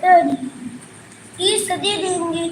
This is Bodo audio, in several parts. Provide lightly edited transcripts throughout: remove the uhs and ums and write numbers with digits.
तेरी तीस दे देंगे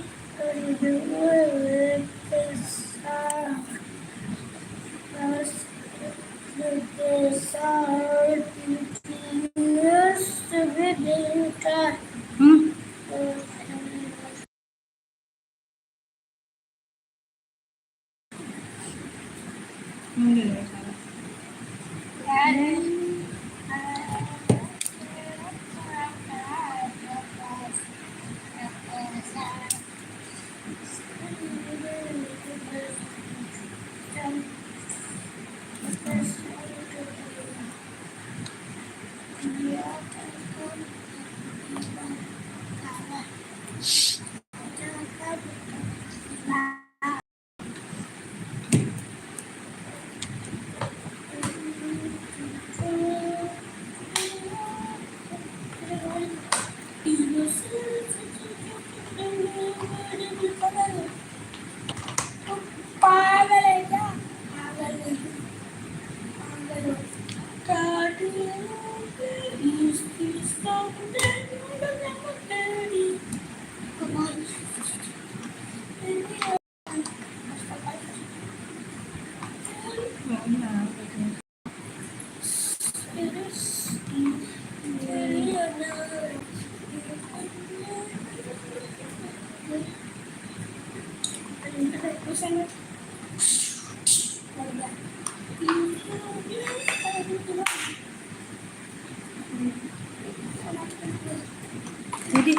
Jadi,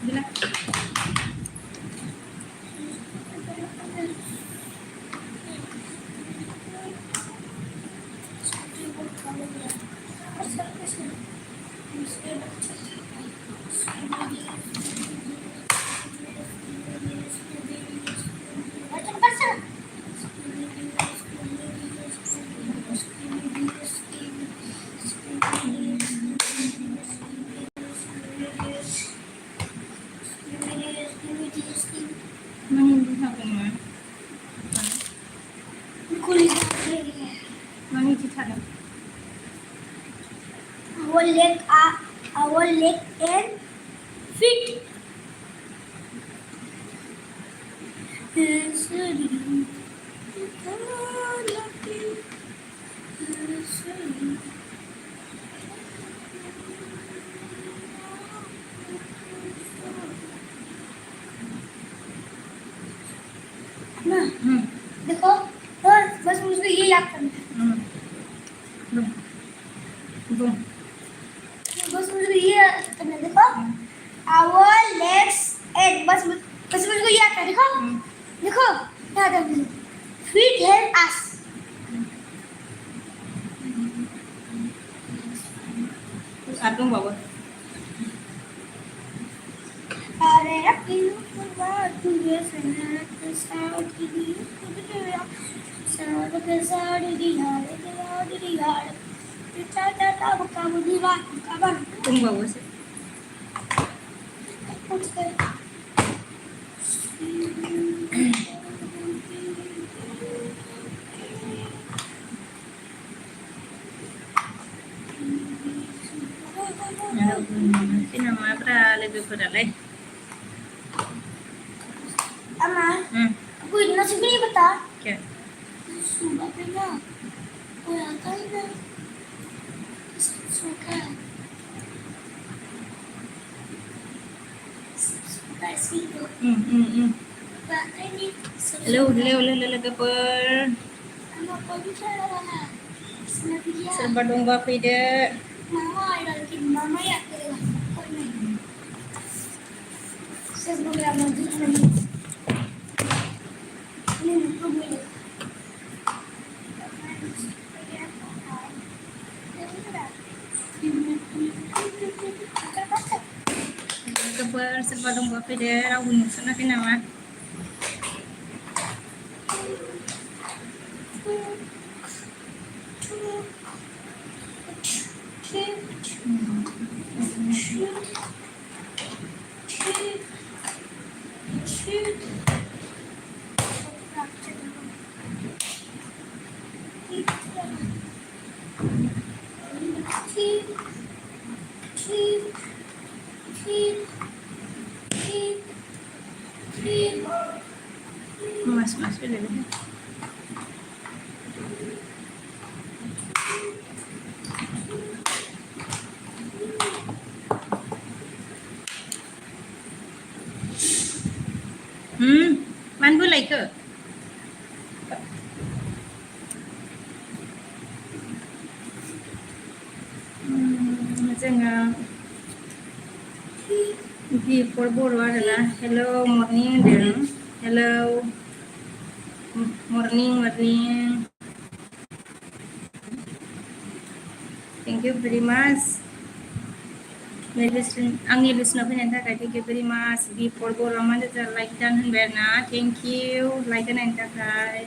bilang. Our leg and feet. देखो बस मुझको ये याद करना है बस मुझको ये याद करना है देखो our legs and बस मुझको ये याद करना है देखो याद है feet help us Atung bawa. अरे अपनी बात तुझे सनत साउथ की साउथ के साउथ दी हाल चाचा बुका बुदी बात काबर Atung bawa sih. Sini nama apa lebih berdalai. अम्मा आपको इतना से भी नहीं पता क्या सुबह पे ना वो आता है ना सोका ऐसी तो आता है नहीं Leo keper. अम्मा को भी चला वाला इसमें भी क्या Serba domba pide. मामा आएगा लेकिन मामा याद करेगा कोई नहीं सिर्फ मेरा मौजूद नहीं Keper serba domba pide. Rawun sana kenapa? Feet. Feet. Feet. Mas boleh deh. Man boleh ke? Jangan before board adalah hello morning dan hello morning. Thank you very much. आंनि लिसनाव फैनायनि थाखाय thank you very much. Before board mana dah like dan होनबायना thank you like होनायनि थाखाय.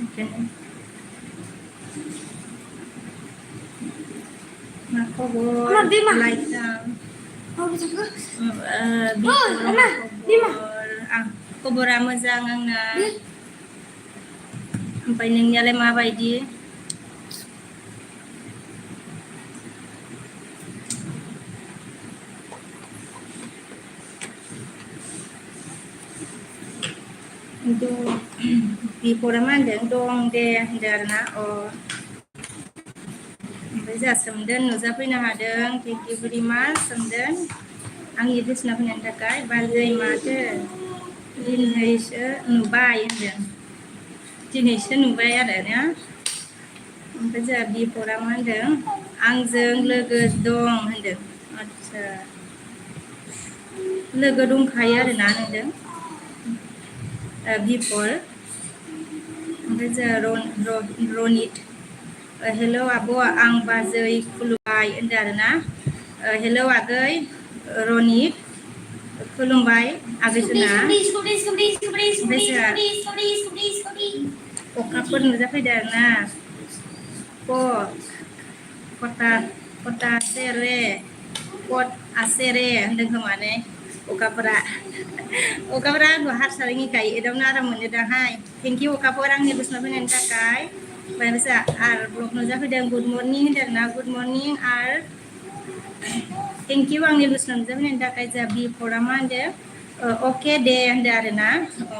Okay. Mak khobor like dan. Oh, bisa ke? Before khobora मोजां आंना. ओमफ्राय नोंनियालाय माबायदि? Itu before मा होनदों दं दे होनदों आरोना ओमफ्राय जोंहा सोमदोन नुजाफैनो हादों thank you very much सोमदोन आंनि लिसनाव फैनायनि थाखाय बाजै माथो दिनैसो नुबाय होनदों दिनैसो नुबाय आरो ना ओमफ्राय जोंहा बिफरा मा होनदों आंजों लोगो दं होनदों आदसा लोगो दंखायो आरोना नोंजों बिफर ओमफ्राय जोंहा रनित हेलौ आब' आं बाजै खुलुमबाय होनदों आरोना हेलौ आगै रनित खुलुमबाय आगैजोना ओमफ्राय जोंहा अखाफोर नुजाफैदों आरोना कटा सेरे कट आसेरे होनदों खोमा ने अखाफोरा आंखौ हारसारिनिखाय एदावनो आराम मोनो दाहाय थेंक इउ अखाफोर आंनि बोसोनाव फैनायनि थाखाय ओमफ्राय जोंहा आर ब्लग नुजाफैदों गुड मर्निं होनदों आरोना गुड मर्निं आर थेंक इउ आंनि बोसोनाव नुजाफैनायनि थाखाय जोंहा बिफरा मा होनदों अके दे होनदों आरोना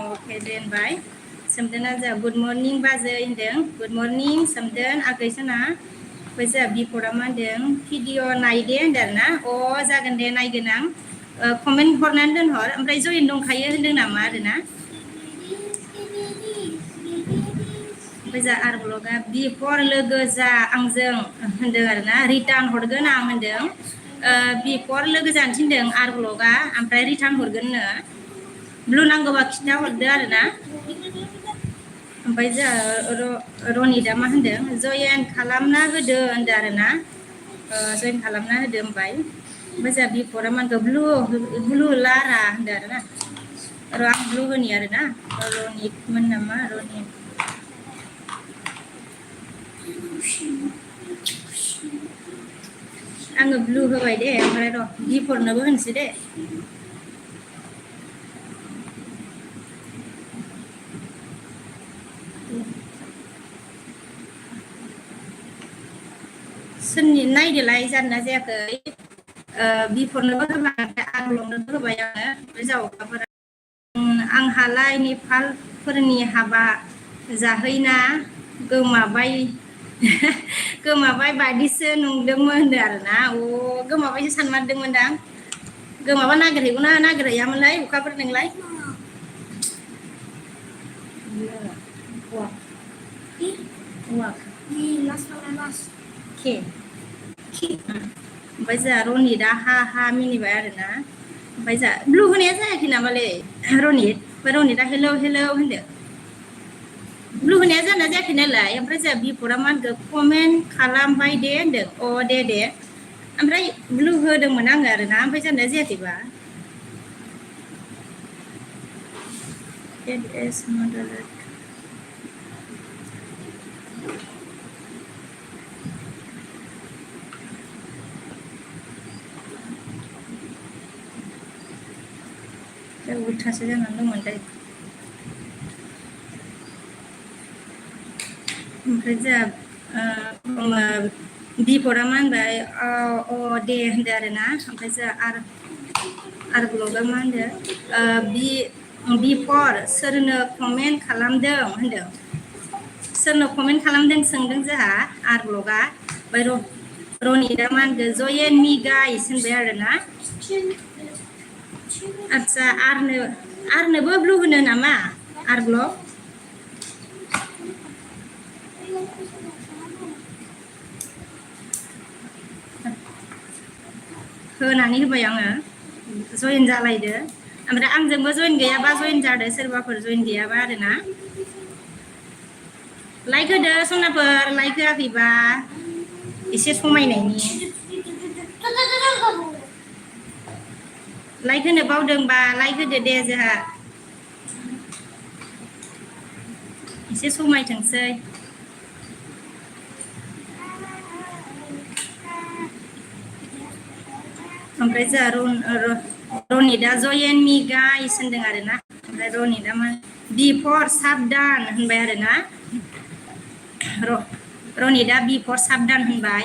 अके दे होनबाय सोमदोना जोंहा गुड मर्निं बाजै होनदों गुड मर्निं सोमदोन आगैसोना ओमफ्राय जोंहा बिफरा मा होनदों भिडिअ नायदे होनदों आरोना जागोन दे नायगोन आं कमेन्ट हरनानै दोनहर ओमफ्राय जयेन दंखायो होनदों नामा आरोना ओमफ्राय जोंहा आर ब्लगा बिफर लोगो जा आंजों होनदों आरोना रिटार्न हरगोन आं होनदों बिफर लोगो जानो थिनदों आर ब्लगा ओमफ्राय रिटार्न हरगोननो ब्लु नांगौबा खिन्था हरदो आरोना ओमफ्राय जोंहा रनिदा मा होनदों जयेन खालामना होदो होनदों आरोना जयेन खालामना होदो ओमफ्राय जोंहा बिफरा मा होनदों ब्लु लारा होनदों आरोना आं ब्लु होनि आरोना रनितमोन नामा रनित आङो ब्लु होबाय दे ओमफ्राय र' बिफरनोबो होनोसै दे सोरनि नायदोलाय जादोंना जायाखै बिफरनोबो होबाय आंल'नोबो होबाय आङो ओमफ्राय जावखाफोरा आंहालाय नेपालफोरनि हाबा जाहैना गोमाबाय बादिसो नुदोंमोन होनदों आरोना गोमाबायसो सानमारदोंमोनदां गोमाबा नागिरहैगौना नागिरहैयामोनलाय अखाफोर नोंलाय ओमफ्राय जोंहा रनितआ हा मिनिबाय आरोना ओमफ्राय जोंहा ब्लु होनाया जायाखै नामालै रनितआ हेलौ होनदो ब्लु होनाया जाना जायाखै नालाय ओमफ्राय जोंहा बिफरा मा होनदों कमेन्ट खालामबाय दे होनदों दे ओमफ्राय ब्लु होदोंमोन आङो आरोना ओमफ्राय जाना जायाखैबा उल्थासो जानानै दंमोन दायो ओमफ्राय जोंहा बिफरा मा होनबाय दे होनदो आरो ना ओमफ्राय जोंहा आर ब्लगा मा होनदो बिफर सोरनो कमेन्ट खालामदों होनदों सोरनो कमेन्ट खालामदों सोंदों जोंहा आर ब्लगा ओमफ्राय रनिदा मा होनदो जयेन मि गाइस होनबाय आरो ना आदसा आरनोबो ब्लु होनो नामा आर ब्लग होनानै होबाय आङो जयेन जालायदो ओमफ्राय आंजोंबो जयेन गैयाबा जयेन जादो सोरबाफोर जयेन गैयाबा आरोना लाइक होदो सनाफोर लाइक होआखैबा एसे समायनायनि लाइक होनो बावदोंबा लाइक होदो दे जोंहा एसे समायथोंसै ओमफ्राय जोंहा रनिदा जयेन मि गाइस होनदों आरोना ओमफ्राय रनिदा मा बिफर साबधान होनबाय आरोना रनिदा बिफर साबधान होनबाय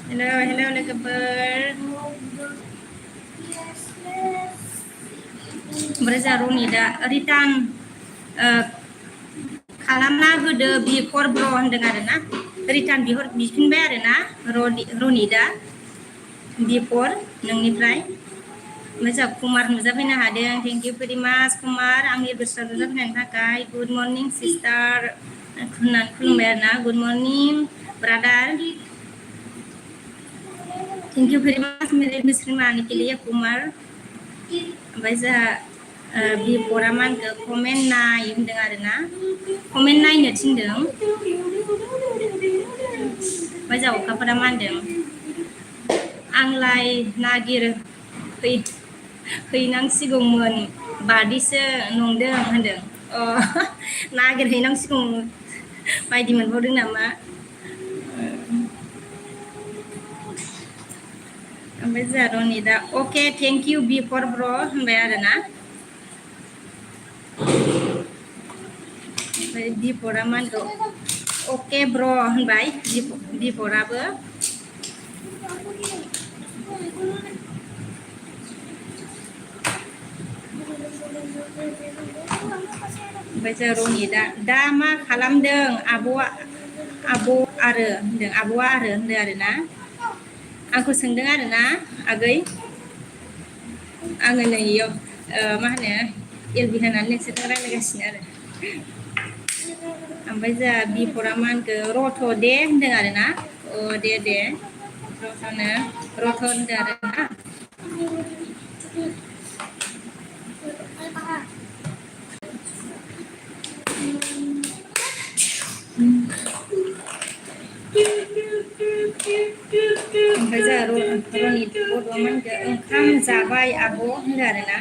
हेलौ हेलौ लोगोफोर ओमफ्राय जोंहा रनिदा रिटार्न खालामना होदो बिफर ब्र होनदों आरोना रिटार्न बिफिनबाय आरोना रनिदा बिफर नोंनिफ्राय ओमफ्राय जोंहा कुमार नुजाफैनो हादों थेंक इउ भेरि माच कुमार आंनि बोसोर नुजाफैनायनि थाखाय गुड मर्निं सिस्टार होननानै खुलुमबाय आरोना good morning brother thank you very माच मेरे मुस्लिम आने के लिए कुमार ओमफ्राय जोंहा बिफरा मा होनखो कमेन्ट नाय होनदों आरोना कमेन्ट नायनो थिनदों ओमफ्राय जोंहा अखाफोरा मा होनदों आंलाय हैनांसिगौमोन बादिसो नंदों होनदों नागिरहैनांसिगौ बायदि मोनबावदों नामा ओमफ्राय जोंहा रनिदा अके थेंक इउ बिफर ब्र होनबाय आरोना ओमफ्राय बिफरा मा होनखौ अके ब्र होनबाय बिफराबो ओमफ्राय जों रनिदा दा मा खालामदों आब'आ आरो होनदों आरोना आंखौ सोंदों आरोना आगै आङो नै इयाव मा होनो एलबि होनानै नोंसोरजों रायज्लायगासिनो आरो ओमफ्राय जोंहा बिफरा मा होनखो रथ' दे होनदों आरोना दे रथ' होनदों आरोना ओमफ्राय जोंहा रनिदा मा होनखो ओंखाम जाबाय आब' होनदों आरोना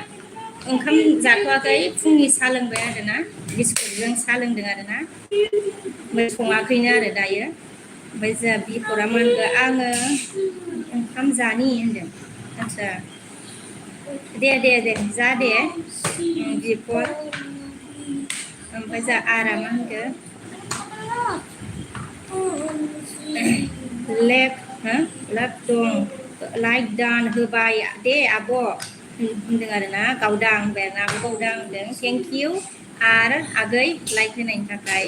ओंखाम जाथ'वाखै फुंनि साहा लोंबाय आरोना बिस्कुटजों साहा लोंदों आरोना ओमफ्राय सङाखैनो आरो दायो ओमफ्राय जोंहा बिफरा मा होनखो आङो ओंखाम जानि होनदों आदसा दे जा दे बिफर ओमफ्राय जोंहा आरा मा होनखो लाइक दान होबाय दे आब' होनदों आरोना गावदां होनबाय आरोना आब' गावदां होनदों थेंक इउ आरो आगै लाइक होनायनि थाखाय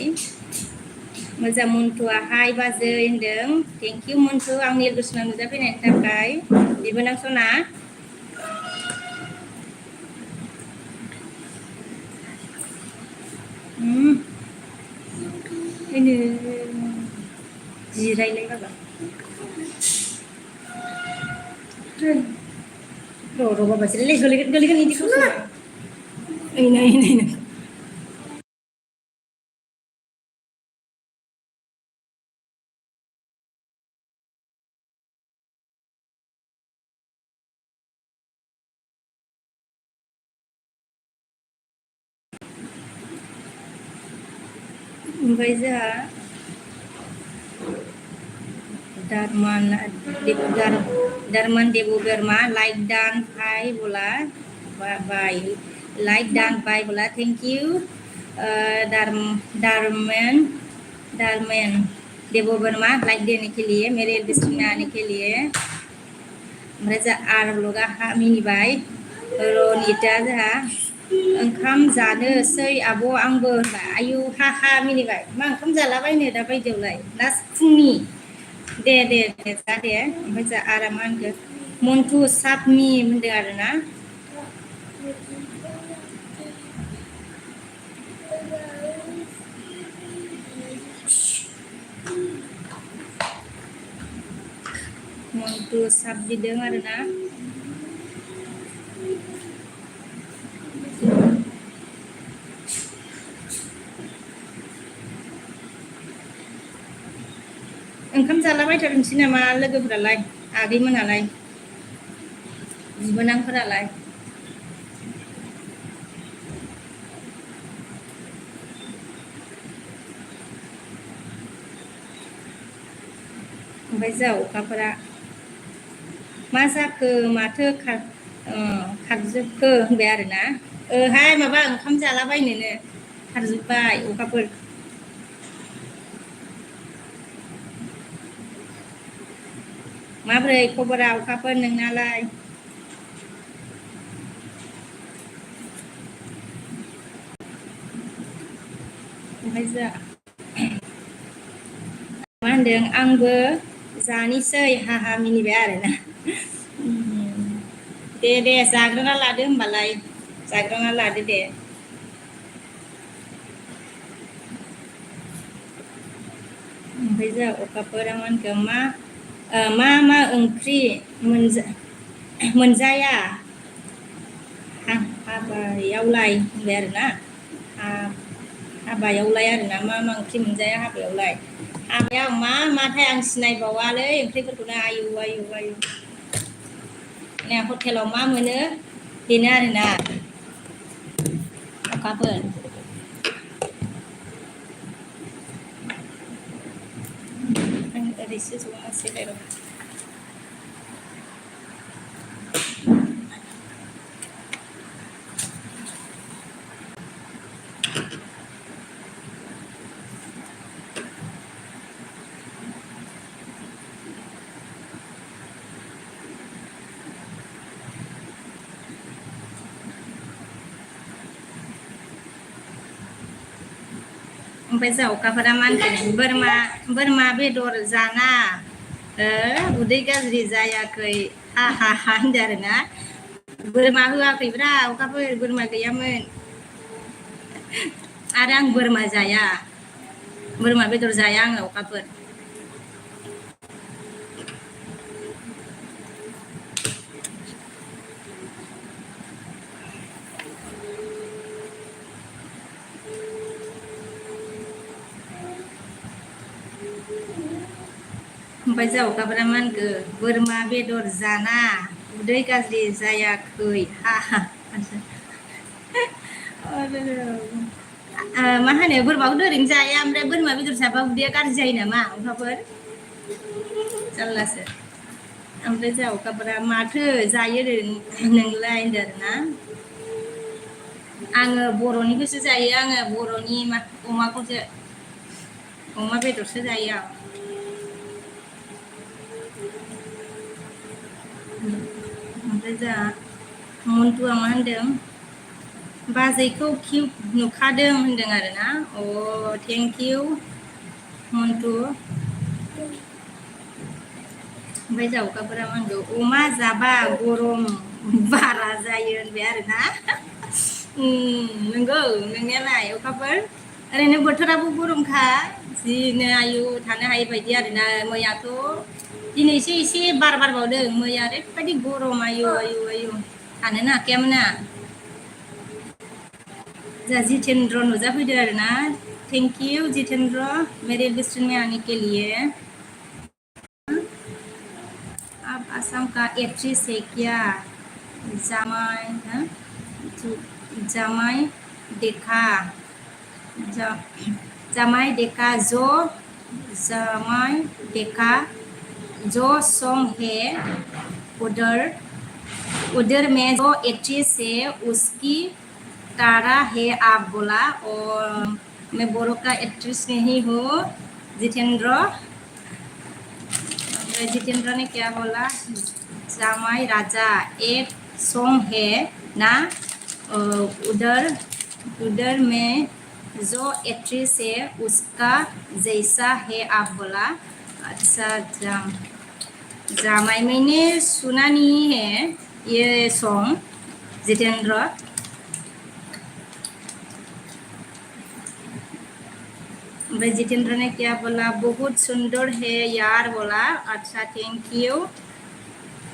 मोजां मन्थुआ हाय बाजै होनदों थेंक इउ मन्थु आंनि लोगोसेनाव नुजाफैनायनि थाखाय बिबोनां सना जिरायलाय बाबा र' बाबा जिरायलाय गोलैगोन इदिखौ नै ओमफ्राय जोंहा Darman Darman Debu Berma like dan pai bola bye like dan pai bola thank you Darman Debu Berma like देने के लिए मेरे डिस्ट्रिक्ट में आने के लिए ओमफ्राय जा आर लगा हा मिनिबाय रनिता जोंहा ओंखाम जानोसै आब' आंबो होनबाय आयु हा हा मिनिबाय मा ओंखाम जालाबायनो दा बायदियावलाय ना फुंनि दे जा दे ओमफ्राय जा आरा मा होनगोन मन्टु साबनि होनदों आरोना मन्टु साब बिदों आरोना ओंखाम जालाबायथारनोसै नामा लोगोफोरालाय आगैमोनालाय बिबोनांफोरालाय ओमफ्राय जा अखाफोरा मा जाखो माथो खारजोबखो होनबाय आरोना हाय माबा ओंखाम जालाबायनोनो खारजोब्बाय अखाफोर माब्रै खबरा अखाफोर नोंनालाय ओमफ्राय जा मा होनदों आंबो जानोसै हाहा मिनिबाय आरोना दे जाग्रोना लादो होमबालाय जाग्रोना लादो दे ओमफ्राय जा अखाफोरा मा होनखो मा ओंख्रि मोनजाया हाबायावलाय होनबाय आरोना हाबायावलाय आरोना मा ओंख्रि मोनजाया हाबायावलाय हाबायाव माथाय आं सिनायबावालै ओंख्रिफोरखौनो आयु ने हटेलाव मा मोनो बेनो आरोना अखाफोर आं ओरैसो जनासैलाय र' ओमफ्राय जा अखाफोरा मा होनगोन बोरमा बेदर जाना उदै गाज्रि जायाखै हा होनदों आरोना बोरमा होआखैब्रा अखाफोर बोरमा गैयामोन आरो आं बोरमा जाया बोरमा बेदर जाया आङो अखाफोर ओमफ्राय जा अखाफोरा मा होनखो बोरमा बेदर जाना उदै गाज्रि जायाखै हा मा होनो बोरमाखौथ' ओरैनो जाया ओमफ्राय बोरमा बेदर जाबा उदैया गाज्रि जायो नामा अखाफोर जारलासो ओमफ्राय जा अखाफोरा माथो जायो नोंलाय होनदों आरोना आङो बर'निखौसो जायो आङो बर'नि अमाखौसो अमा बेदरसो जायो आं ओमफ्राय जा मन्टुआ मा होनदों बाजैखौ किउट नुखादों होनदों आरोना थेंक इउ मन्टु ओमफ्राय जा अखाफोरा मा होनदों अमा जाबा गरम बारा जायो होनबाय आरोना नंगौ नोंनियालाय अखाफोर ओरैनो बोथोराबो गरमखा जिनो आयु थानो हायै बायदि आरोना मैयाथ' दिनैसो एसे बार बारबावदों मैया ओरैबायदि गरम आयु थानोनो हाखायामोन ना जा जितेन्द्र नुजाफैदो आरोना थेंक यू जितेन्द्र मेरे डिस्ट्रिक्ट में आने के लिए आप आसाम का एक्ट्रेस है क्या जामाई देखा जो जामाई देखा जो सॉन्ग है उधर उधर में जो एक्ट्रेस है उसकी तारा है आप बोला और मैं बोरो का एक्ट्रेस नहीं हूँ जितेंद्र जितेंद्र ने क्या बोला जामाई राजा एक सॉन्ग है ना अ, उधर उधर में जो एक्ट्रेस है उसका जैसा है आप बोला अच्छा जामाई मैंने सुना नहीं है ये सॉन्ग जितेंद्र भाई जितेंद्र ने क्या बोला बहुत सुंदर है यार बोला अच्छा थैंक यू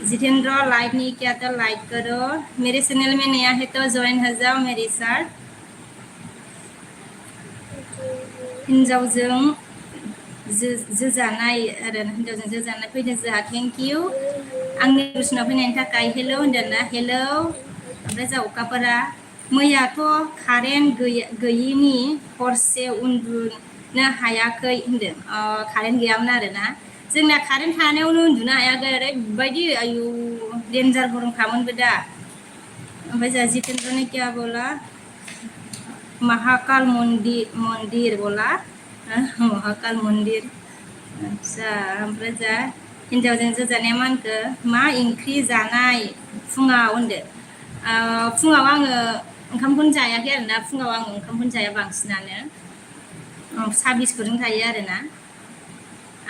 जितेंद्र लाइक नहीं किया तो लाइक करो मेरे चैनल में नया है तो ज्वाइन हो जाओ मेरे साथ हिंजावजों जोजानाय आरो हिंजावजों जोजानाय फैदों जोंहा थेंक इउ आंनि दर्शनाव फैनायनि थाखाय हेलौ होनदों ना हेलौ ओमफ्राय जोंहा अखाफोरा मैयाथ' कारेन्ट गैयिनि हरसे उन्दुनो हायाखै होनदों कारेन्ट गैयामोन आरोना जोंना कारेन्ट थानायावनो उन्दुनो हायाखै ओरैबायदि आयु डेन्जार गरमखामोनबो दा ओमफ्राय जोंहा जितेन्द्रनि क्या बोला महाकाल मंदिर बोला महाकाल मंदिर अच्छा ओमफ्राय जा हिन्जावजों जोजानाया मा होनखो मा ओंख्रि जानाय फुङाव होनदो फुङाव आङो ओंखामखौनो जायाखै आरोना फुङाव आङो ओंखामखौनो जाया बांसिनानो साहा बिस्कुटजों थायो आरोना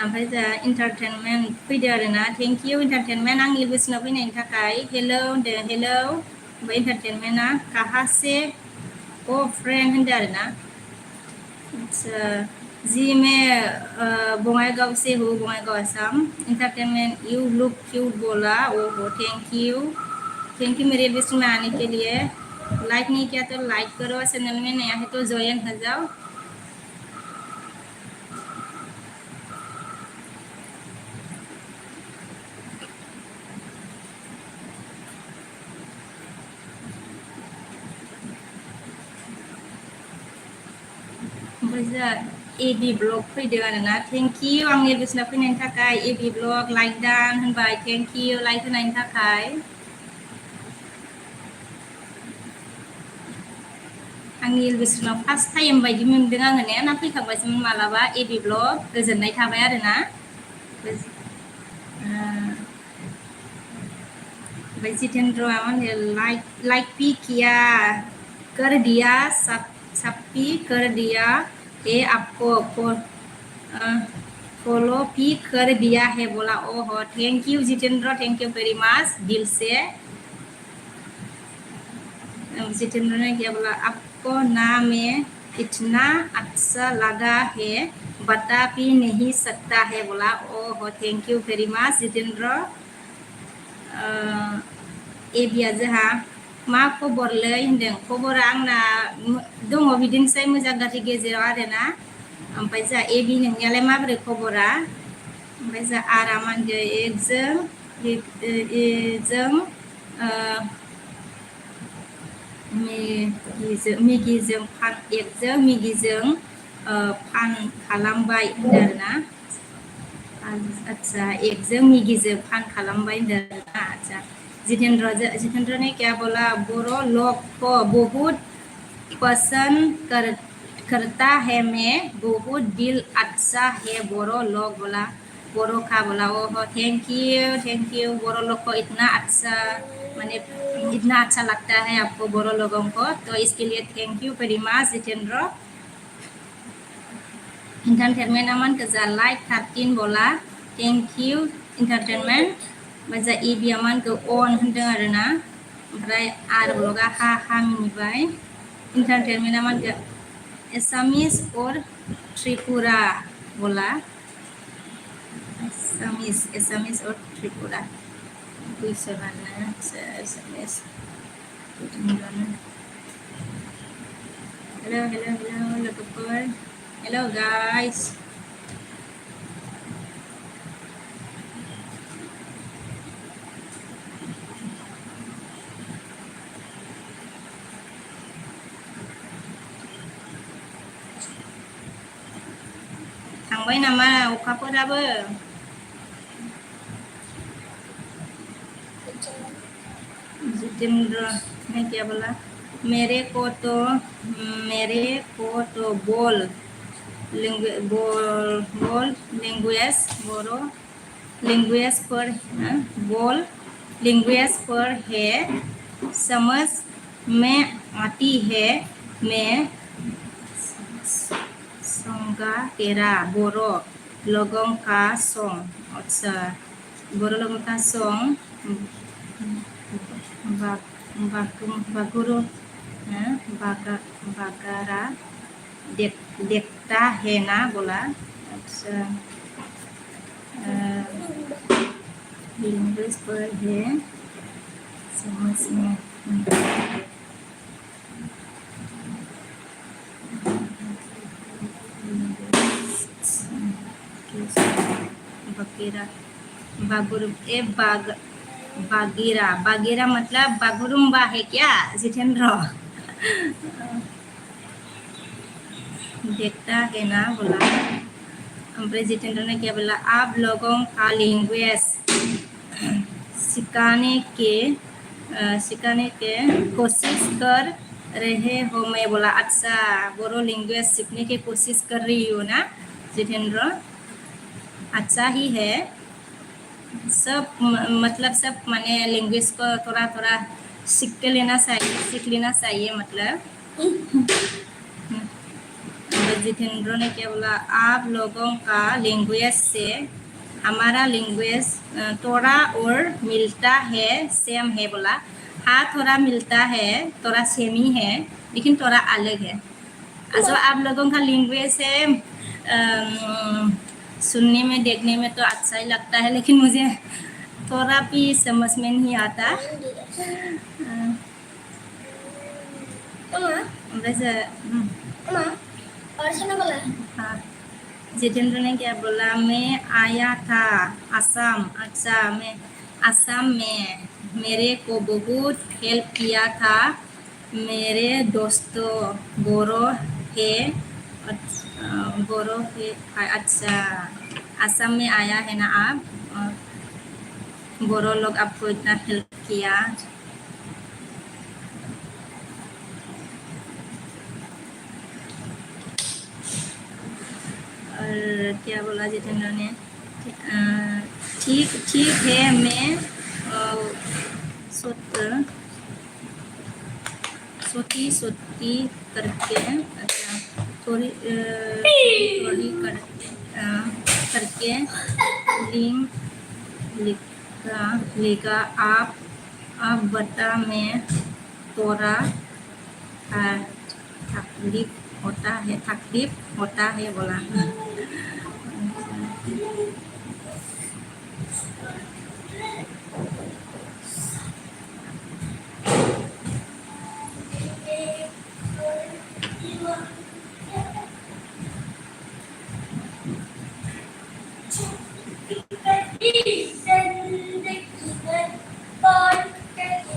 ओमफ्राय जा इन्टारटेनमेन्ट फैदो आरोना थेंक इउ इन्टारटेनमेन्ट आंनि बोसोनाव फैनायनि थाखाय हेलौ होनदो हेलौ ओमफ्राय इन्टारटेनमेन्टआ काहासे ओ फ्रेंड होनदो आरोना अच्छा जी मैं बङाइगांव से हूँ Bongaigaon Assam entertainment you look cute बोला ओहो थैंक यू मेरे लिस्ट में आने के लिए लाइक नहीं किया तो लाइक करो चैनल में नया है तो ज्वाइन हो जाओ एबी ब्लग फैदो आरोना थेंक इउ आंनि लिस्टआव फैनायनि थाखाय एबी ब्लग लाइक दान होनबाय थेंक इउ लाइक होनायनि थाखाय आंनि इलबेस्टनाव फार्स्ट टाइम बायदि मोनदों आङो ने ना फैखांबायसोमोन मालाबा एबी ब्लग गोजोननाय थाबाय आरोना भाई जितेंद्र लाइक भी किया कर दिया सब कर दिया है आपको फॉलो भी कर दिया है बोला ओहो thank you Jitendra thank you very much दिल से जितेंद्र ने क्या बोला आपको नाम में इतना अच्छा लगा है बता भी नहीं सकता है बोला ओहो thank you very much Jitendra एबिया जोंहा मा खबरलै होनदों खबरा आंना दङ बिदिनोसै मोजां गाज्रि गेजेराव आरोना ओमफ्राय जोंहा एबि नोंनियालाय माबोरै खबरा ओमफ्राय जोंहा आराम होनदो एकजों मिगिजों फान खालामबाय होनदों आरोना अच्छा एकजों मिगिजों फान खालामबाय होनदों आरोना अच्छा जितेंद्र ने क्या बोला बोरो लोग को बहुत पसंद करता है मैं बहुत दिल अच्छा है बोरो लोग बोला बोरो का बोला ओहो थैंक यू बोरो लोग को इतना अच्छा माने इतना अच्छा लगता है आपको बोरो लोगों को तो इसके लिए thank you very much Jitendra entertainment आमान गोजा लाइक 13 बोला थैंक यू इन्टारटेनमेन्ट ओमफ्राय इबि आमानखौ अन होनदों आरोना ओमफ्राय आर ब्लगा हा मिनिबाय इन्टारटेनमेन्ट आमानखौ एसामिस और त्रिपुरा बोला एसामिस और त्रिपुरा बुइसोरानो एसामिस हेलो लोगोफोर हेलो गाइस थांबाय नामा अखाफोराबो जितेंद्र ने क्या बोला, मेरे को तो बोल लैंग्वेज बोरो लैंग्वेज पर बोल लैंग्वेज पर है, समझ में आती है, मैं संगा तेरा बोरो लोगों का सॉन्ग। अच्छा, बोरो लोगों का सॉन्ग बागुरु बागारा देखता है ना बोला। अच्छा, लैंग्वेज पर है, समझ में बगीरा बागुरु बागीरा बागीरा मतलब बागुरुम्बा है क्या जितेंद्र? देखता है ना बोला। अम्बरे जितेंद्र ने क्या बोला, आप लोगों का लैंग्वेज सिखाने के कोशिश कर रहे हो। मैं बोला अच्छा, बोरो लैंग्वेज सीखने की कोशिश कर रही हो ना जितेंद्र? अच्छा ही है, सब मतलब सब माने लैंग्वेज को थोड़ा थोड़ा सीख लेना चाहिए मतलब। जितेंद्र ने क्या बोला, आप लोगों का लैंग्वेज से हमारा लैंग्वेज थोड़ा और मिलता है, सेम है बोला। हाँ, थोड़ा मिलता है, थोड़ा सेम ही है, लेकिन थोड़ा अलग है। अच्छा, आप लोगों का लैंग्वेज है सुनने में देखने में तो अच्छा ही लगता है, लेकिन मुझे थोड़ा भी समझ में नहीं आता। वैसे हाँ, जितेंद्र ने क्या बोला, मैं आया था असम। अच्छा, मैं असम में मेरे को बहुत हेल्प किया था मेरे दोस्तों बोरो है। बोरो है। अच्छा, असम में आया है ना आप, बोरो लोग आपको इतना हेल्प किया। और क्या बोला जितेंद्र ने, ठीक ठीक है, मैं सोती करके, अच्छा थोड़ी थोड़ी करके लिखा आप बता, मैं थोड़ा तकलीफ होता है बोला।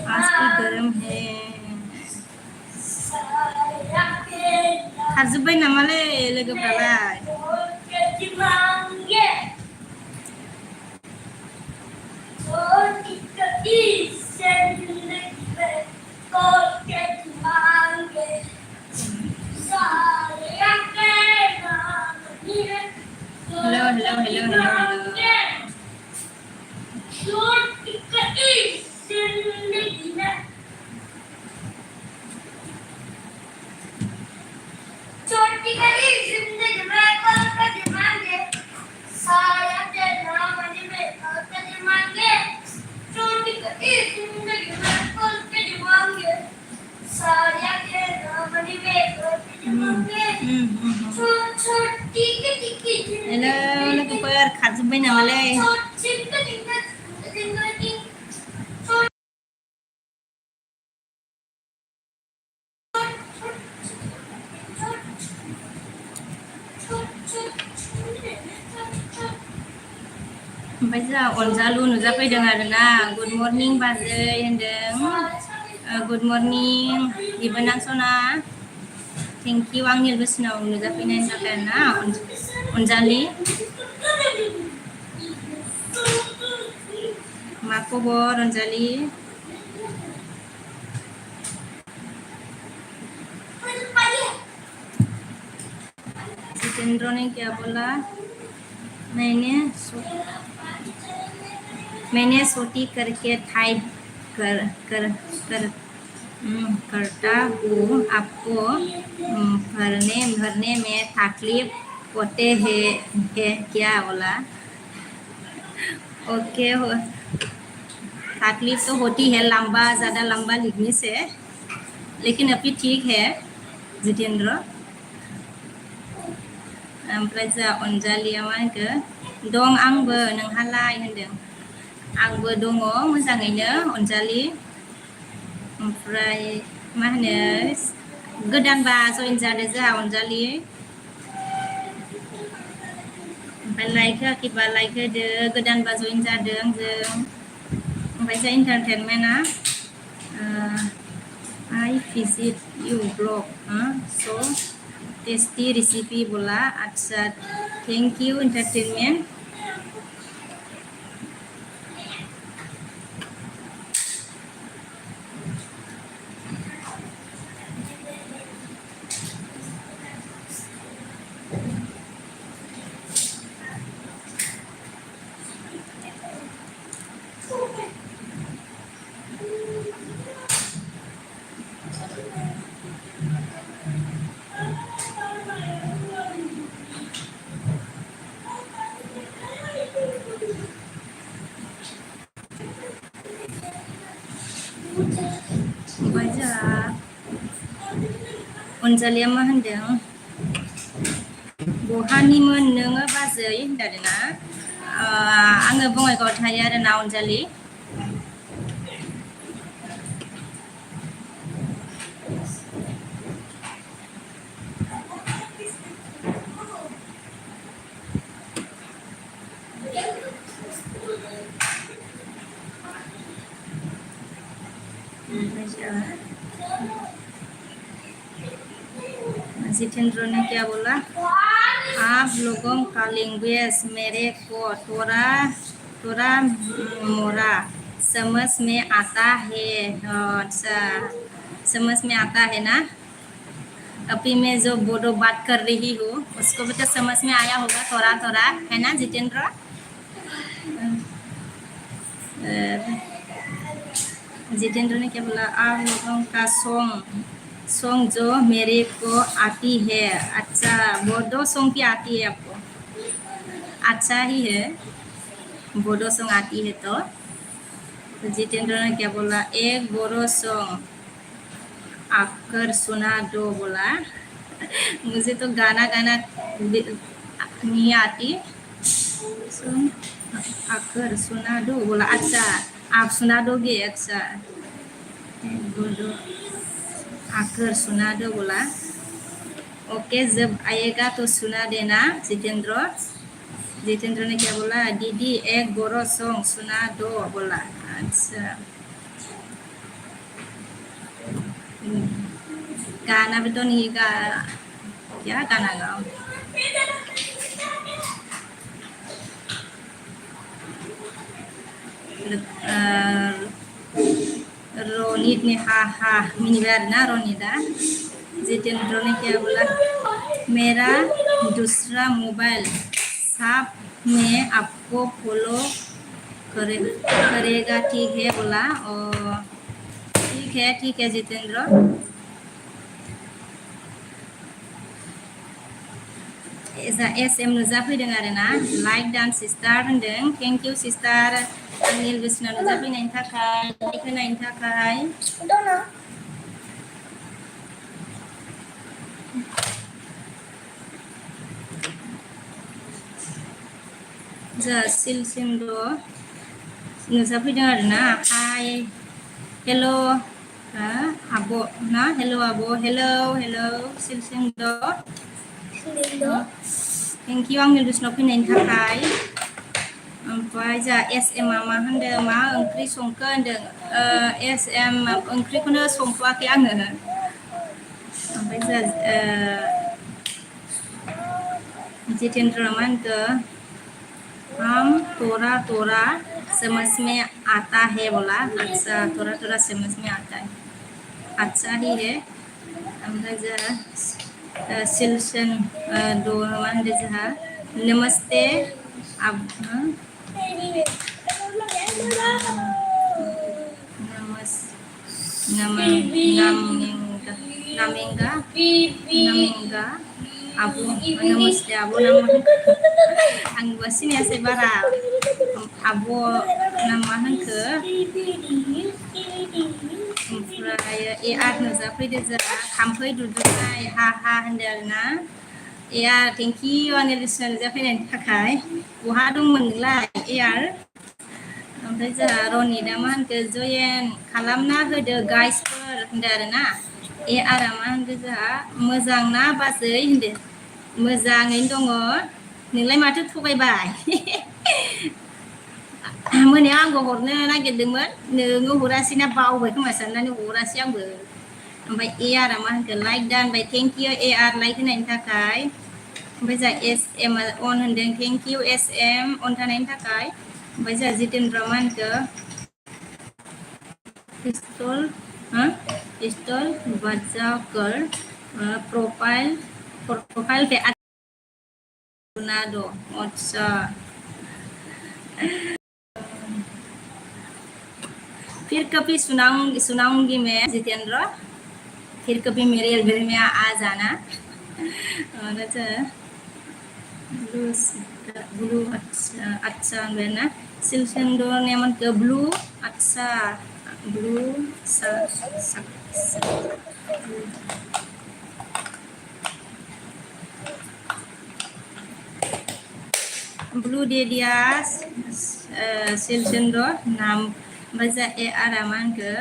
आज भी गर्म है। खाजोब्बाय नामालै लोगोफ्रालाय? हेलो। हेलो लोगोफोर, खाजोब्बाय नामालै? ओमफ्राय जोंहा अनजालु नुजाफैदों आरोना। गुड मर्निं बाजै होनदों। गुड मर्निं बिबोनां सना, थेंक इउ आंनि लोगोसिनाव नुजाफैनायनि थाखाय ना अनजालि। मा खबर अनजालि जितेंद्र ने क्या बोला मैंने मैंने सोटी करके टाइप कर कर कर करता हूँ आपको भरने भरने में तकलीफ होते है क्या बोला ओके हो तकलीफ तो होती है लंबा ज़्यादा लंबा लिखने से लेकिन अभी ठीक है जितेंद्र ओमफ्राय जा अनजालिया मा होनखो दं आंबो नोंहालाय होनदों आंबो दङ मोजाङैनो अनजालि ओमफ्राय मा होनो गोदानबा जइन जादों जोंहा अनजालि ओमफ्राय लाइक होआखैबा लाइक होदो गोदानबा जइन जादों जों ओमफ्राय जा इन्टारटेनमेन्टआ I visit you blog so tasty recipe बोला अच्छा thank you entertainment ओमफ्राय जोंहा अनजालिया मा होनदों बहानिमोन नोङो बाजै होनदोंना आङो बङाइगावआव थायो आरोना अनजालि जितेंद्र ने क्या बोला आप लोगों का लैंग्वेज मेरे को थोड़ा थोड़ा मोरा समझ में आता है अच्छा समझ में आता है ना अभी मैं जो बोडो बात कर रही हूँ उसको भी तो समझ में आया होगा थोड़ा थोड़ा है ना जितेंद्र जितेंद्र ने क्या बोला आप लोगों का सॉन्ग जो मेरे को आती है अच्छा बोडो सॉन्ग भी आती है आपको अच्छा ही है बोडो सॉन्ग आती है तो जितेंद्र ने क्या बोला एक बोडो सॉन्ग आकर सुना दो बोला मुझे तो गाना नहीं आती आकर सुना दो बोला अच्छा आप सुना दोगे अच्छा बोलो आकर सुना दो बोला ओके जब आएगा तो सुना देना जितेंद्र ने क्या बोला दीदी एक बोरो सॉन्ग सुना दो बोला अच्छा गाना भी तो नहीं गा क्या गाना गाओ रोनित ने हा मिनिबार ना रोनिता जितेंद्र ने क्या बोला मेरा दूसरा मोबाइल साथ में आपको फॉलो करेगा ठीक है बोला और ठीक है जितेंद्र SM नुजाफैदों आरोना लाइक डान सिस्टार होनदों थेंक इउ सिस्टार आंनि लोगोसिनाव नुजाफैनायनि थाखाय लाइक होनायनि थाखाय जा सिलसिमद नुजाफैदों आरोना हाय हेलो आब' ना हेलो आब' हेलो सिलसिमद थेंक इउ आंनि लोगोसिनाव फैनायनि थाखाय ओमफ्राय जा SM मा होनदों मा ओंख्रि संखो होनदों SM ओंख्रिखौनो संथ'वाखै आङो ओमफ्राय जा जितेंद्र मा होनखो हम थोड़ा समझ में आता है बोला अच्छा थोड़ा थोड़ा समझ में आता है अच्छा ही है ओमफ्राय जोंहा सिलसन दो मा होनदो जोंहा नमस्ते अब नमस namenga abu namaste abu nama ang basini ase bara abu nama hanke ओमफ्राय नुजाफैदो जोंहा थाम्फै दुद्रुनाय हा हा होनदों आरोना एयार थेंक इउ आंनि लिसनार नुजाफैनायनि थाखाय बहा दंमोन नोंलाय एयार ओमफ्राय जोंहा रनिदा मा होनखो जयेन खालामना होदो गाइसफोर होनदों आरोना एयारा मा होनखो जोंहा मोजां ना बाजै होनदो मोजाङैनो दङ नोंलाय माथो थगायबाय मोनायाव आंबो हरनो नागिरदोंमोन नोङो हरासैना बावबाय खोमा साननानै हरासै आंबो ओमफ्राय एआरआ मा होनखो लाइक दानबाय थेंक इउ एआर लाइक होनायनि थाखाय ओमफ्राय जोंहा एस एम अन होनदों थेंक इउ एस एम अन थानायनि थाखाय ओमफ्राय जोंहा जितेन्द्र मा होनखो पिस्टल बजाकर प्रोफाइल पे Ronaldo अच्छा फिर कभी सुनाऊंगी मैं जितेंद्र फिर कभी मेरे एल्बम में आ जाना ब्लू अच्छा ना सिलसिंडो ने मन के ब्लू अच्छा ब्लू ब्लू दे दिया सिलसिंडो नाम बाजा ए आरामान के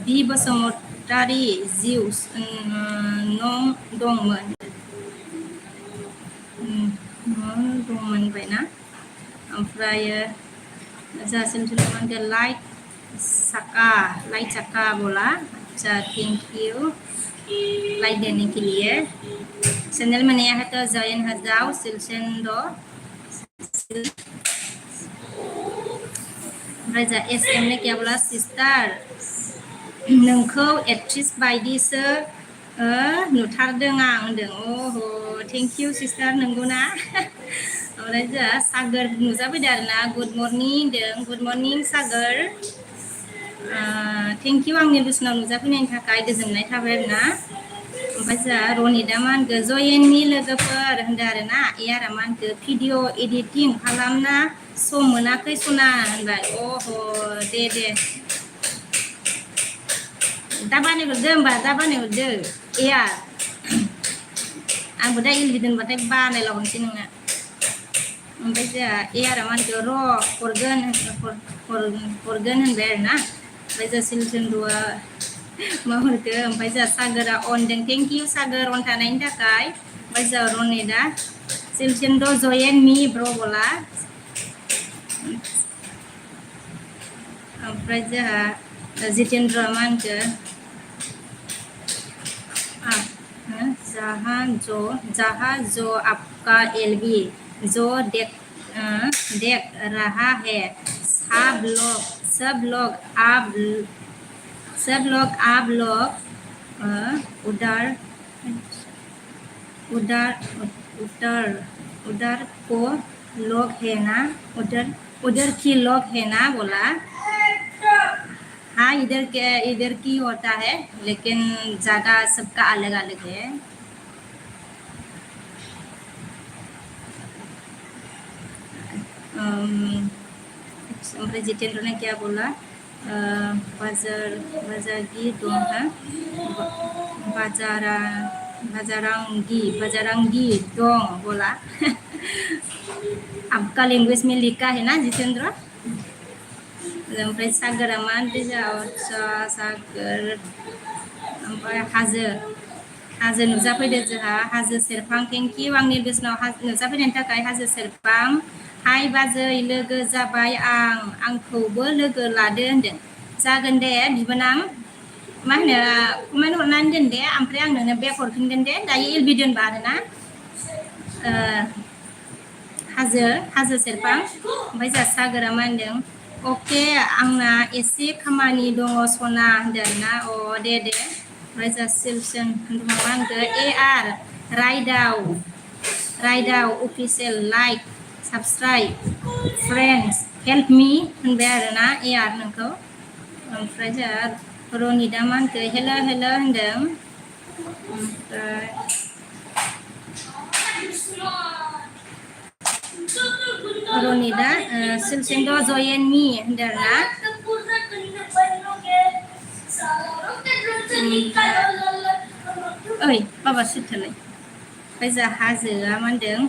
बि बसुमतारी जिउस नं दंमोन बायना ओमफ्राय जासिमसुलमान के लाइक साका बोला अच्छा थैंक यू लाइक देने के लिए चैनल में नया है तो जॉइन हो जाओ सिलसिंडो राजा एस एम ने क्या बोला सिस्टार नोंखौ एक्ट्रिस बायदिसो नुथारदों आं होनदों ओहो थेंक इउ सिस्टार नंगौना ओमफ्राय जोंहा सागर नुजाफैदों आरोना गुड मर्निं होनदों good morning Sagar thank you आंनि लुसनाव नुजाफैनायनि थाखाय गोजोननाय थाबाय आरोना ओमफ्राय जोंहा रनिदा मा होनखो जयेननि लोगोफोर होनदों आरोना एयारा मा होनखो भिडिअ एडिटिं खालामना सम मोनाखै सना होनबाय अह दे दा बानायहरदो होमबा दा बानायहरदो एयार आंबो दा इलबि दोनबाथाय बानायलाहरनोसै नोंना ओमफ्राय जोंहा एयारा मा होनखो र' हरगोन होनबाय आरोना ओमफ्राय जोंहा सिलसिंडुआ मा हरखो ओमफ्राय जोंहा सागोरा अनदों थेंक इउ सागोर अन थानायनि थाखाय ओमफ्राय जोंहा रनिदा सिलसिंडु जयेन मी ब्र बोला ओमफ्राय जोंहा जितेन्द्र मा होनखो जहाँ जो आपका एलबी जो देख रहा है सब लोग आप लोग उधर को लोग है ना उधर की लोग है ना बोला हाँ इधर की होता है लेकिन ज़्यादा सबका अलग अलग है ओमफ्राय जितेंद्र ने क्या बोला बाजारगी दं हा बाजारांगी दं बोला आपका लैंग्वेज में लिखा है ना जितेंद्र ओमफ्राय सागोरा मा होनदों सागोर ओमफ्राय हाजो नुजाफैदो जोंहा हाजो सेरफां थेंक इउ आंनि गोसोनाव नुजाफैनायनि थाखाय हाजो सेरफां हाय बाजै लोगो जाबाय आंखौबो लोगो लादो होनदों जागोन दे बिबोनां मा होनो कमेन्ट हरनानै दोन दे ओमफ्राय आं नोंनो बेक हरफिनगोन दे दायो एलबि दोनबा आरोना हाजो सेरफां ओमफ्राय जोंहा सागोरा मा होनदों अके आंना एसे खामानि दङ सना होनदों आरोना अ दे ओमफ्राय जोंहा सिलसन मा होनखो ए आर राइदाव official like subscribe friends help me होनबाय आरोना ए आर नोंखौ ओमफ्राय जोंहा रनिदा मा होनखो हेल' होनदों ओमफ्राय रनिदा सिलसिंद जयेन मी होनदों आरोना ओइ बाबा सिथलाय ओमफ्राय जोंहा हाजोआ मा होनदों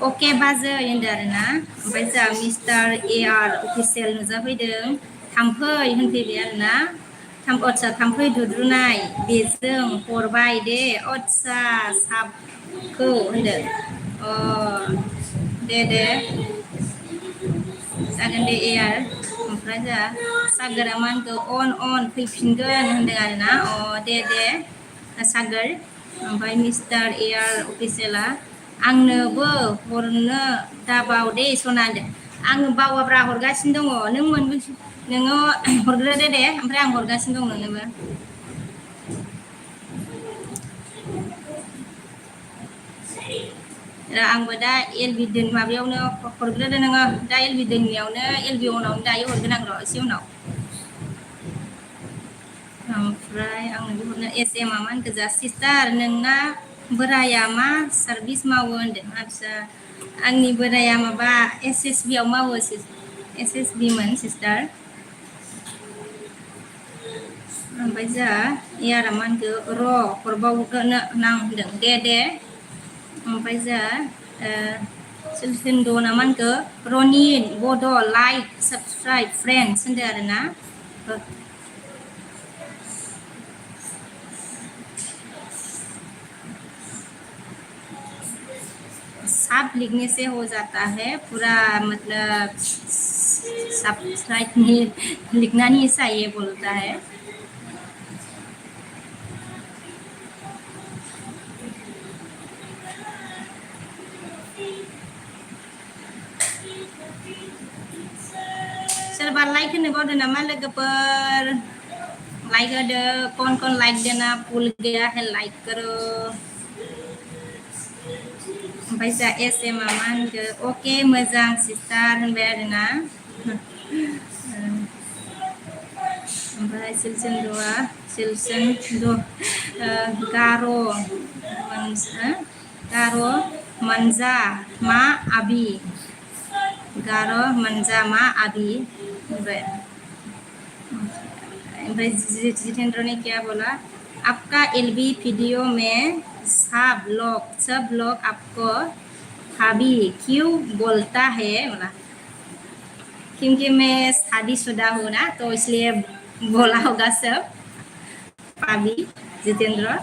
अके बाजै होनदों आरोना ओमफ्राय जोंहा मिस्टार ए आर अफिसियेल नुजाफैदों थाम्फै होनफैबाय आरोना आदसा थाम्फै दुद्रुनाय बेजों हरबाय दे आदसा साबखौ होनदों अ दे जागोन दे ए आर ओमफ्राय जोंहा सागोरा मा होनखो अन फैफिनगोन होनदों आरोना अ दे सागोर ओमफ्राय मिस्टार ए आर अफिसियेला आंनोबो हरनो दाबाव दे सना होनदों आङो बावाब्रा हरगासिनो दङ नों मोनबेसे नोङो हरग्रोदो दे ओमफ्राय आं हरगासिनो दं नोंनोबो आंबो दा एलबि दोन माबायावनो हरग्रोदो नोङो दा एलबि दोननियावनो एलबि अनावनो दायो हरगोन आं र' एसे उनाव ओमफ्राय आंनो हरनो एस एम मा होनखो जा सिस्टार नोंना बोराया मा सार्भिस मावो होनदों आदसा आंनि बोराया माबा एस एस बि आव मावो एस एस बि मोन सिस्टार ओमफ्राय जोंहा यारा मा होनखो र' हरबावगोन नां होनदों दे ओमफ्राय जोंहा सिलसिन्द ना मा होनखो रनिन बड' लाइक साबसक्राइब फ्रेन्ड्स होनदों आरोना सब लिखने से हो जाता है पूरा मतलब सब्सक्राइब नहीं लिखना नहीं चाहिए बोलता है सोरबा लाइक होनो बावदों नामा लोगोफोर लाइक होदो कौन लाइक देना भूल गया है लाइक करो ओमफ्राय जा एस एम मा होनखो अके मोजां सिस्टार होनबाय आरोना ओमफ्राय सिलसिन्द गार' मनजा मा आबि गार' मनजा मा आबि ओमफ्राय जितेंद्र ने क्या बोला आपका एलबी वीडियो में सब लोग आपको भाभी क्यों बोलता है बोला क्योंकि मैं शादीशुदा हूँ ना तो इसलिए बोला होगा सब भाभी जितेंद्र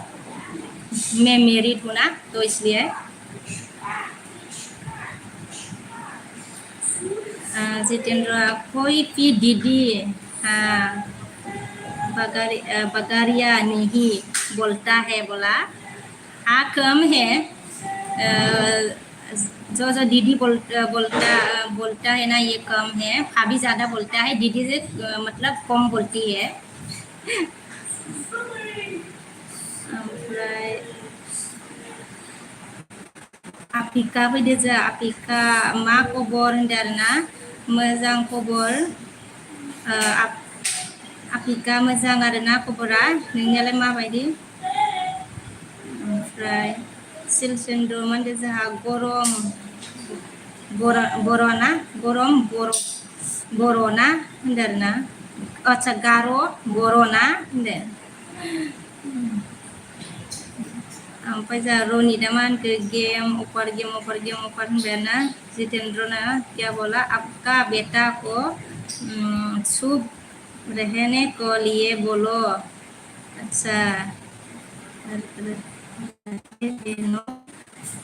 मैं मैरिड हूँ ना तो इसलिए जितेंद्र कोई भी दीदी हाँ बगारिया नहीं बोलता है बोला हाँ कम है जो दीदी बोलता है ना ये कम है भाभी ज़्यादा बोलता है दीदी से मतलब कम बोलती है ओमफ्राय आफिका फैदो जो आफिका मा खबर होनदो आरोना मोजां खबर आफिका मोजां आरोना खबरा नोंनियालाय माबायदि ओमफ्राय सिलसिन्द मा होनदो जोंहा बर'ना होनदो आरोना आदसा गार' बर'ना होनदो ओमफ्राय जोंहा रनिदा मा होनखो गेम अफार होनबाय ना जितेंद्र ना क्या बोला आपका बेटा को चुप रहने को लिए बोलो अच्छा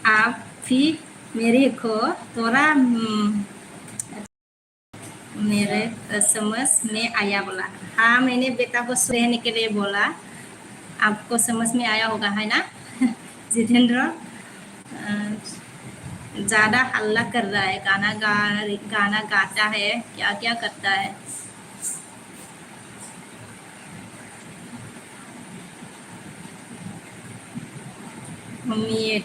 आप फिर मेरे को थोड़ा मेरे समझ में आया बोला हाँ मैंने बेटा को रहने के लिए बोला आपको समझ में आया होगा है ना जितेंद्र ज्यादा हल्ला कर रहा है, गाना गाता है, क्या क्या करता है। Umid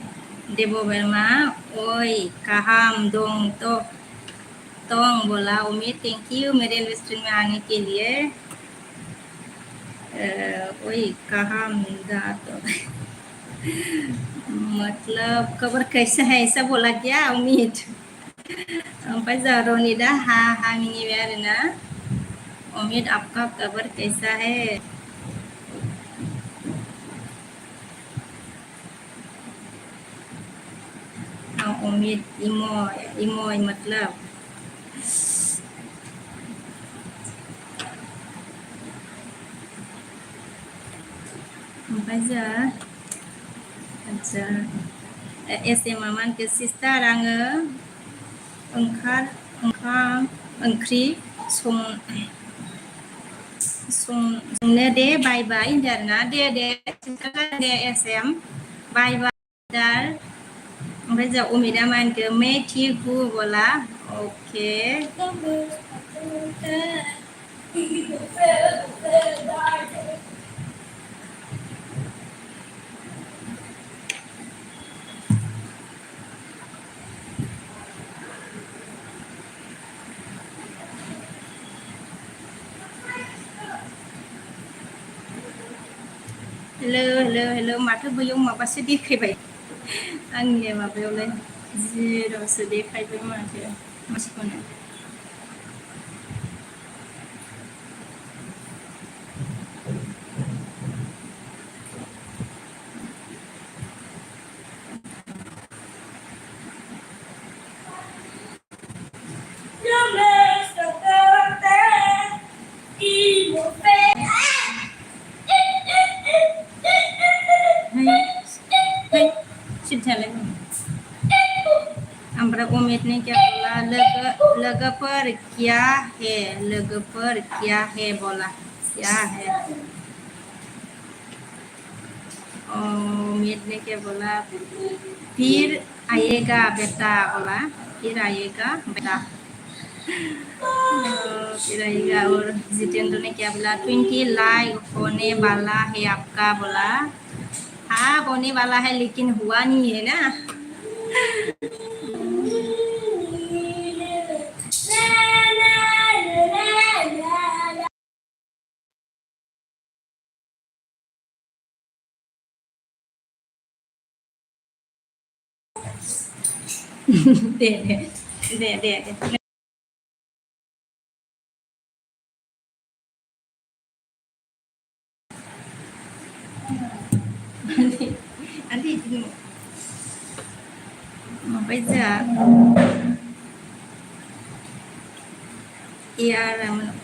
Debo Berma, oi kaham dong to tong बोला उम्मीद थैंक यू मेरे इन्वेस्टमेंट में आने के लिए। वही कहा मुद्दा तो मतलब खबर कैसा है ऐसा बोला क्या उम्मीद। ओमफ्राय जोंहा रनिदा हा हा मिनिबाय आरोना उम्मीद आपका खबर कैसा है। उम्मीद इमोय इमोय मतलब ओमफ्राय जोंहा एसएम आमान के सिस्टार आङो ओंखाम ओंख्रि संनो दे बाय बाय होनदों आरोना दे दे एसएम बाय बाय दार। ओमफ्राय जोंहा उमिदा मा होनखो मैं ठीक हूँ बोला ओके। हेलो माथो बैयाव माबासो देखायबाय आंनि माबायावलाय जिर'सो देखायबाय माथो मानसिखौनो। ओमफ्राय उमेद ने क्या बोला लगोफोर क्या है लगोफोर क्या है बोला क्या है। उमेद ने क्या बोला फिर आएगा बेटा बोला फिर आएगा बेटा। फिर आएगा। और जितेंद्र ने क्या बोला 20 लाइक होने वाला है आपका बोला हाँ होने वाला है लेकिन हुआ नहीं है ना। दे nanti apa aja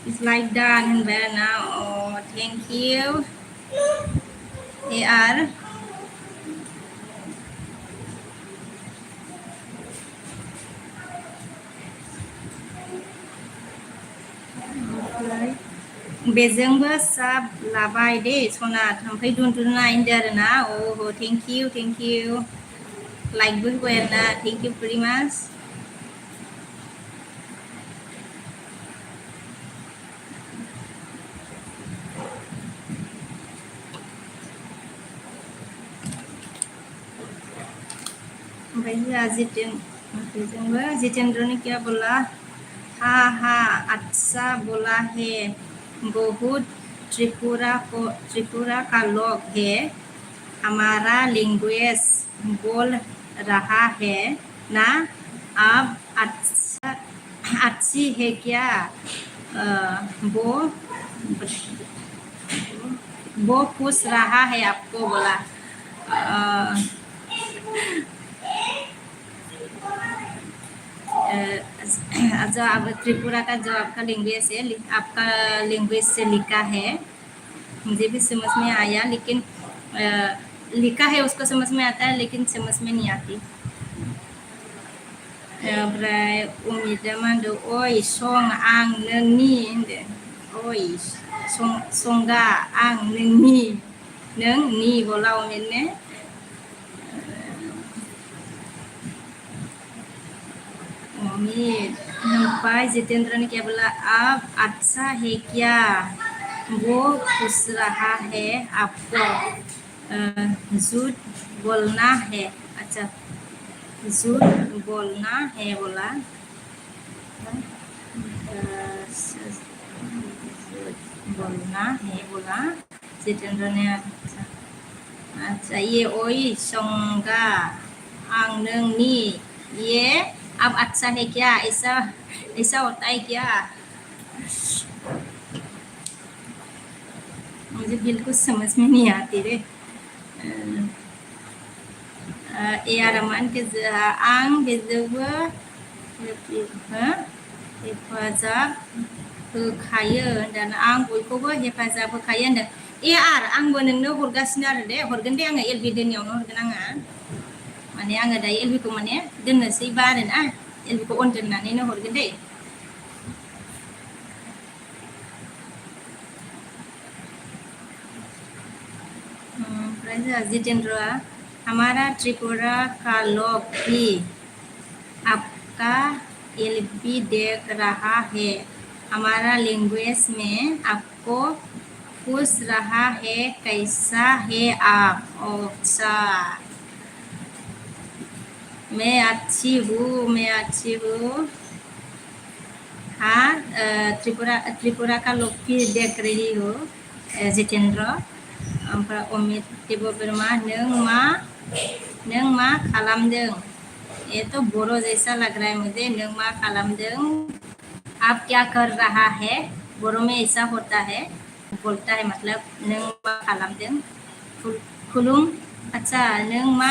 it's like that and better now oh thank you AR बेजोंबो साब लाबाय दे सना ओमफ्राय दुनदुना होनदो आरोना oh thank you लाइकबो होबाय आरोना thank you very much। ओमफ्राय जितेंद्र ने क्या बोला हाँ अच्छा बोला है बहुत त्रिपुरा का लोग है हमारा लैंग्वेज बोल रहा है ना अब अच्छी है क्या वो पूछ रहा है आपको बोला जो अब त्रिपुरा का जो आपका लैंग्वेज है आपका लैंग्वेज से लिखा है मुझे भी समझ में आया लेकिन लिखा है उसको समझ में आता है लेकिन समझ में नहीं आती। ओमफ्राय उमिदा मा होनदो ओइ सं आं नोंनि होनदो ओइ संगा आं नोंनि बोला उमिद ने Omi nampai Jitendra ने क्या बोला आप अच्छा है क्या वो खुश रहा है आपको झूठ बोलना है अच्छा झूठ बोलना है बोला बोलना है बोला जितेंद्र ने अच्छा ये ओई संगा आंग नोंनि ये अब अच्छा है क्या ऐसा ऐसा होता है क्या मुझे बिल्कुल समझ में नहीं आती रे Rahman ke ang bezewe हेफाजाब होखायो dan आं बयखौबो हेफाजाब होखायो होनदों आंबो नोंनो हरगासिनो आरो दे हरगोन दे आङो एलबि दोननायावनो हरगोन आङो माने आङो दायो एलबिखौ माने दोननोसैबा आरोना एलबिखौ अन दोननानैनो हरगोन दे ओमफ्राय जोंहा जितेंद्रआ हमारा त्रिपुरा का लोग भी आपका एलबी देख रहा है हमारा लैंग्वेज में आपको पूछ रहा है कैसा है आप अच्छा मैं अच्छी हूँ हाँ त्रिपुरा का लोग भी देख रही हो जितेंद्र ओमफ्राय अमित देव बोरमा नों मा खालामदों ये तो बोरो जैसा लग रहा है मुझे नों मा खालामदों आप क्या कर रहा है बोरो में ऐसा होता है बोलता है मतलब नों मा खालामदों खुलुम अच्छा नों मा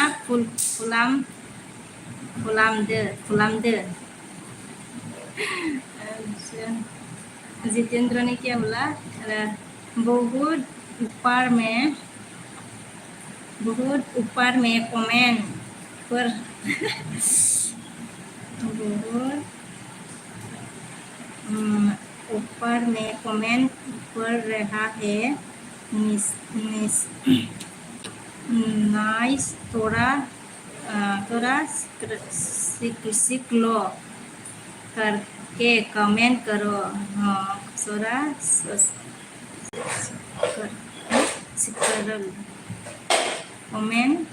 खुलामदो जितेंद्र ने क्या बोला बहुत ऊपर में कमेंट पर बहुत ऊपर में कमेंट कर रहा है नाइस थोड़ा सीख लो करके कमेंट करो हाँ थोड़ा कमेंट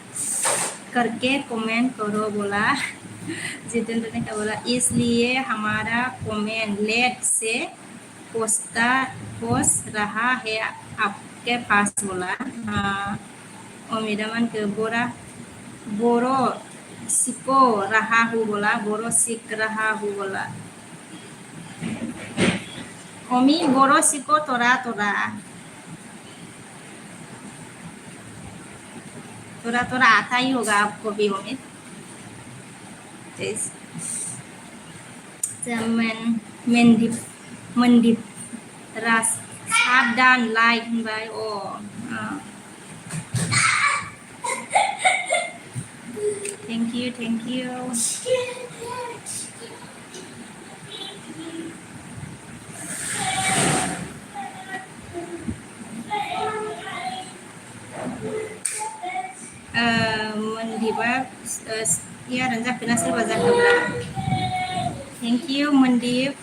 करके कमेंट करो बोला जितेंद्र ने क्या बोला इसलिए हमारा कमेंट लेट से पोस्ट रहा है आपके पास बोला हाँ अमितामन के बोरो सीखो रहा हूँ बोला बोरो सीख रहा हूँ बोला ओमी बोरो सीखो थोड़ा आता ही होगा आपको भी उम्मीद मंदीप रास साबधान लाइक बाय ओ थैंक यू Mandipआ यारानो जाखोना सोरबा जाखोब्ला थेंक इउ मनदीप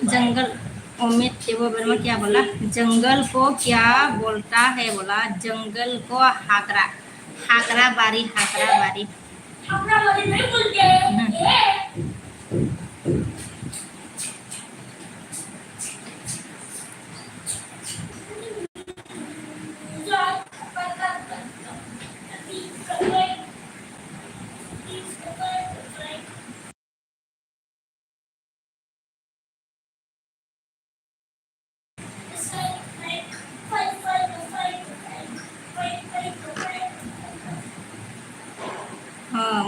जंगल अमित देव वर्मा क्या बोला जंगल को क्या बोलता है बोला जंगल को हाकरा बारी नहीं बोलते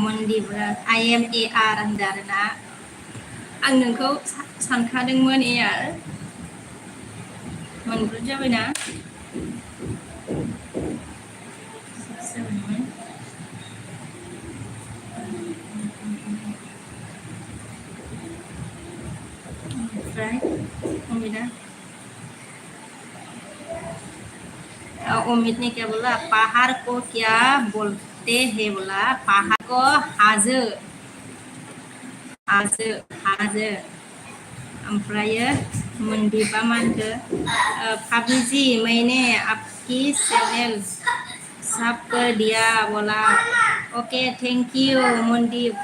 मनदीपआ IMAR होनदों आरोना आं नोंखौ सानखादोंमोन एआर मोनग्रोद जाबायना ओमफ्राय उमिदा उमिद ने क्या बोला पहाड़ को क्या बोलते हैं बोला पहाड़ को हाजो हाजो हाजो ओमफ्रायो मनदीपा मानखो भाभी जी मैंने आपकी चैनल सब कर दिया बोला ओके थैंक यू मनदीप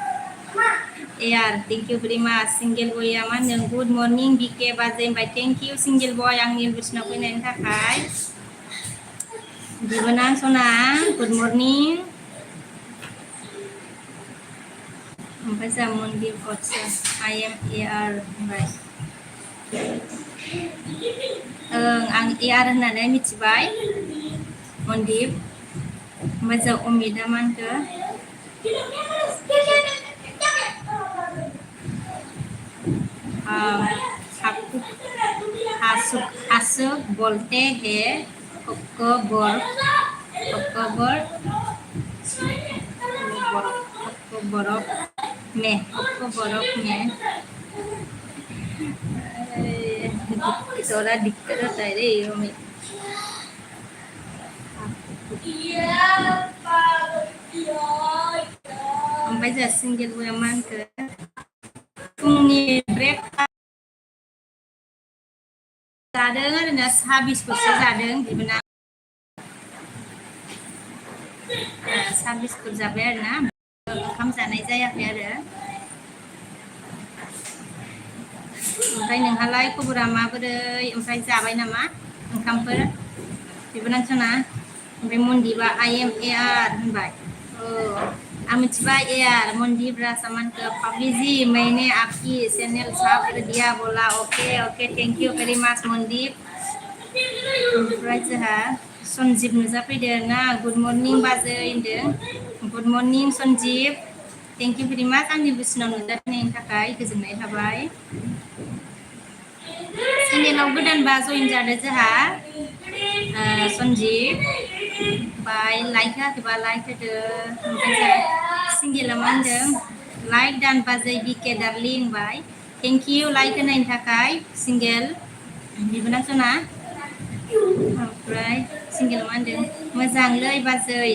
यार thank you very much single बया मा होनदों गुड मर्निं बिके बाजै ओमफ्राय थैंक यू सिंगल बय आंनि इनबक्सनाव फैनायनि थाखाय बिबोनां सना गुड मर्निं ओमफ्राय जोंहा मनदीप अटसो आइ एम ए आर होनबाय आं ए आर होननानै मिथिबाय मनदीप ओमफ्राय जों अमिता मा होनखो हासुक बोलते हैं अक्टूबर अक्टूबर अक्टूबर में थोड़ा दिक्कत होता है रे हमें ओमफ्राय जोंहा सिंगेल बया मा होनखो फुंनि ब्रेकफास्ट जादों ओरैनो साहा बिस्कुटसो जादों बिबोना साहा बिस्कुट जाबाय आरोना ओंखाम जानाय जायाखै आरो ओमफ्राय नोंहालाय खबरा माबोरै ओमफ्राय जाबाय नामा ओंखामफोर बिबोनां सना ओमफ्राय मनदीपआ आइ एम ए आर होनबाय आं मिथिबाय ए आर मनदीप रासामान को भाभी जी मैंने आपकी चैनल सब कर दिया बोला okay okay thank you very much Mandeep ओमफ्राय जोंहा सनजिब नुजाफैदों ना गुड मर्निं बाजै होनदों good morning Sanjib thank you very much आंनि बोसोनाव नुजाफैनायनि थाखाय गोजोननाय थाबाय चेनेलाव गोदानबा जइन जादों जोंहा सनजिब बाय लाइक होआखैबा लाइक होदो ओमफ्राय जोंहा सिंगेला मा होनदों लाइक दान बाजै बिके darling bye thank you like होनायनि थाखाय सिंगेल बिबोनां सना ओमफ्राय सिंगेल मा होनदों मोजांलै बाजै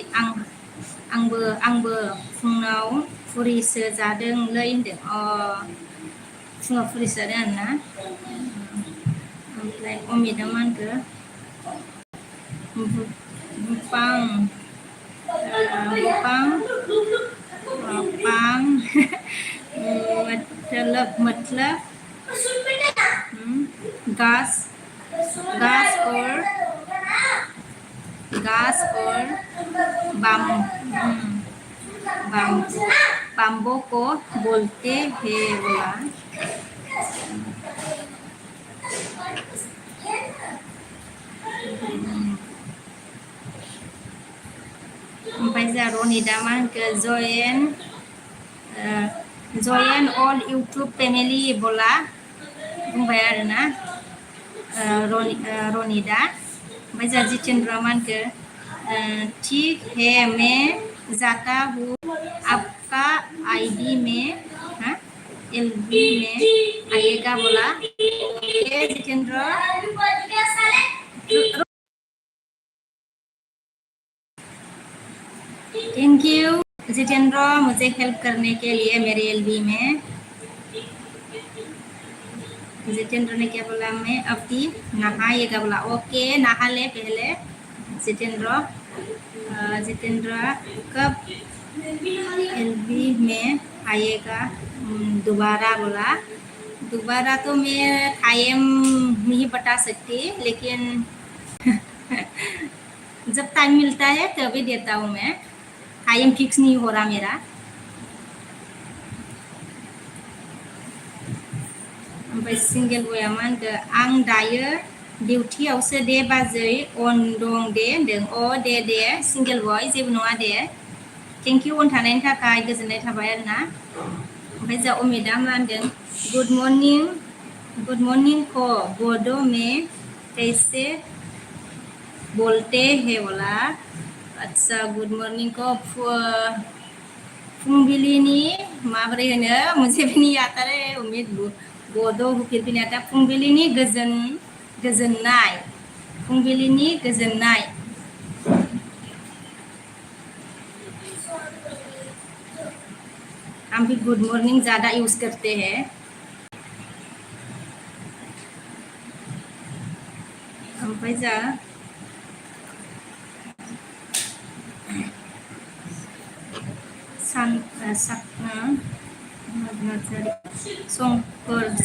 आंबो फुङाव फुरिसो जादोंलै होनदों फुङाव फुरिसो जादों आरोना ओमफ्राय अमिता मा होनखो बुपां मतलब घास और बाम्बो को बोलते हैं बोला ओमफ्राय जोंहा रनिदा मा होनखो जयेन अल इउटुब फेमिलि बोला बुंबाय आरोना रनिदा ओमफ्राय जोंहा जितेन्द्र मा होनखो ठीक है मैं जाता हूँ आपका आईडी में एलबी में आएगा बोला जितेन्द्र थैंक यू जितेंद्र मुझे हेल्प करने के लिए मेरे एलबी में जितेंद्र ने क्या बोला मैं अभी नहाएगा बोला ओके नहा ले पहले जितेंद्र कब एलबी में आएगा दोबारा बोला दोबारा तो मैं टाइम नहीं बता सकती लेकिन जब टाइम मिलता है तभी देता हूँ मैं टाइम फिक्स नहीं हो रहा मेरा ओमफ्राय सिंगेल बया मा होनखो आं दायो डिउटियावसो दे बाजै अन दं दे होनदों दे सिंगेल बय जेबो नङा दे थेंक इउ अन थानायनि थाखाय गोजोननाय थाबाय आरोना ओमफ्राय जोंहा अमिता मा होनदों गुड मर्निं को बोडो में कैसे बोलते हैं बोला अच्छा गुड मर्निं को फुंबिलिनि माबोरै होनो मुझे भी नहीं आता रे उम्मीद bodo hukirpin ada fungbilini goजोननाय फुंबिलिनि गोजोननाय हम भी गुड मॉर्निंग ज़्यादा यूज़ करते हैं ओमफ्राय जा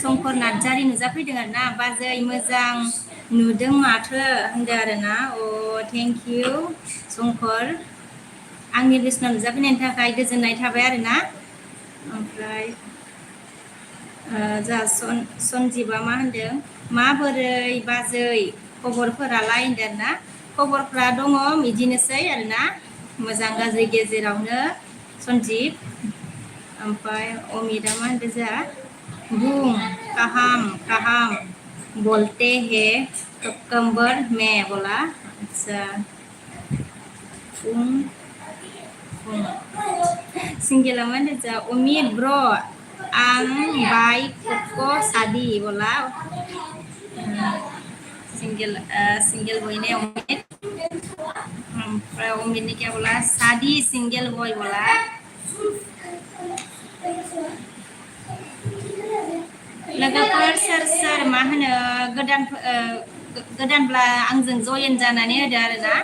संकर नार्जारि नुजाफैदों आरो ना बाजै मोजां नुदों माथो होनदों आरो ना अ थेंक इउ संकर आंनि लिस्टनाव नुजाफैनायनि थाखाय गोजोननाय थाबाय आरो ना ओमफ्राय जा सनजिबा मा होनदों माबोरै बाजै खबरफोरालाय होनदों आरो ना खबरफ्रा दङ बिदिनोसै आरो ना मोजां गाज्रि गेजेरावनो सनजिब ओमफ्राय अमिता मा होनदों जा बुं काहाम बोलते हैं कम्बर में बोला अच्छा सिंगेला मा होनदों जा अमित ब्र आं बाय कको सादी बोला सिंगेल बॉय ने अमित ओमफ्राय अमित ने क्या बोला शादी सिंगल बॉय बोला लोगोफोर सोर मा होनो गोदानब्ला आंजों जयेन जानानै होदो आरोना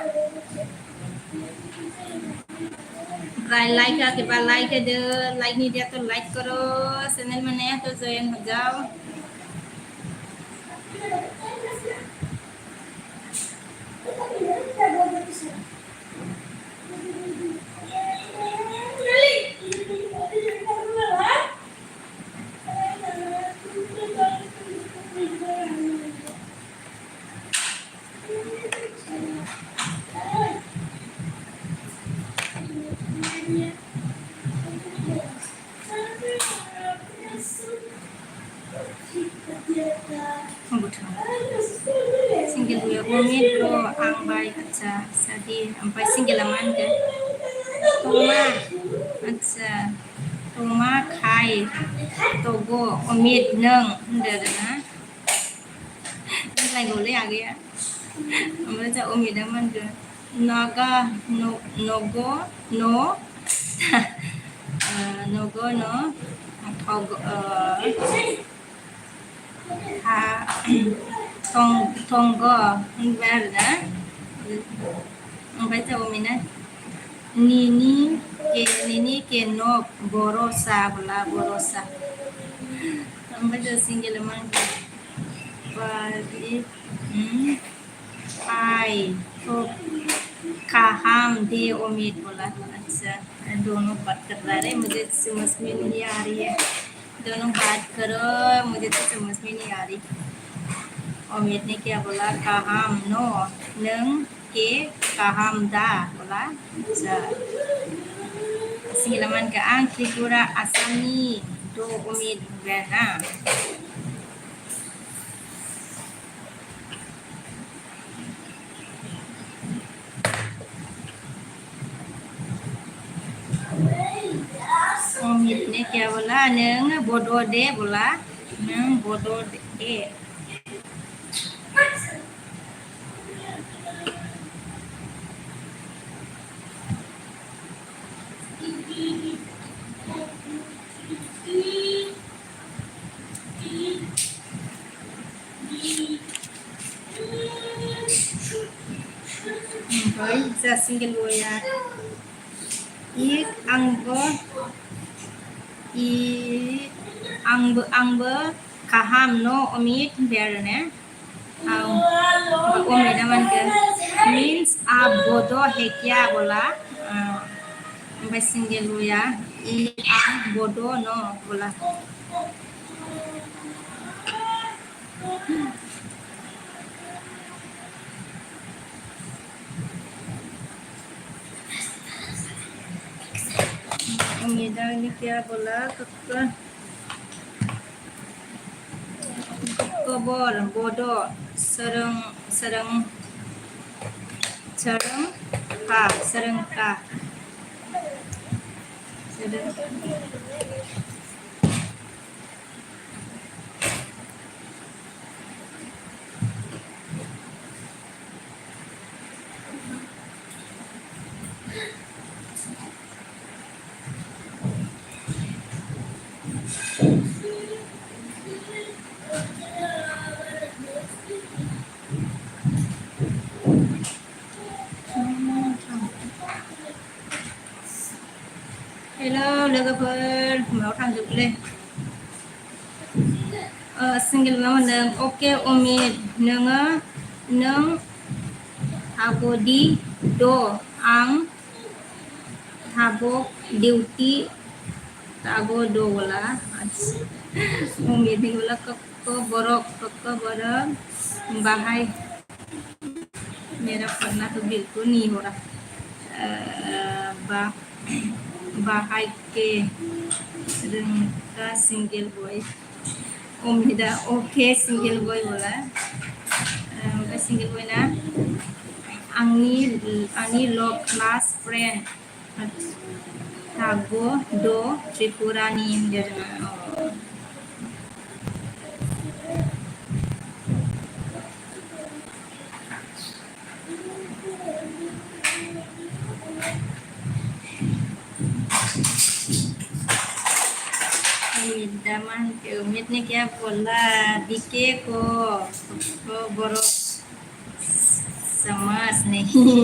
ओमफ्राय लाइक होआखैबा लाइक होदो लाइक नहीं दिया तो लाइक करो चैनल में नया तो जॉइन हो जाओ single gue omit bro ang baik aja sadi sampai single aman ke toma aja toma khai togo omit neng udah na lại ngồi lấy à kia mới cho omit aman ke naga nogo no nogo no togo Tonggo Verda Baca umina Nini ke no borosa bola borosa Baca single man Badi Hai to kaham de umid bola अच्छा दोनों बात कर रहा है मुझे समझ में नहीं आ रही है दोनों बात करो मुझे तो समझ में नहीं आ रही अमित ने क्या बोला काहाम नो नंग के काहाम दा बोला अच्छा सिंगलामान के आंग त्रिपुरा आसामी दो अमित बेना अमित ने क्या बोला नंग बोडो दे बोला नंग बोडो दे जा सिंगल बोया आंबो kaham no omit berne omit aman ke means आप bodoh है क्या बोला मैं सिंगल बोया आप bodoh no बोला उम्मीद ने क्या बोला कबर बोडो सरंग का Hello लोगोफोर मायाव थांजोबलै सिंगेल मा मोनदों अके अमित नों हागदि द आं थाबक डिउटि तागो बोला उम्मीद बोला कक्को बरक बाहाय मेरा पढ़ना तो बिल्कुल नहीं हो रहा बाहाय के रंग सिंगल बॉय उम्मीदा ओके सिंगल बॉय बोला सिंगल बॉय ना आंनि लव क्लास फ्रेंड थागो द त्रिपुरानि दामान के उम्मीद ने क्या बोला दिखे को बड़ो समझ नहीं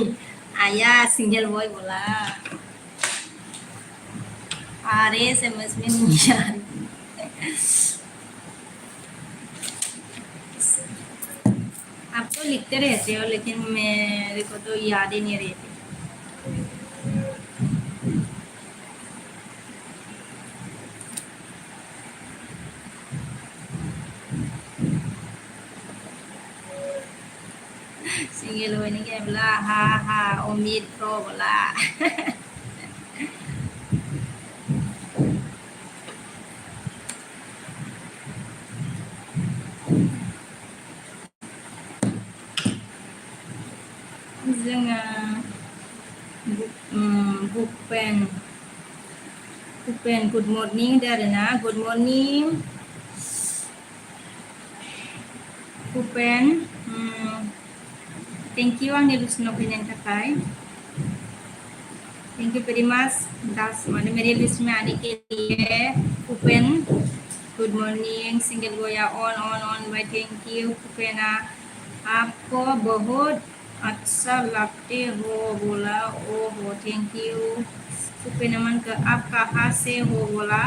आया सिंगल बॉय बोला अरे समझ में नहीं आया आप तो लिखते रहते हो लेकिन मेरे को तो याद ही नहीं रहती सिंगल बॉय ने क्या बोला हा उम्मीद प्रो बोला जोङो बुकपेन गुड मर्निं होनदो आरोना गुड मर्निं बुकपेन थेंक इउ आंनि लिसनाव फैनायनि थाखाय thank you very much Das माने मेरे लिस्ट में आने के लिए भूपेन गुड मॉर्निंग सिंगल गोया ऑन बाय थैंक यू भूपेना आपको बहुत अच्छा लगते हो बोला ओ हो थैंक यू भूपेना मन का आप कहाँ से हो बोला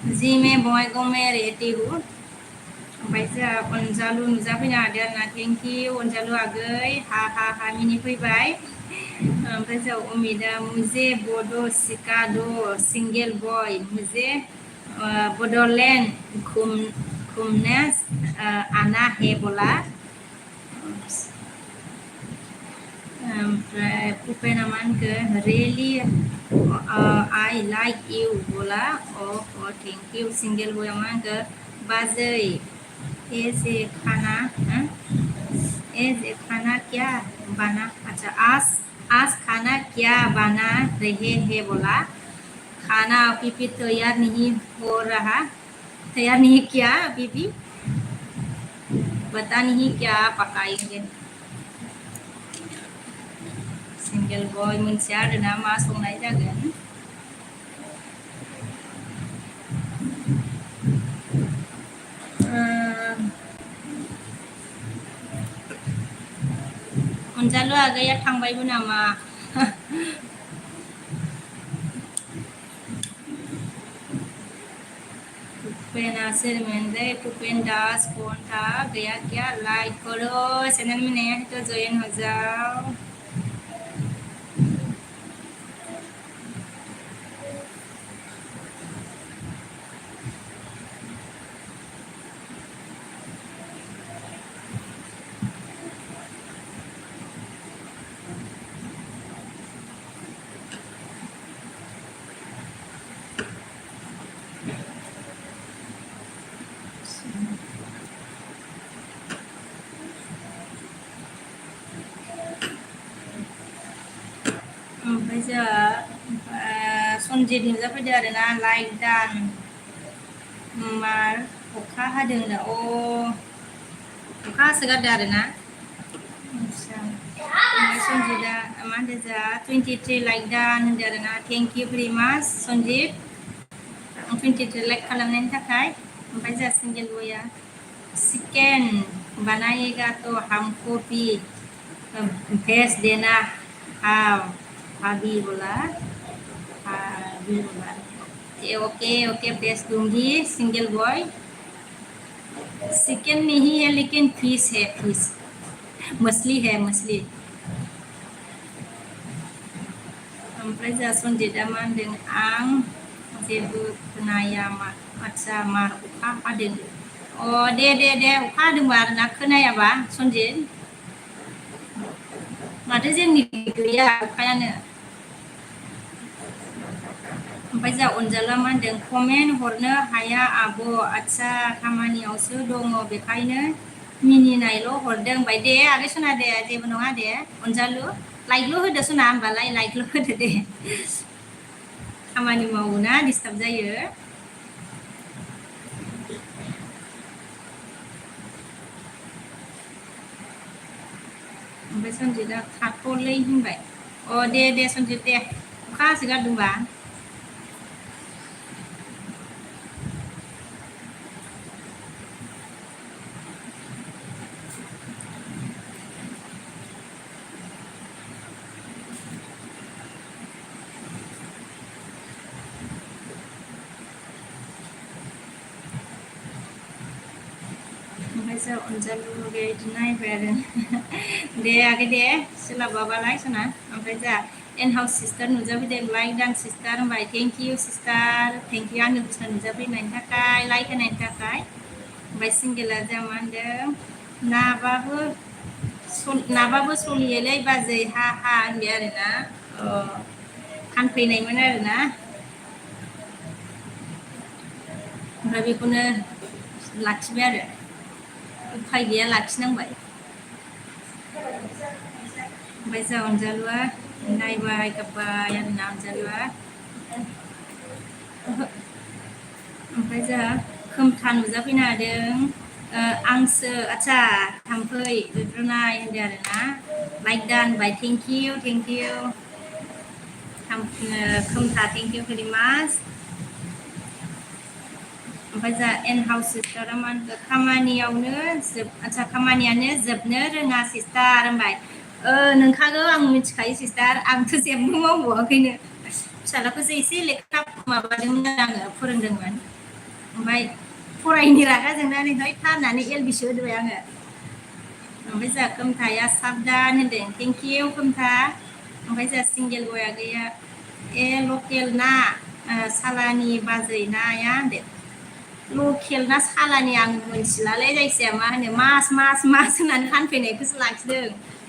जी मैं बङाइगांव में रहती हूँ ओमफ्राय जोंहा अनजालु नुजाफैनो हादों आरोना थेंक इउ अनजालु आगै हा मिनि फैबाय ओमफ्राय जों उमिदा मुझे बोडो सिखा दो सिंगल बॉय मुझे बडोलैंड घूमने आना है बोला ओमफ्राय भूपेना मानखो रियली आई लाइक इउ बोला अ थेंक इउ सिंगल बॉय मानखो बाजै ऐसे खाना क्या बना अच्छा आज खाना क्या बना रहे हैं बोला खाना अभी भी तैयार नहीं हो रहा तैयार नहीं किया अभी भी पता नहीं क्या पकाएंगे सिंगल बॉय मोनथिया आरोना मा संनाय जागोन अनजालु आगैया थांबायबो नामा भूपेना शर्मेंद्र भूपेन दास कौन था गया क्या लाइक करो चैनल में नया है तो ज्वाइन हो जाओ ओमफ्राय जोंहा सनजित नुजाफैदों आरोना लाइक दान मार अखा हादों दा अखा हासोगारदों आरोना ओमफ्राय सनजितआ मा होनदों जोंहा 23 लाइक दान होनदों आरोना थेंक इउ भेरि माच सनजित प्रिन्टेड खालामनायनि थाखाय ओमफ्राय जा सिंगेल बया चिकेन बनाएगा तो हमको भी भेज देना भाभी बोला ओके ओके भेज दूंगी सिंगल बॉय चिकन नहीं है लेकिन फिश है फिश मछली है मछली ओमफ्राय जा सनजितआ मा होनदों आं जेबो खोनाया मा आदसा मा अखा हादों दे अखा हादोंबा आरोना खोनायाबा सनजित माथो जोंनि गैया अखायानो ओमफ्राय जा अनजालुआ मा होनदों कमेन्ट हरनो हाया आब' आदसा खामानियावसो दङ बेखायनो मिनिनायल' हरदों बाय दे आगै सना दे जेबो नङा दे अनजालु लाइकल' होदो सना होमबालाय लाइकल' होदो दे खामानि मावोना डिस्टार्ब जायो ओमफ्राय सनजितआ थाथ'लै होनबाय दे सनजित दे अखा हासोगारदोंबा ओमफ्राय जा अनजालु बेबायदि नायबाय आरो दे आगै दे सोलाबाबालाय सना ओमफ्राय जा एन हाउस सिस्टार नुजाफैदों लाइक दान सिस्टार होनबाय thank you sister thank you आंनि बुस्थु नुजाफैनायनि थाखाय लाइक होनायनि थाखाय ओमफ्राय सिंगेला जा मा होनदों नाबाबो सलियोलै बाजै हा होनबाय आरोना फानफैनायमोन आरोना ओमफ्राय बेखौनो लाखिबाय आरो उफाय गैया लाखिनांबाय ओमफ्राय जा अनजालुआ नायबाय गाबबाय आरोना अनजालुआ ओमफ्राय जा खोमथा नुजाफैनो हादों आंसो आदसा थाम्फै रुद्रनाय होनदों आरोना लाइक दान बाय थेंक इउ खोमथा थेंक इउ भेरि माच ओमफ्राय जा एन हाउस सिस्टारा मा होनखो खामानियानो जोबनो रोङा सिस्टार होनबाय नोंखागौ आं मिथिखायो सिस्टार आंथ' जेबो मावबावाखैनो फिसालाखौसो एसे लेखा माबादोंमोन आङो फोरोंदोंमोन ओमफ्राय फरायनो रागा जोंनानै है थानानै एलबिसो होदोंबाय आङो ओमफ्राय जा खोमथाया साबधान होनदों थेंक इउ खोमथा ओमफ्राय जा सिंगेल बया गैया लकेल ना सालानि बाजै नाया होनदों लकेल ना सालानि आं मोनथिलालै जायखिजाया मा होनो मास होननानै फानफैनायखौसो लाखिदों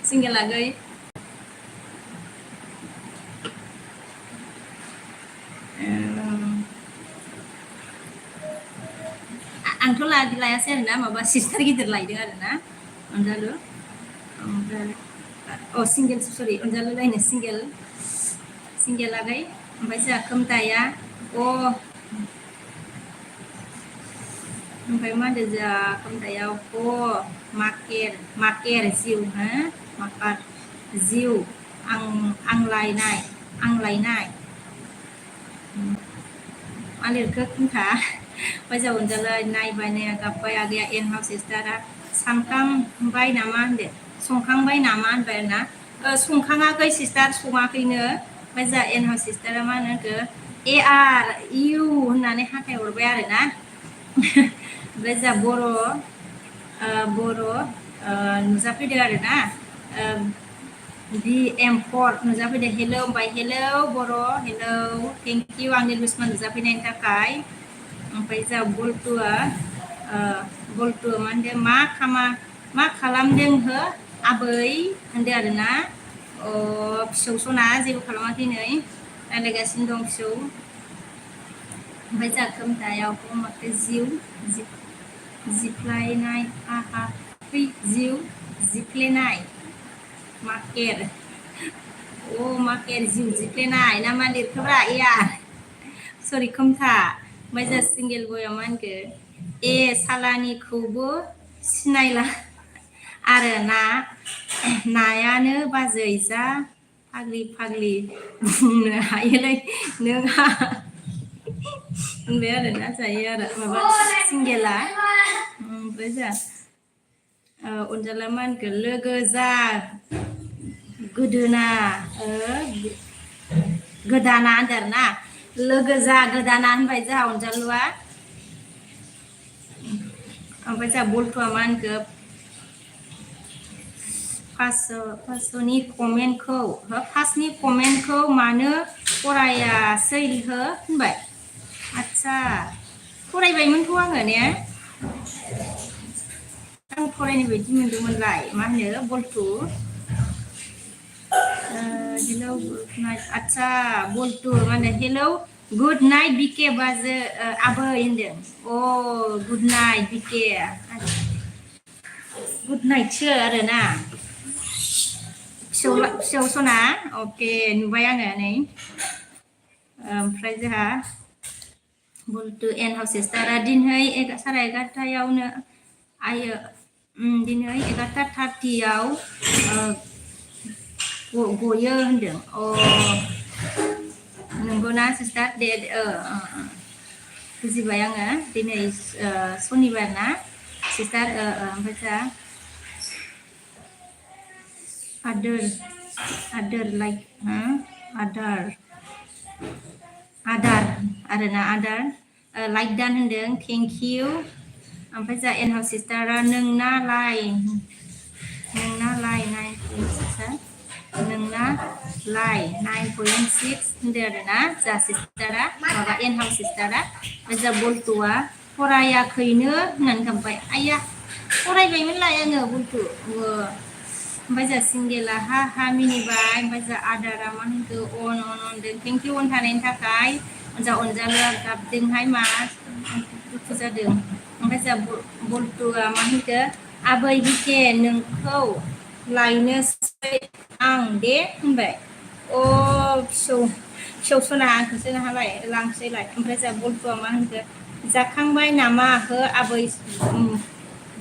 सिंगेल आगै आंथ' लायासै आरोना माबा सिस्टार गिदिर लायदों आरोना अनजालु ओमफ्राय सिंगेल सरि अनजालु लायनो सिंगेल आगै ओमफ्राय जोंहा खोमथाया ओमफ्राय मा होनदों जोंहा खोमथायाव माकेर जिउ हो माकार जिउ आं लायनाय मा लिरखो खोमथा ओमफ्राय जों अनजालु नायबाय गाबबाय आगैया एन हाउस सिस्टारा संखांबाय नामा होनबाय आरोना संखाङाखै सिस्टार सङाखैनो ओमफ्राय जोंहा एन हाउस सिस्टारा मा होनो ARU होननानै हाथाय हरबाय आरोना ओमफ्राय जोंहा बर' नुजाफैदों आरोना DM4 नुजाफैदों हेलौ होनबाय हेलौ बर' हेलौ थेंक इउ आंनि लुसमान नुजाफैनायनि थाखाय ओमफ्राय जोंहा बल्टुआ मा होनदों मा खालामदों हो आबै होनदों आरोना फिसौ सना जेबो खालामाखै नै रायलायगासिनो दं फिसौ ओमफ्राय जोंहा खोमथायाव माथो जिफ्लायनाय जिउ जिफ्लेनाय माकेर जिउ जिफ्लेनाय ना मा लिरखोब्रा सरि खोमथा ओमफ्राय जोंहा सिंगेल बया मा होनखो सालानिखौबो सिनायला आरो नायानो बाजै जा फाग्लि बुंनो हायोलै नोंहा होनबाय आरोना जायो आरो माबा सिंगेला ओमफ्राय जा अनजाला मा होनखो लोगो जा गोदोना गोदाना होनदों आरो ना लोगो जा गोदाना होनबाय जोंहा अनजालुआ ओमफ्राय जोंहा बल्थुआ मा होनखो फार्स्टनि कमेन्टखौ मानो फरायासै हो होनबाय आदसा फरायबायमोनथ' आङो ने आं फरायनाय बायदि मोनदोंमोनलाय मा होनो बल्थु हेलौ गुड नाइट आदसा बल्थु मा होनो हेलौ गुड नाइट बिके बाजो आबै होनदों अ गुड नाइट बिके गुड नाइटसो आरोना फिसौ सना अके नुबाय आङो नै ओमफ्राय जोंहा बल्थु एन हाउस सिस्टारा दिनै 11:30आवनो आयो दिनै 11:30आव गयो होनदों अ नंगौना सिस्टार दे बुजिबाय आङो दिनै सनिबार ना सिस्टार ओमफ्राय जा आदार लाइक आदार आरोना आदार लाइक दान होनदों थेंक इउ ओमफ्राय जा एन हाउस सिस्टारा नोंना लाइ 9.6 होनदों आरोना जा सिस्टारा माबा एन हाउस सिस्टारा ओमफ्राय जा बल्थुआ फरायाखैनो होननानै गाबबाय आइया फरायबायमोनलाय आङो बल्थु ओमफ्राय जा सिंगेला हा मिनिबाय ओमफ्राय जा आदारा मा होनखो अन होनदों थेंक इउ अन थानायनि थाखाय जा अनजालुआ गाबदोंहाय मा दुखु जादों ओमफ्राय जा बल्थुआ मा होनखो आबै बिके नोंखौ लायनोसै आं दे होनबाय अ फिसौ सना आंखौसो नाहालाय लांसैलाय ओमफ्राय जा बल्थुआ मा होनखो जाखांबाय नामा हो आबै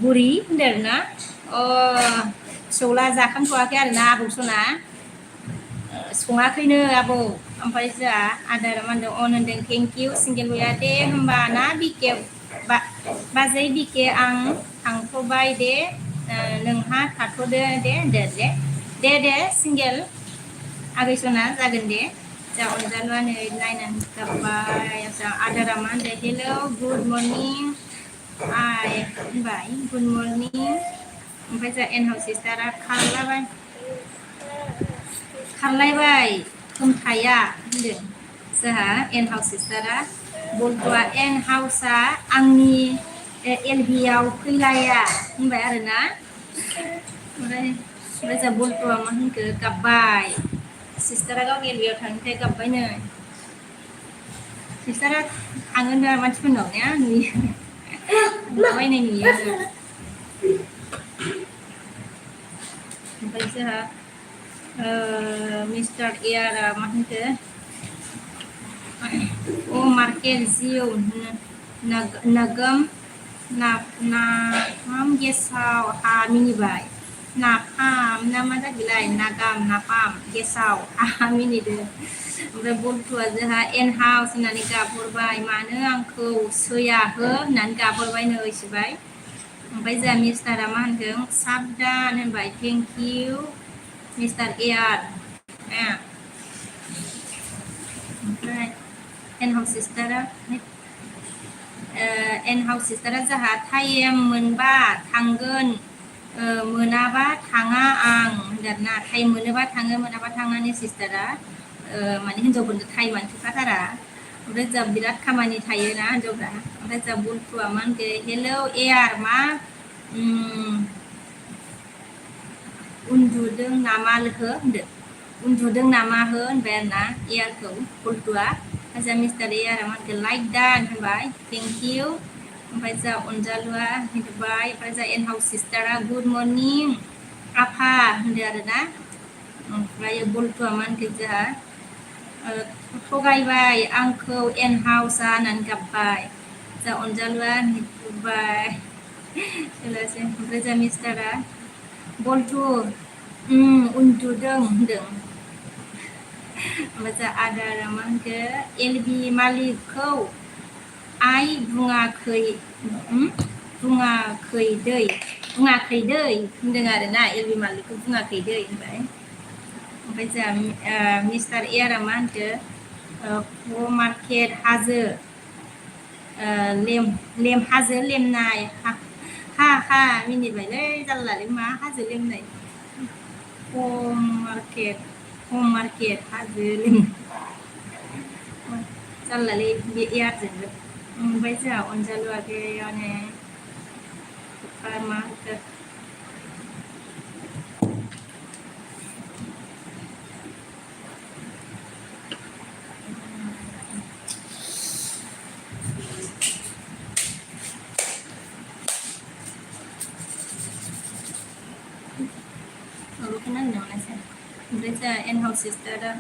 बुरि होनदों आरोना अ फिसौला जाखांथ'वाखै आरोना आबौ सना सङाखैनो आबौ ओमफ्राय जोंहा आदारा मा होनदों अन होनदों थेंक इउ सिंगेल बया दे होमबा ना बिके बाजै बिके आं थांथ'बाय दे नोंहा थाथ'दो दे सिंगेल आगै सना जागोन दे जा अनजालुआ नै नायनानै गाबबाय आदारा मा होनदों हेलौ गुड मर्निं आइ होनबाय गुड मर्निं ओमफ्राय जा एन हाउस सिस्टारा खारलायबाय खोमथाया होनदों जोंहा एन हाउस सिस्टारा बल्थुआ एन हाउसआ आंनि एलबियाव फैलाया होनबाय आरोना ओमफ्राय जा बल्थुआ मा होनखो गाबबाय सिस्टारा गावनि एलबियाव थांनिफ्राय गाबबायनो सिस्टारा थाङो दा मानसिफोरनाव ने नुयो बायनाय नुयो आरो ओमफ्राय जोंहा मिस्टार एयारा मा होनखो अ मार्केट जिउ नागाम नाफाम गेसाव हा मिनिबाय नाफाम ना मा जाखोलाय नाफाम गेसाव हा मिनिदो ओमफ्राय बल्थुआ जोंहा एन हाउस होननानै गाबहरबाय मानो आंखौ सैया हो होननानै गाबहरबायनो इसिबाय ओमफ्राय जोंहा मिस्टारा मा होनदों साबधान होनबाय थेंक इउ मिस्टार एयार ओमफ्राय एन हाउस सिस्टारा जोंहा टाइम मोनबा थांगोन मोनाबा थाङा आं होनदोंना टाइम मोनोबा थाङो मोनाबा थाङानि सिस्टारा माने हिनजावफोरनो टाइमानो थोखाथारा ओमफ्राय जोंहा बिराद खामानि थायोना हिनजावफ्रा ओमफ्राय जोंहा बल्थुआ मा होनखो हेलौ एयार मा उन्दुदों नामा हो होनदों उन्दुदों नामा हो होनबाय आरोना एयारखौ बल्थुआ ओमफ्राय मिस्टार एयारा मा होनखो लाइक दान होनबाय थेंक इउ ओमफ्राय जा अनजालुआ होनबाय ओमफ्राय जा एन हाउस सिस्टारा गुड मर्निं आफा होनदों आरोना ओमफ्राय बल्थुआ मा होनखो जोंहा थगायबाय आंखौ एन हाउसआ होननानै गाबबाय जा अनजालुआ नुबाय ओमफ्राय जा मिस्टारा बल्थु उन्दुदों होनदों ओमफ्राय जा आदारा मा होनखो एलबि मालिकखौ आइ बुङाखै बुङाखै दै होनदों आरोना एलबि मालिकखौ बुङाखै दै होनबाय ओमफ्राय जोंहा मिस्टार एयारा मा होनखो मार्केट हाजो लेम हाजो लेमनाय हा मिनिबायलै जाल्लालै मा हाजो लेमनाय हम मार्केट हाजो लेमनाय जाल्लालै बे एयारजोंबो ओमफ्राय जोंहा अनजालु आगैयानो मा होनखो माबाखौ नांनो मोनासै ओमफ्राय जोंहा एन हाउस सिस्टारा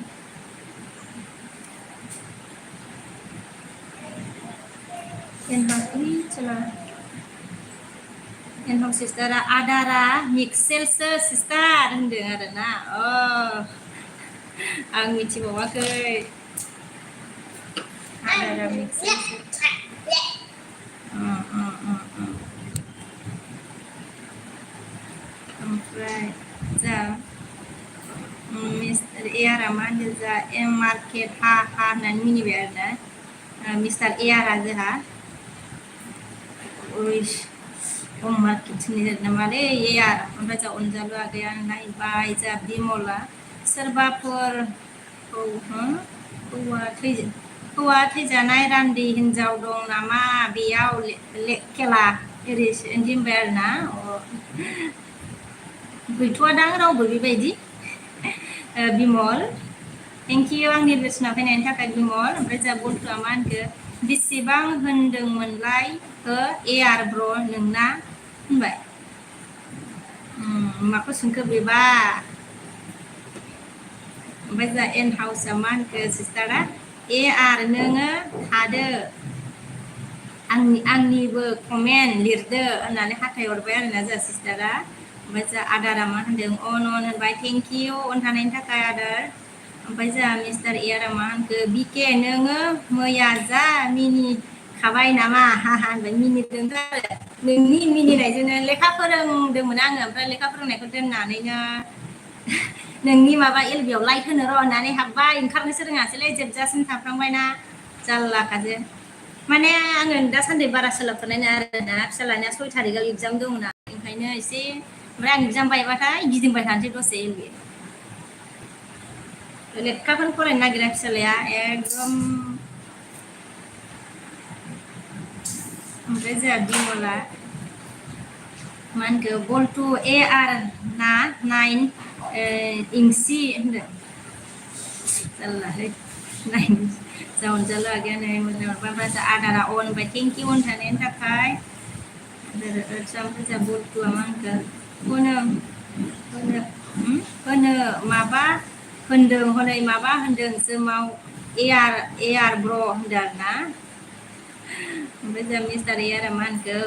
एन हाउस सिस्टारा आदारा मिक्सेलसो सिस्टार होनदों आरोना आं मिथिबावाखै आदारा मिक्सेलसो ओमफ्राय जा मिस्टार एयारा मा होनदों जा एम मार्केट हा होननानै मिनिबाय आरोना मिस्टार एयारा जोंहा हम मार्केट होननाय जादों नामालै एयार ओमफ्राय जा अनजालु आगैया नायबाय जा बिमला सोरबाफोर हौवा थैजानाय रान्दि हिन्जाव दं नामा बेयाव खेला ओरै होनबाय आरोना गैथ'वादां रावबो बेबायदि बिमल थेंक इउ आंनि बेसेना फैनायनि थाखाय बिमल ओमफ्राय जा बन्थुआ मा होनखो बेसेबां होनदोंमोनलाय हो एयार ब्र नोंना होनबाय माखौ सोंखो बेबा ओमफ्राय जा एन हाउसआ मा होनखो सिस्टारा आर नोङो थादो आंनिबो कमेन्ट लिरदो होननानै हाथाय हरबाय आरोना जा सिस्टारा ओमफ्राय जा आदारा मा होनदों अन होनबाय थेंक इउ अन थानायनि थाखाय आदार ओमफ्राय जा मिस्टार एयारा मा होनखो बिके नोङो मैया जा मिनिखाबाय नामा होनबाय मिनिदोंथ' आरो नोंनि मिनिनायजोंनो लेखा फोरोंदोंमोन आङो ओमफ्राय लेखा फोरोंनायखौ दोननानैनो नोंनि माबा एलबियाव लाइक होनो र' होननानै हाबबाय ओंखारनोसो रोङासैलै जोबजासिम थाफ्लांबायना जाल्लाखासो माने आङो दासान्दि बारा सोलाबथ'नाय नङा आरोना फिसालानिया 6 थारिखआव एगजाम दंना ओंखायनो एसे ओमफ्राय आं एगजाम बायबाथाय गिदिंबाय थानोसै दसे एलबि लेखाखौनो फरायनो नागिरा फिसालाया एकदम ओमफ्राय जोंहा बिमला मा होनखो बल्टु आर ना 9 इंसि होनदों जाल्लालै 9 जाउन जालु आगैयानो मोजां हरबाय ओमफ्राय आदारा अन होनबाय थेंक इउ अन थानायनि थाखाय ओमफ्राय जा बल्टुआ मा होनखो होनो माबा होनदों हनै माबा होनदों जोमाव एयार ब्र होनदों आरोना ओमफ्राय जों मिस्टार एयारा मा होनखो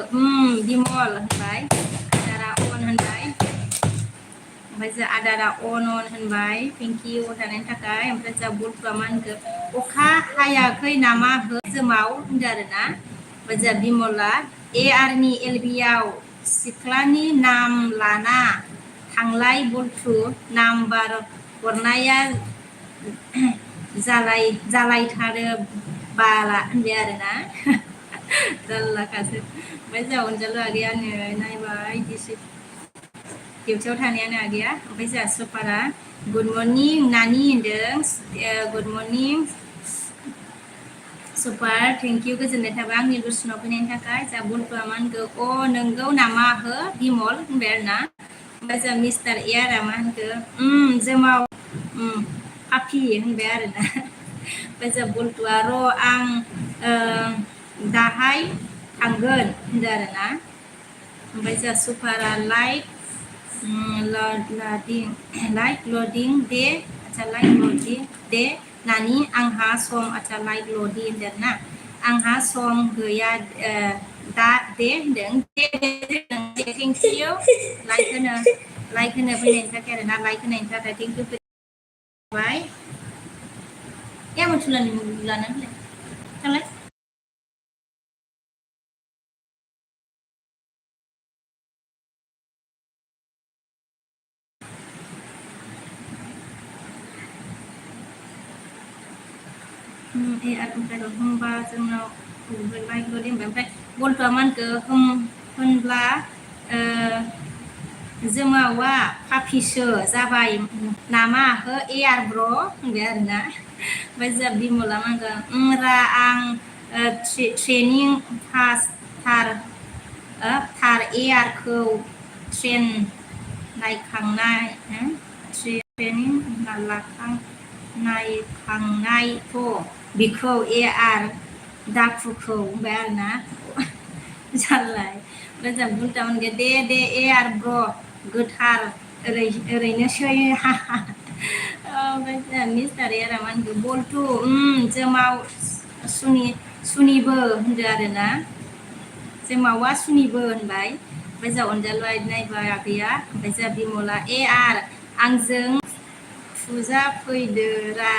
बिमल होनबाय आदारा अन होनबाय ओमफ्राय जों आदारा अन होनबाय थेंक इउ थानायनि थाखाय ओमफ्राय जों बल्टुआ मा होनखो अखा हायाखै नामा हो जोमाव होनदों आरोना ओमफ्राय जों बिमला आरनि एलबियाव सिख्लानि नाम लाना थांलाय बल्टु नाम्बार हरनाया जालायथारो बाला होनबाय आरोना जाल्लाखासो ओमफ्राय जोंहा अनजालु आगैयानो नायबाय डिउटियाव थानायानो आगैया ओमफ्राय जोंहा सुपारा गुड मर्निं नानि होनदों good morning super thank you गोजोननाय थाबाय आंनि दर्शनाव फैनायनि थाखाय जा बल्टुआ मा होनखो नोंगौ नामा हो बिमल होनबाय आरोना ओमफ्राय जोंहा मिस्टार एयारा मा होनखो जोमाव पापि होनबाय आरोना ओमफ्राय जोंहा बल्टुआ र' आं दाहाय थांगोन होनदों आरोना ओमफ्राय जोंहा सुपारा लाइक लडिं दे आच्छा लाइक लडिं दे नानि आंहा सम आच्छा लाइक लडिं होनदों ना आंहा सम गैया दा दे होनदों थेंक इउ लाइक होनो फैनायनि थाखाय आरोना लाइक होनायनि थाखाय थेंक इउ बाय या मुथुलानि लानानै थांलाय आरो ओमफ्राय होमबा जोंनाव लाइकल' दे ओमफ्राय बलथ'आ मा होनखो होनब्ला जोमावा फाफिसो जाबाय नामा हो आर ब्र होनबाय आरोना ओमफ्राय जोंहा बिमला मा होनगोन रा आं ट्रेनिं पास थार आरखौ ट्रेन नायखांनाय ट्रेनिं नायखांनायथ' बिखौ आर दाखुखौ होनबाय आरोना जारलाय ओमफ्राय जों बुलटा मोनगोन दे आर ब्र गोथार ओरैनोसै ओमफ्राय जोंहा मिस्टार एरा मा होनगोन बलटु जोमाव सुनिबो होनदो आरोना जोमावा सुनिबो होनबाय ओमफ्राय जोंहा अनजालुआ नायबाय आगैया ओमफ्राय जोंहा बिमला आर आंजों फुजा फैदोरा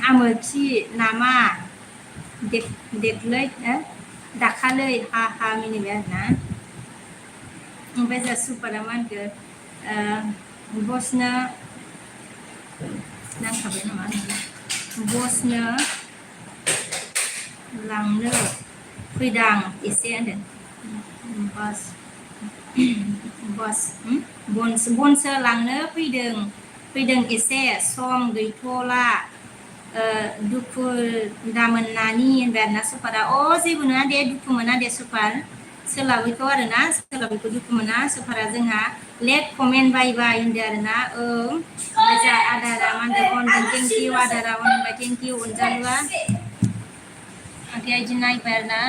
आमोखि नामा देखलै दाखालै हा मिनिबाय आरोना ओमफ्राय जोंहा सुपारा मा होनखो बसनो नांखाबाय नामा बसनो लांनो फैदां एसे होनदों बनसो लांनो फैदों एसे सम गैथ'ला दुखु दामोननानि होनबाय आरोना सुपारा जेबो नङा दे दुखु मोना दे सुपार सोलाबैखौ आरोना सोलाबैखौ दुखु मोना सुपारा जोंहा लेट कमेन्ट बाय होनदो आरोना ओमफ्राय जोंहा आदारा मा होनदों अनदों थेंकिउ आदारा अनबाय थेंकिउ अनजालुआ आगैया इदि नायबाय आरोना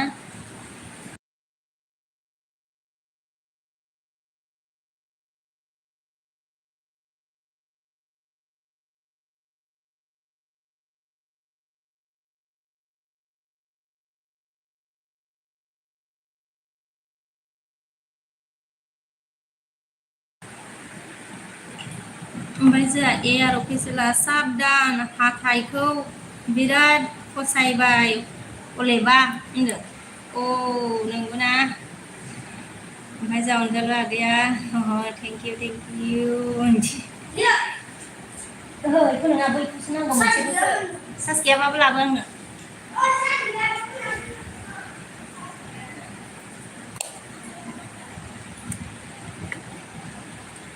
ओमफ्राय जोंहा आर अफिसियेला साबधान हाथाइखौ बिराद फसायबाय अलेबा होनदों नंगौना ओमफ्राय जोंहा अनजालु आगैया थेंकिउ बेखौ नङा बैखौसो नांगौ मोनसेखौसो सास गैयाबाबो लाबो आंनो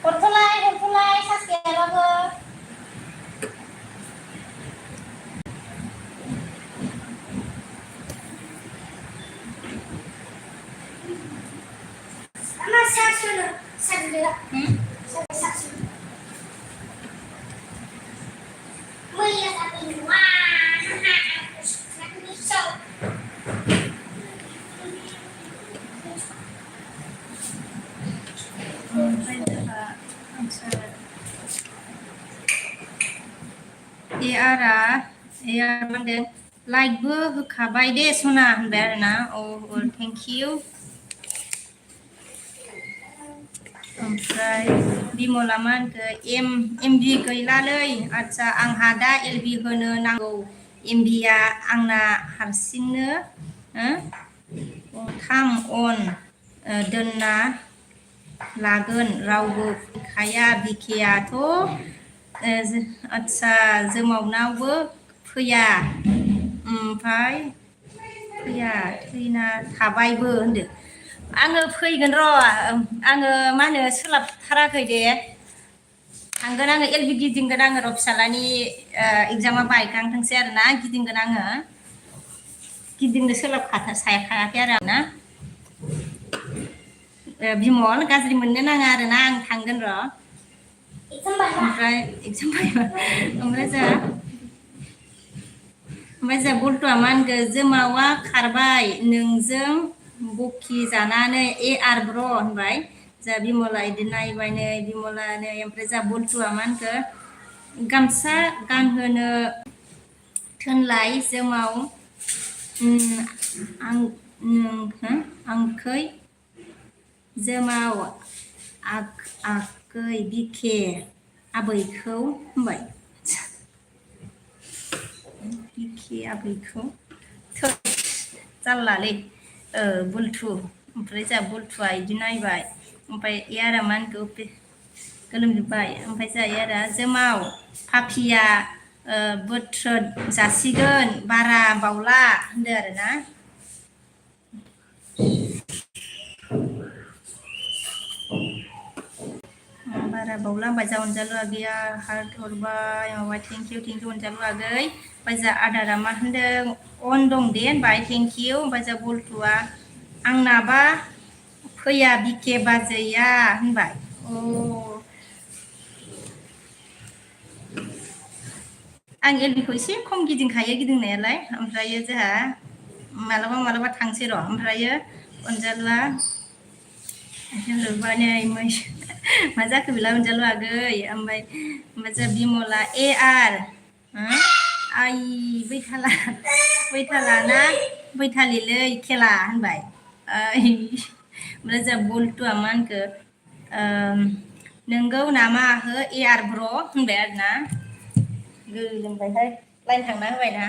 हरथ'लाय सास गैयाबाबो आरा मानदों लाइकबो होखाबाय दे सना होनबाय आरोना थेंकिउ ओमफ्राय बिमला मा होनखो एमबि गैलालै आदसा आंहा दा एलबि होनो नांगौ एमबिया आंना हारसिंनो गंथाम अन दोनना लागोन रावबो फैखाया बिकेयाथ' आदसा जोमावनावबो फैया ओमफ्राय थैना थाबायबो होनदो आङो फैगोन र' आङो मा होनो सोलाबथाराखै दे थांगोन आङो एलबि गिदिंगोन आङो र' फिसालानि एगजामा बायखांथोंसै आरोना गिदिंगोन आङो गिदिंनो सायाखायाखै आरो आं ना बिमल गाज्रि मोननो नाङा आरोना आं थांगोन र' ओमफ्राय एगजाम बायबा ओमफ्राय जोंहा बल्ट'आ मा होनगो जोमावा खारबाय नोंजों बखि जानानै आर ब्र' होनबाय जोंहा बिमला इदि नायबाय नै बिमला नै ओमफ्राय जोंहा बल्टुआ मा होनखो गामसा गानहोनो थोनलाय जोमाव आंखै जोमाव आगै बिखे आबैखौ होनबाय बिखे आबैखौ जारलालै बुलथु ओमफ्राय जोंहा बुलथुआ इदि नायबाय ओमफ्राय आरा मा होनखो गोलोमजोब्बाय ओमफ्राय जोंहा आरा जोमाव पापिया बोथोर जासिगोन बारा बावला होनदो आरोना बारा बावला बायजा अनजालु आगैया हार्ट हरबाय माबा थेंक इउ अनजालु आगै बायजा आदारा मा होनदों अन दं दे होनबाय थेंक इउ बायजा बल्थुआ आंनाबा फैया बिके बाजैया होनबाय अ आं एलबिखौ एसे खम गिदिंखायो गिदिंनायालाय ओमफ्रायो जोंहा मालाबा थांसै र' ओमफ्रायो अनजालुआ माने मा जाखो बेलाय अनजालु आगै ओमफ्राय जों बिमला ए आर आइ बैथाला ना बैथालिलै खेला होनबाय ओमफ्राय जों बल्टुआ मा होनखो नोंगौ नामा हो ए आर ब्र' होनबाय आरोना गोलोमबायहाय लाइन थांना होबायना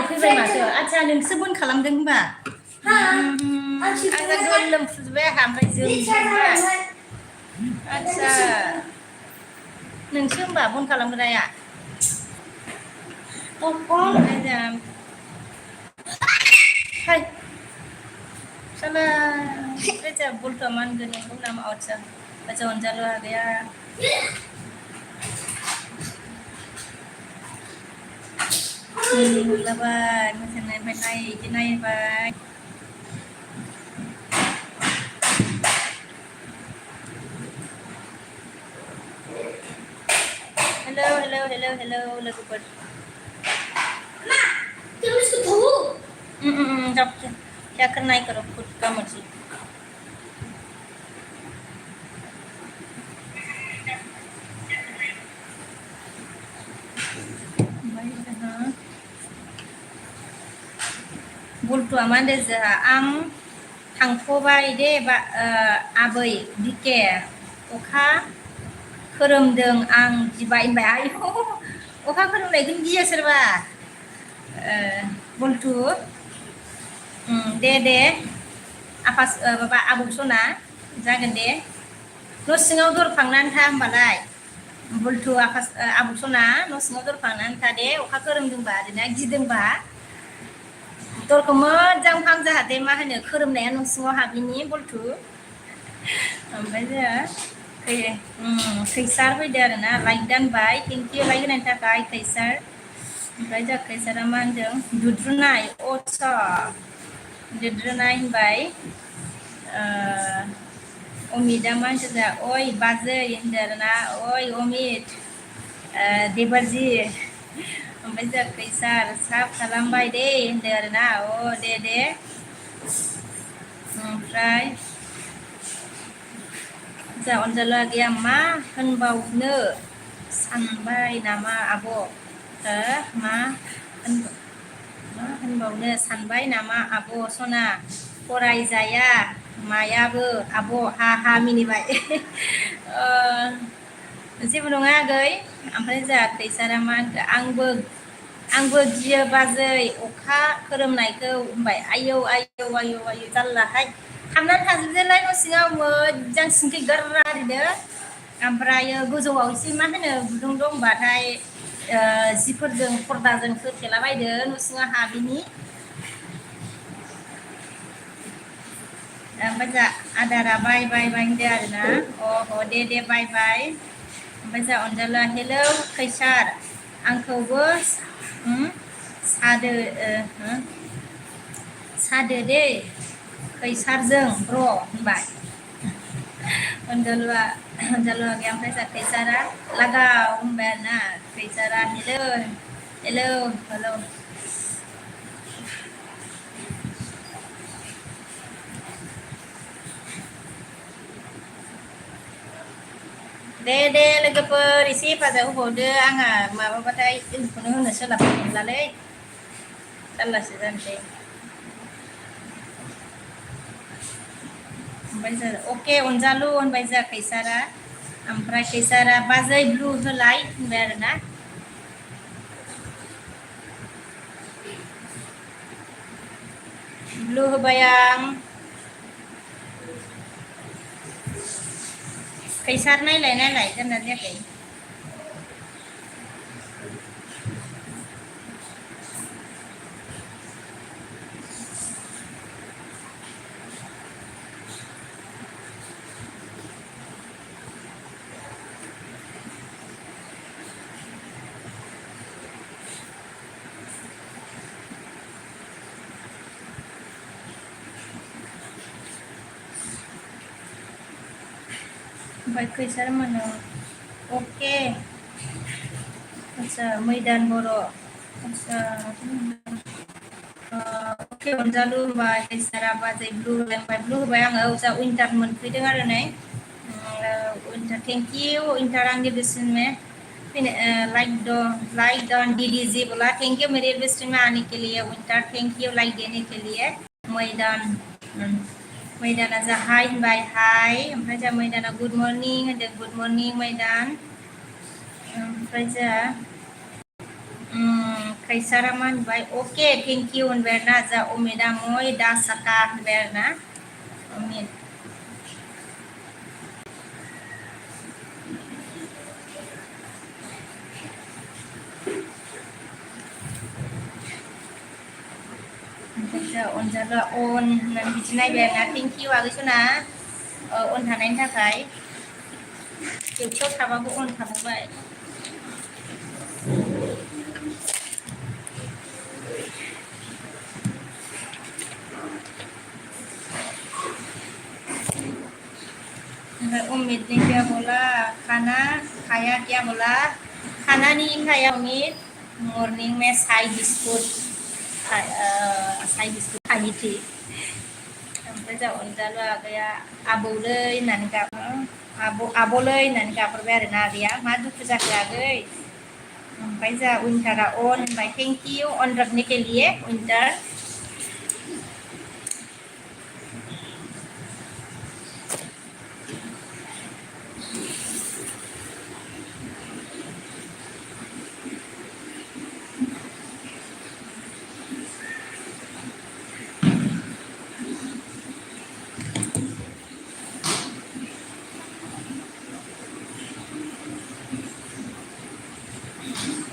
फैबाय माथो आदसा नोंसो बन्द खालामदों होनबा आंना गोलोमफ्रुजोब्बाय आंहा ओमफ्राय जोंबाय आदसा नोंसो होनबा बन्द खालामग्राया हाय साला जा बल्टुआ मा होनगोन नोंगौ नामा आदसा आदसा अनजालु आगैया जाबाय मोसानायनिफ्राय बिदि नायबाय हेलौ लोगोफोर जब क्या करना है करो खुद का मर्जी बल्टुआ मा होनदों जोंहा आं थांथ'बाय दे आबै बिके अखा खोरोमदों आं गिबाय होनबाय आयौ अखा खोरोमनायखौनो गियो सोरबा बल्टु दे आफा माबा आबौ सना जागोन दे न' सिङाव दरफांनानै था होमबालाय बल्टु आबौ सना न' सिङाव दरफांनानै था दे अखा खोरोमदोंबा ओरैनो गिदोंबा दरखौ मोजां फाहाम जाहाथे मा होनो खोरोमनाया न' सिङाव हाबिनि बल्टु ओमफ्राय जोंहा खैसार फैदो आरोना लाइक दानबाय थेंक इउ लाइक होनायनि थाखाय खैसार ओमफ्राय जोंहा खैसारा मा होनदों दुद्रुनाय अटसा दुद्रुनाय होनबाय अमितआ मा होनदों जोंहा ओइ बाजै होनदों आरोना ओइ अमित देबारजि ओमफ्राय जोंहा खैसार साब खालामबाय दे होनदों आरोना अ दे ओमफ्राय जा अनजालु आगैया मा होनबावनो सानबाय नामा आब' मा होनबावनो सानबाय नामा आब' सना फरायजाया मायाबो आब' हा मिनिबाय जेबो नङा आगै ओमफ्राय जोंहा खैसारा मा होनखो आंबो गियो बाजै अखा खोरोमनायखौ होनबाय आयौ जारलाहाय हाबनानै थाजोबदोलाय न' सिङाव मोजां सिंखै गारला आरिदो ओमफ्रायो गोजौआव एसे मा होनो गुदुं दंबाथाय जिफोरजों पर्दाजों होथेला बायदो न' सिङाव हाबिनि ओमफ्राय जोंहा आदारा बाय होनदो आरोना दे बाय ओमफ्राय जोंहा अनजालुआ हेलौ खैसार आंखौबो सादो दे खैसारजों ब्र' होनबाय अनजालुआ गैया ओमफ्राय जोंहा खैसारा लागाव होनबाय आरोना खैसारा हेलौ दे लोगोफोर एसे हेफाजाब होबावदो आंहा माबाबाथाय इलखौनो होनो सोलाबनाय नंलालै जारलासो जानोसै ओमफ्राय जों अके अनजालु होनबाय जोंहा खैसारा ओमफ्राय खैसारा बाजै ब्लु होलाय होनबाय आरोना ब्लु होबाय आं Kaisar nailai kan nanti kayak baik kaisar mana oke अच्छा मैदान बर' अच्छा oke अनजालु होबाय काइसारा बाजै ब्लु होबाय आङो जा उइन्टार मोनफैदों आरो नै उइन्टार थेंक इउ उइन्टार आंनि बेसेन में लाइक डन डीडीजी बोला थैंक यू मेरे बेस्ट में आने के लिए विंटर थैंक यू लाइक देने के लिए मैदान मैदाना जा हाय होनबाय हाय ओमफ्राय जा मैदाना गुड मर्निं होनदों गुड मर्निं मैदान ओमफ्राय जा काइसारा मा होनबाय अके थैंक यू होनबाय आरोना जा अमिदा मय दा साका होनबाय आरोना अमित अनजालुआ अन होननानै बिदि नायबाय आरोना थेंक इउ आगैसना अन थानायनि थाखाय डिउटियाव थाबाबो अन थाबावबाय उम्मीद ने क्या बोला खाना खाया क्या बोला खाना नहीं खाया उम्मीद मॉर्निंग में साई बिस्कुट खाई थी ओमफ्राय जा अनजालु आगैया आबौलै होननानै आब'लै होननानै गाबहरबाय आरोना आगैया मा दुखु जाखो आगै ओमफ्राय जा उइन्टारा अन होनबाय थेंक इउ अन रखने के लिए उइन्टार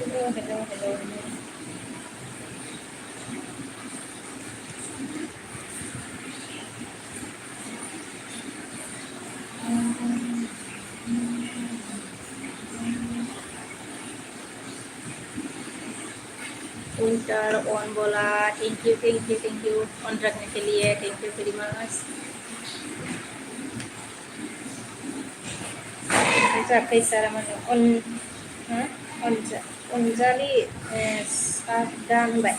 hello उइन्टार ऑन बोला थैंक यू ऑन रखने के लिए थैंक यू वेरी मच काइसारा माने अनजालि साबदान होनबाय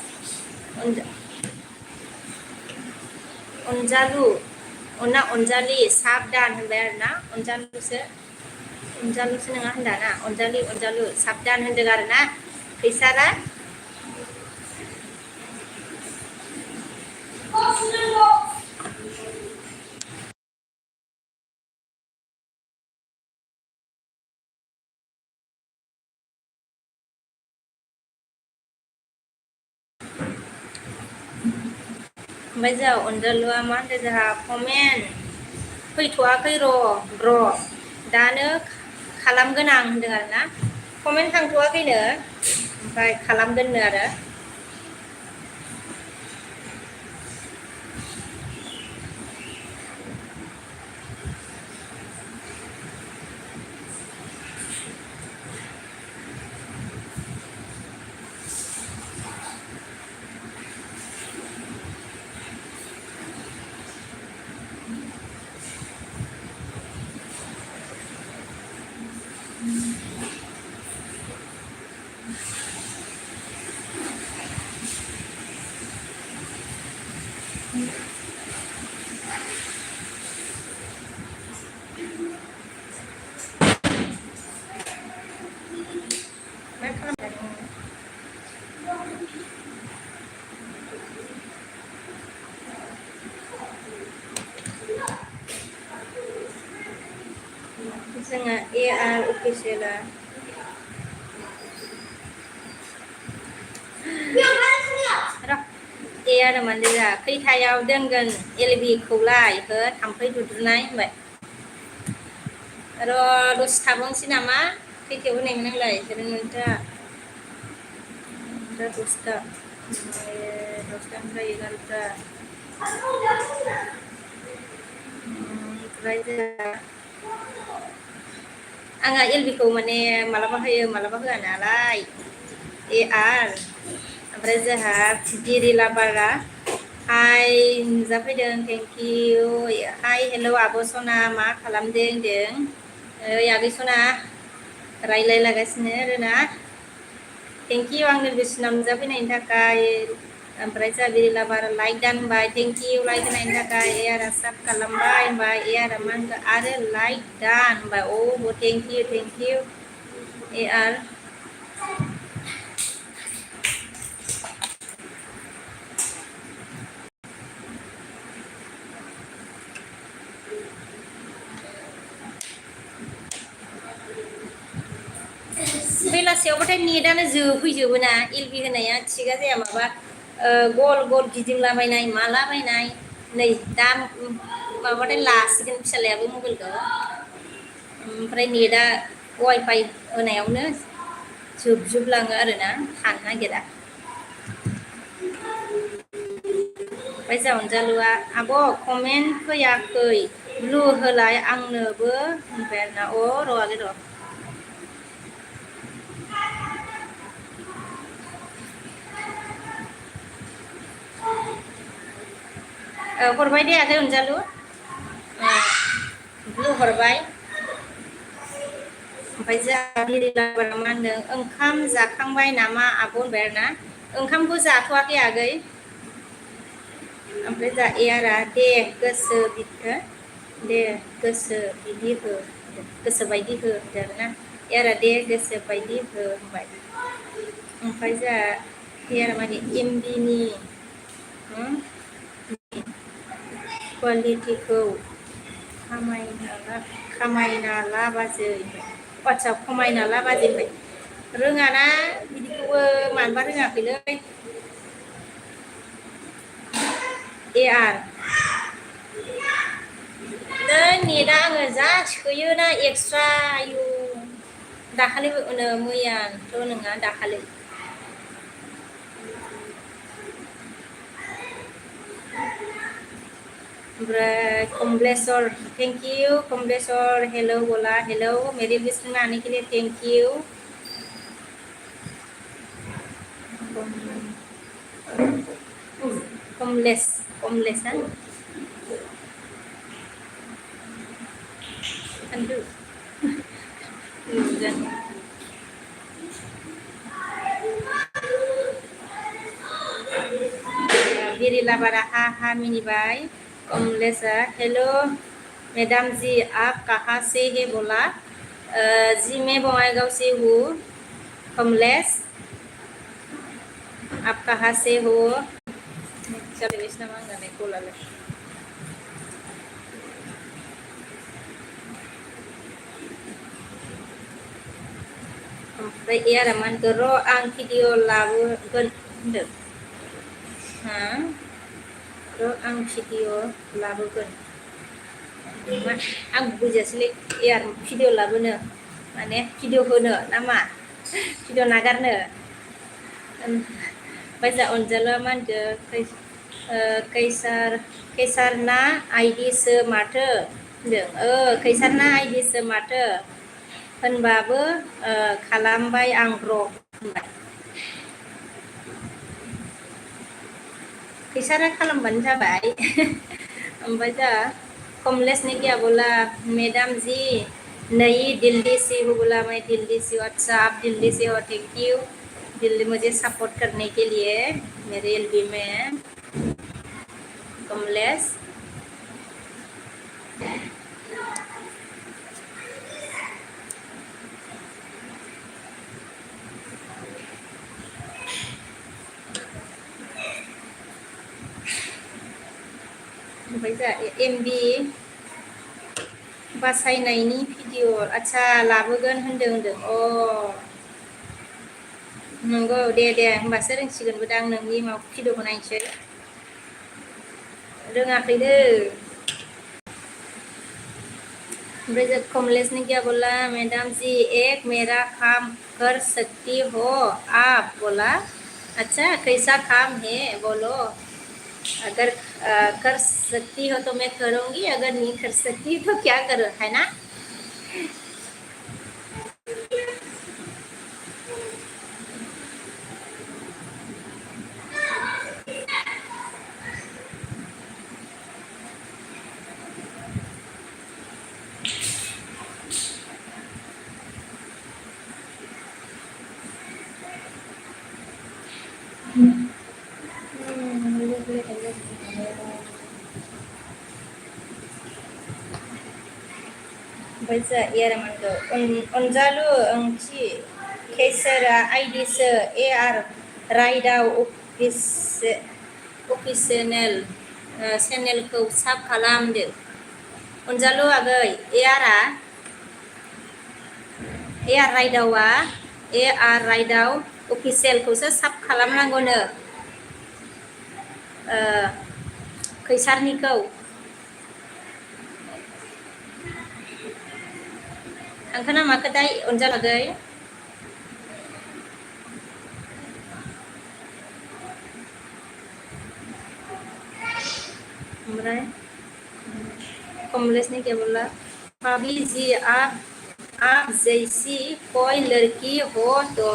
अनजालि साबदान होनबाय आरोना अनजालुसो नङा होनदा ना अनजालु साबदान होनदों आरोना काइसारा ओमफ्राय जोंहा अनजालुआ मा होनदों जोंहा कमेन्ट फैथ'वाखै र' दानो खालामगोन आं होनदों आरोना कमेन्ट थांथ'वाखैनो ओमफ्राय खालामगोननो आरो जोङो AR अफिसियेला AR माने जा खैथायाव दोनगोन LB खौलाय हो थाम्फै दुद्रुनाय होनबाय र' दसे थाबावनोसै नामा खैथायाव होनायमोन नोंलाय 7 10টা 10टानिफ्राय 11টা ओमफ्राय जोंहा आंहा एलबिखौ माने मालाबा होयो मालाबा होआ नालाय AR ओमफ्राय जोंहा बिरिला बारा हाय नुजाफैदों थेंक इउ हाय हेलौ आब' सना मा खालामदों होनदों ओइ आगै सना रायलायलागासिनो आरोना थेंक इउ आंनो बेसिनाव नुजाफैनायनि थाखाय ओमफ्राय जोंहा बिरिला बारा लाइक दानबाय थेंक इउ लाइक होनायनि थाखाय एआरआ साब खालामबाय होनबाय एआरआ मा होनखो आरो लाइक दान होनबाय औ थेंक इउ एआर बेलासियावबाथाय नेटआनो जोबफैजोबो ना एलबि होनाया थिगा जाया माबा गल गल गिदिंलाबायनाय मालाबायनाय नै दा माबाथाय लासिगोन फिसालायाबो मबाइलखौ ओमफ्राय नेटआ वाइफाइ होनायावनो जोबजोबलाङो आरोना थानो नागिरा ओमफ्राय जोंहा अनजालुआ आब' कमेन्ट फैयाखै ब्लु होलाय आंनोबो होनबाय आरोना अ र' आगै र' हरबाय दे आगै अनजालु ब्लु हरबाय ओमफ्राय जोंहा बिरिलाबारा मा होनदों ओंखाम जाखांबाय नामा आब' होनबाय आरोना ओंखामखौ जाथ'वाखै आगै ओमफ्राय जा एआरआ दे गोसो बिदि हो गोसो बायदि हो होनदों आरोना एआरआ दे गोसो बायदि हो होनबाय ओमफ्राय जोंहा एआरआ माने एमबिनि कुवालिटिखौ खामायना ला बाजै वाट्सआप खमायना ला बाजै होनबाय रोङाना बिदिखौबो मानोबा रोङाखैलै एआर नै नेटआ आङो जा सोयोना एक्सट्रा आयु दाखालिबो मैयाथ' नङा दाखालि ओमफ्राय Kamleshwar thank you Kamleshwar hello बोला हेलो मेरे लिस्ट में आने के लिए थैंक यू कमलेश है खंडू बिरिला बारा हा मिनिबाय कमलेशा हेलो मैडम जी आप कहाँ से है बोला जी मैं बङाइगांव से हूँ कमलेश आप कहाँ से हो चलो इसना मांगा नहीं बोला ले ओमफ्राय एआरआ मा होनखो र' आं भिडिअ लाबोगोन होनदों र' आं भिडिअ लाबोगोन आं बुजियासैलै एआर भिडिअ लाबोनो माने भिडिअ होनो ना मा भिडिअ नागारनो ओमफ्राय जा अनजालुआ मा होनखो कैसारना आइडिसो माथो होनदों कैसारना आइडिसो माथो होनबाबो खालामबाय आं र' होनबाय कैसारा खालामबानो जाबाय ओमफ्राय जा कमलेश ने क्या बोला मैडम जी नई दिल्ली से हो बोला मैं दिल्ली से अच्छा आप दिल्ली से हो थैंक यू दिल्ली मुझे सपोर्ट करने के लिए मेरे एलबी में कमलेश ओमफ्राय जा एमबि बासायनायनि भिडिअ आच्छा लाबोगोन होनदों अ नंगौ दे होमबासो रोंसिगोनबो दां नोंनि माबा भिडिअखौ नायनोसै रोङाखैनो ब्रजत कमलेश ने क्या बोला? मैडम जी एक मेरा काम कर सकती हो आप? बोला अच्छा कैसा काम है बोलो। अगर कर सकती हो तो मैं करूँगी, अगर नहीं कर सकती तो क्या करूँ, है ना? Baca iya Ramando. Onjalu angci kesera IDse AR Raida official channel kau sub kalamde. Onjalu agai AR Raidawa AR Raidau official kau sub kalam nangono. Kaisarnikau. Angkana makatai onjal agai. हमराय Kamlesh ने क्या बोला? भाभी जी आप जैसी कोई लड़की हो तो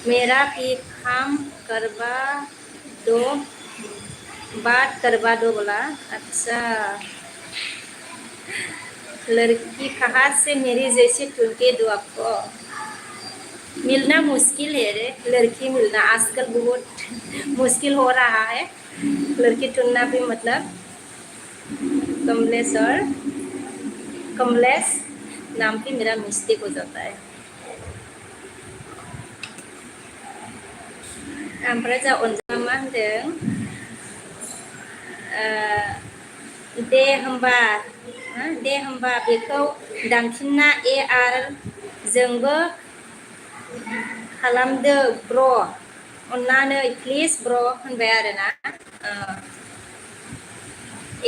मेरा भी काम करवा दो, बात करवा दो। बोला अच्छा लड़की कहाँ से मेरी जैसी ढूंढ दो आपको? मिलना मुश्किल है रे, लड़की मिलना आजकल बहुत मुश्किल हो रहा है। लड़की ढूंढना भी मतलब कमलेश नाम की मेरा मिस्टेक हो जाता है। ओमफ्राय जा अनजाला मा होनदों? दे होमबा बेखौ दांफिनना AR जोंबो खालामदो ब्र अन्नानै प्लिज ब्र होनबाय आरोना।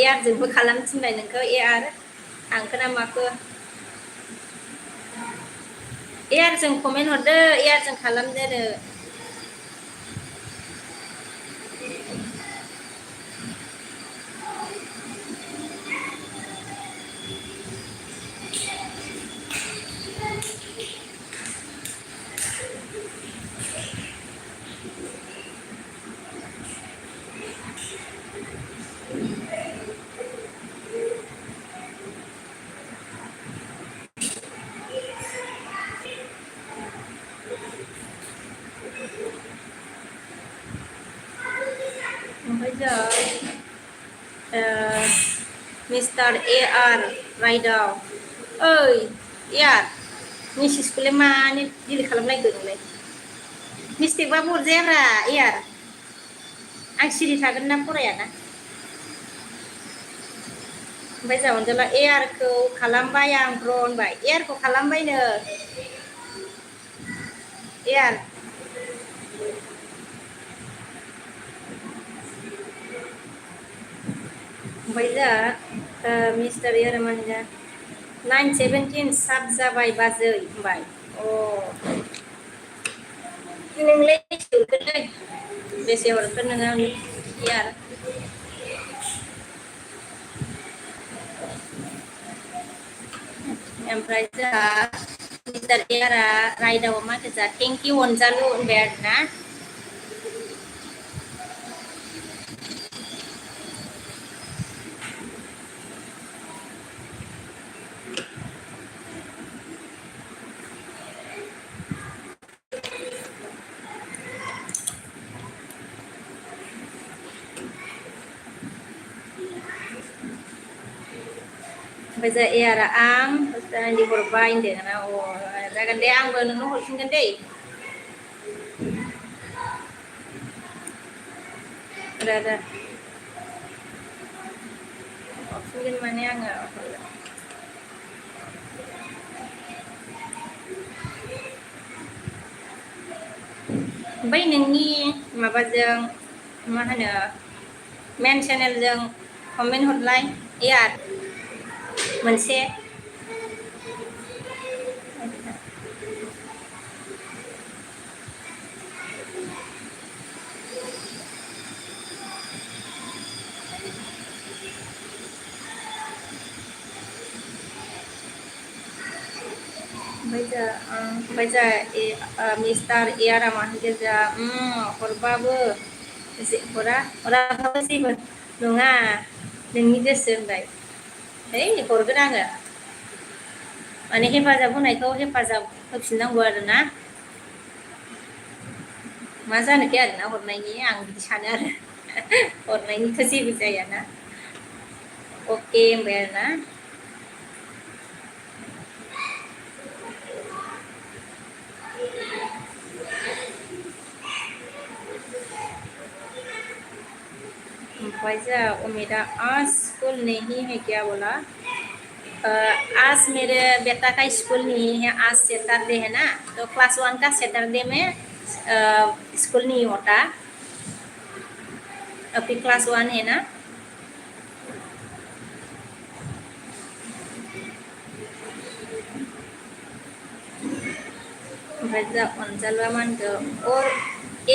AR जोंबो खालामफिनबाय नोंखौ AR आंखौ ना माखो AR जों कमेन्ट हरदो, AR जों खालामदो नो। ओमफ्राय जा मिस्टार AR राइडाव ओइ AR मेसेजखौलाय मानो डिलिट खालामलायखो नोंलाय? मिस्टेकबा हरजायाब्रा AR आं सिरि थागोन ना फरायाना। ओमफ्राय जा अनजाला AR खौ खालामबाय आं ब्र होनबाय। AR खौ खालामबायनो AR ओमफ्राय जा मिस्टार AR मानजा 917 साब जाबाय बाजै होनबाय। नोंलाय बेसे हरखोलै? बेसे हरखो नोङो AR? ओमफ्राय जोंहा मिस्टार AR राइदाव मा होनजा थेंक इउ अनजालु होनबाय आरोना। ओमफ्राय जा AR आं दि हरबाय होनदों ना। जागोन दे आंबो नोंनो हरफिनगोन दै। र हरफिनगोन माने आङो ओमफ्राय नोंनि माबाजों मा होनो मेन चेनेलजों कमेन्ट हरलाय AR मोनसे। जा मिस्टार एयारा मा होनगोन जा हरबाबो हराबाबो जेबो नङा नोंनि गोसो होनबाय है हरगोन आङो माने हेफाजाब होनायखौ हेफाजाब होफिननांगौ आरोना मा जानोखि आरोना हरनायनि आं बिदि सानो आरो हरनायनिथ' जेबो जायाना अके होनबाय आरोना ओमफ्राय जा उमेदा आज स्कूल नहीं है क्या बोला आज मेरे बेटा का स्कूल नहीं है आज सैटरडे है ना तो क्लास 1 का सैटरडे में स्कूल नहीं होता अभी क्लास 1 है ना ओमफ्राय जा अनजालुआ मा होनखो और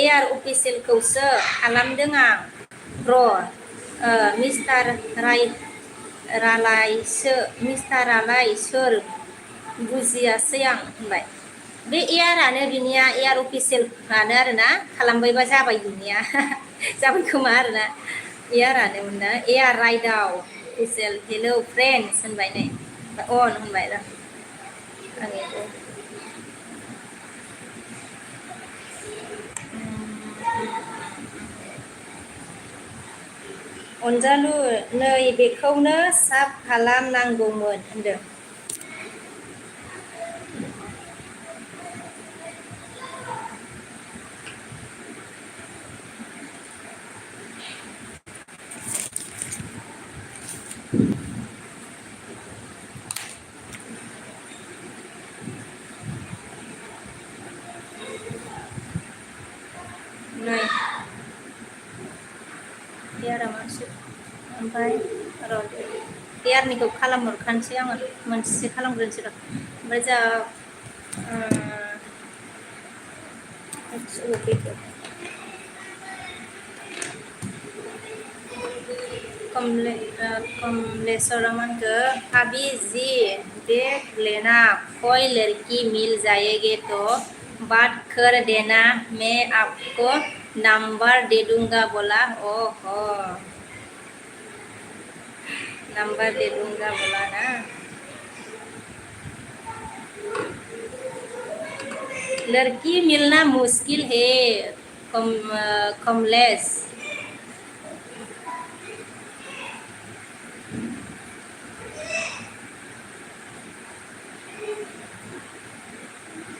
एआर अफिसियेलखौसो खालामदों आं र' मिस्टारालाय सोर बुजियासै आं होनबाय बे एआरानो बिनिया एआर अफिसियेलानो आरोना खालामबायबा जाबाय बिनिया जाबाय खोमा आरोना एआरानो मोनना AR Raidao official hello friends होनबाय नै अन होनबाय र' आंनिखौ अनजालु नै बेखौनो साब खालामनांगौमोन होनदों नै एआरा मासो ओमफ्राय र' एआरनिखौ खालामहरखानोसै आङो मोनसे खालामग्रोनोसै र' ओमफ्राय जा कमलेश्वरा मा होनखो भाभी जी देख लेना कोई लड़की मिल जाएगी तो बात कर देना मैं आपको नंबर दे दूंगा बोला ओहो नंबर दे दूंगा बोला ना लड़की मिलना मुश्किल है कमलेश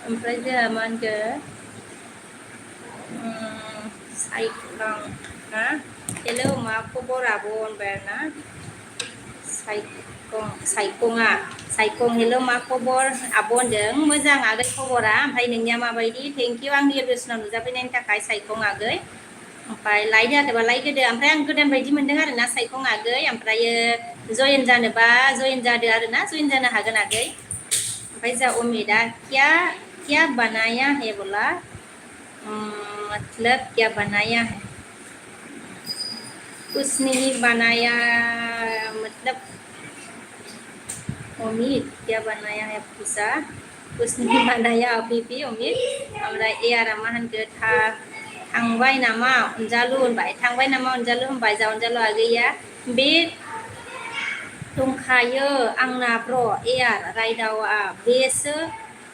ओमफ्राय जोंहा मा होनखो साइखं ना हेलौ मा खबर आब' होनबाय आरोना साइखं हेलौ मा खबर आब' होनदों मोजां आगै खबरा ओमफ्राय नोंनिया माबायदि थेंक इउ आंनि एलबेसनाव नुजाफैनायनि थाखाय साइखं आगै ओमफ्राय लाइक जादोंबा लाइक होदो ओमफ्राय आं गोदान बायदि मोनदों आरोना साइखं आगै ओमफ्रायो जयेन जानोबा जयेन जादो आरोना जयेन जानो हागोन आगै ओमफ्राय जा उमेदा क्या बनाया है बोला मतलब क्या बनाया है कुछ नहीं बनाया मतलब उम्मीद क्या बनाया है पूछा कुछ नहीं बनाया अभी भी उम्मीद ओमफ्राय एआरा मा होनखो थांबाय नामा अनजालु होनबाय थांबाय नामा अनजालु होनबाय जा अनजालु आगैया बे दंखायो आंना ब्र' एआर राइदावआ बेसो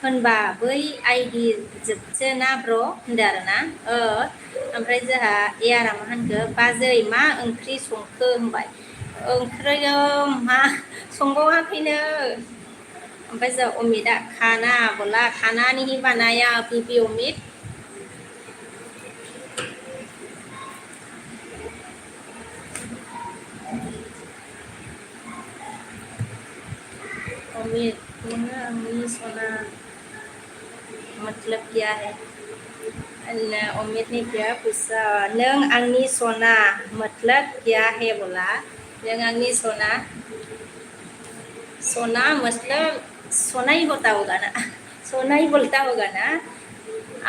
होनबा बै आइडि जोबसो ना ब्र' होनदो आरोना ओमफ्राय जोंहा एआरा मा होनखो बाजै मा ओंख्रि संखो होनबाय ओंख्रिया मा संबावाखैनो ओमफ्राय जों अमिता खाना बोला खाना नहीं बनाया अभी भी उम्मीद उम्मीद नों सोना मतलब क्या है उम्मीद ने क्या पूछा नों आंनि सोना मतलब क्या है बोला नों आंनि सोना सोना मतलब सोना ही होता होगा ना सोना ही बोलता होगा ना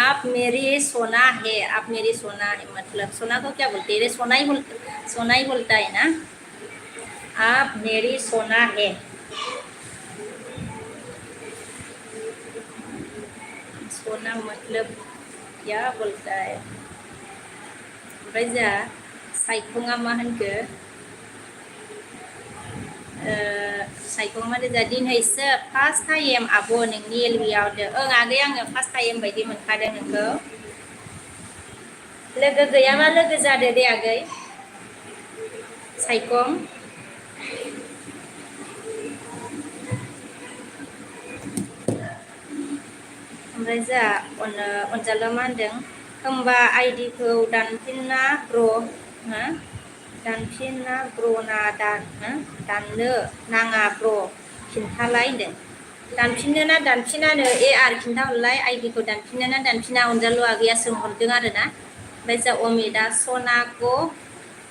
आप मेरी सोना है आप मेरी सोना है मतलब सोना को क्या बोलते हैं सोना ही बोलता है ना आप मेरी सोना है सोना मतलब क्या बोलता है ओमफ्राय जा सायखङा मा होनखो सायखं माने जा दिनैसो फार्स्ट टाइम आब' नोंनि एलबियाव ओं आगै आङो फार्स्ट टाइम बायदि मोनखादों नोंखौ लोगो गैयाबा लोगो जादो दे आगै सायखं ओमफ्राय जा अनजालुआ मा होनदों होमबा आइडिखौ दानफिनना ब्र' हा दानफिनना ब्र'ना दाननो नाङा ब्र' खिन्थालाय होनदों दानफिननो ना दानफिनानो ए आर खिन्थाहरलाय आइडिखौ दानफिननो ना दानफिना अनजालु आगैया सोंहरदों आरो ना ओमफ्राय जा अमितआ सनाखौ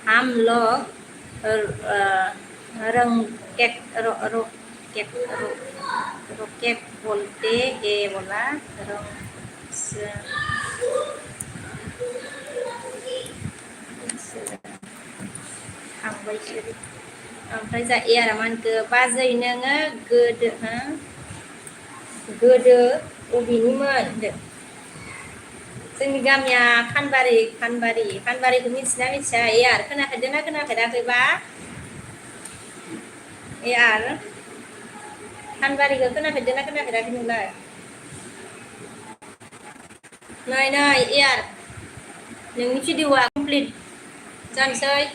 हम लोग रॉकेट बोलते हैं बोला थांबायसो ओमफ्राय जा एयारा मा होनखो बाजै नोङो गोदो अबेनिमोन होनदों जोंनि गामिया खानबारिखौ मिथिना मिथिया एयार खोनाफेरदोंना खोनाफेराखैबा एयार खानबारिखौ खोनाफेरदोंना खोनाफेराखै नोंलाय नै एयार नोंनि भिडिअआ कमप्लिट जानोसै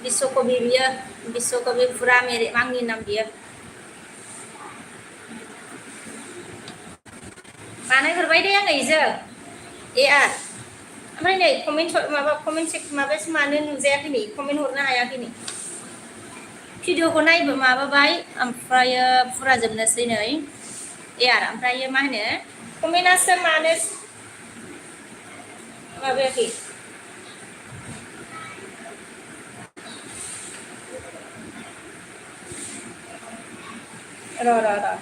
बिश्वकबि बियो बिश्वकबि फुरा मेरे आंनि नाम बियो बानायहरबाय दे आङो इजों एआर ओमफ्राय नै कमेन्ट माबासो मानो नुजायाखै नै कमेन्ट हरनो हायाखै नै भिडिअखौ नायबो माबाबाय ओमफ्रायो फुरा जोबनोसै नै एआर ओमफ्रायो मा होनो कमेन्टआसो मानो माबायाखै र'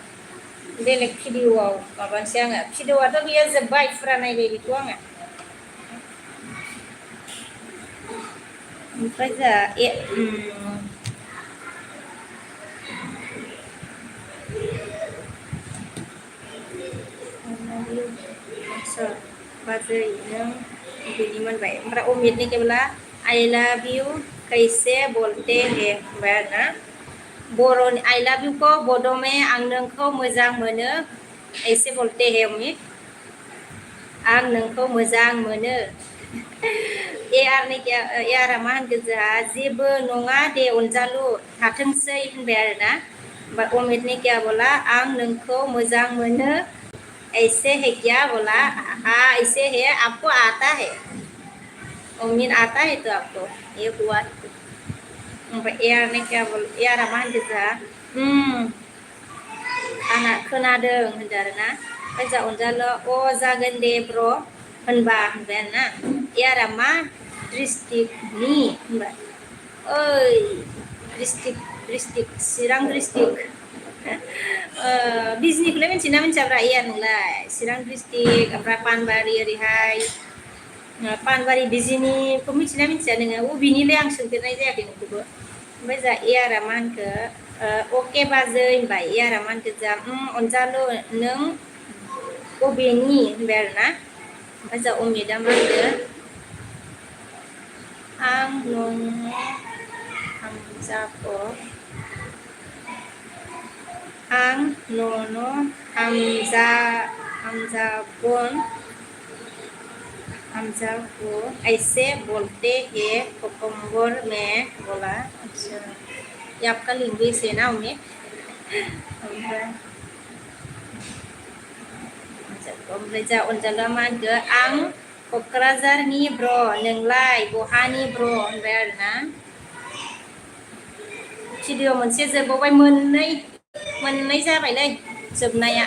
बेलेग भिडिअआव माबानोसै आङो भिडिअआथ' बेयो जोब्बाय फुरा नायबाय बेखौ आङो ओमफ्राय जा बाजै नों बिनि मोनबाय ओमफ्राय अमितनि केबला आई लाभ यू कैसे बोलते हैं होनबाय आरोना बर'नि आई लाभ इउखौ बड' में आं नोंखौ मोजां मोनो ऐसे बोलते हैं अमित आं नोंखौ मोजां मोनो एआरआ मा होनगोन जोंहा जेबो नङा दे अनजालु थाथोंसै होनबाय आरोना ओमफ्राय अमितनि क्या बोला आं नोंखौ मोजां मोनो ऐसे है क्या बोला हाँ ऐसे है आपको आता है अमित आता है तो आपको ये हुआ ओमफ्राय एआरनि क्या बोल एआरआ मा होनगोन जोंहा आंना खोनादों होनदों आरोना ओमफ्राय जा अनजालु अ जागोन दे ब्र' होनबाय आरोना एआरआ मा डिस्ट्रिक्टनि होनबाय ओइ डिस्ट्रिक्ट चिरां डिस्ट्रिक्ट बिजनिखौलाय मिथियोना मिथियाब्रा एआर नोंलाय चिरां डिस्ट्रिक्ट ओमफ्राय पानबारि ओरैहाय पानबारि बिजिनिखौ मिथियोना मिथिया नोङो अबेनिलाय आं सोंफेरनाय जायाखै नोंखौबो ओमफ्राय जा एआरआ मा होनखो अके बाजै होनबाय एआरआ मा होनखो जा अनजालु नों अबेनि होनबाय आरोना ओमफ्राय जा अमितआ मा होनदो आं न'नो हामजाखौ आं न'नो हामजागोन ऐसे बोलते हैं कोकम्बर में बोला अच्छा ये आपका लिंग्विस्ट है ना उन्हें ओमफ्राय जा अनजालुआ मा होनखो आं क'क्राझारनि ब्र' नोंलाय बहानि ब्र' होनबाय आरोना भिडिअ मोनसे जोबबावबाय मोननै जाबायलै जोबनाया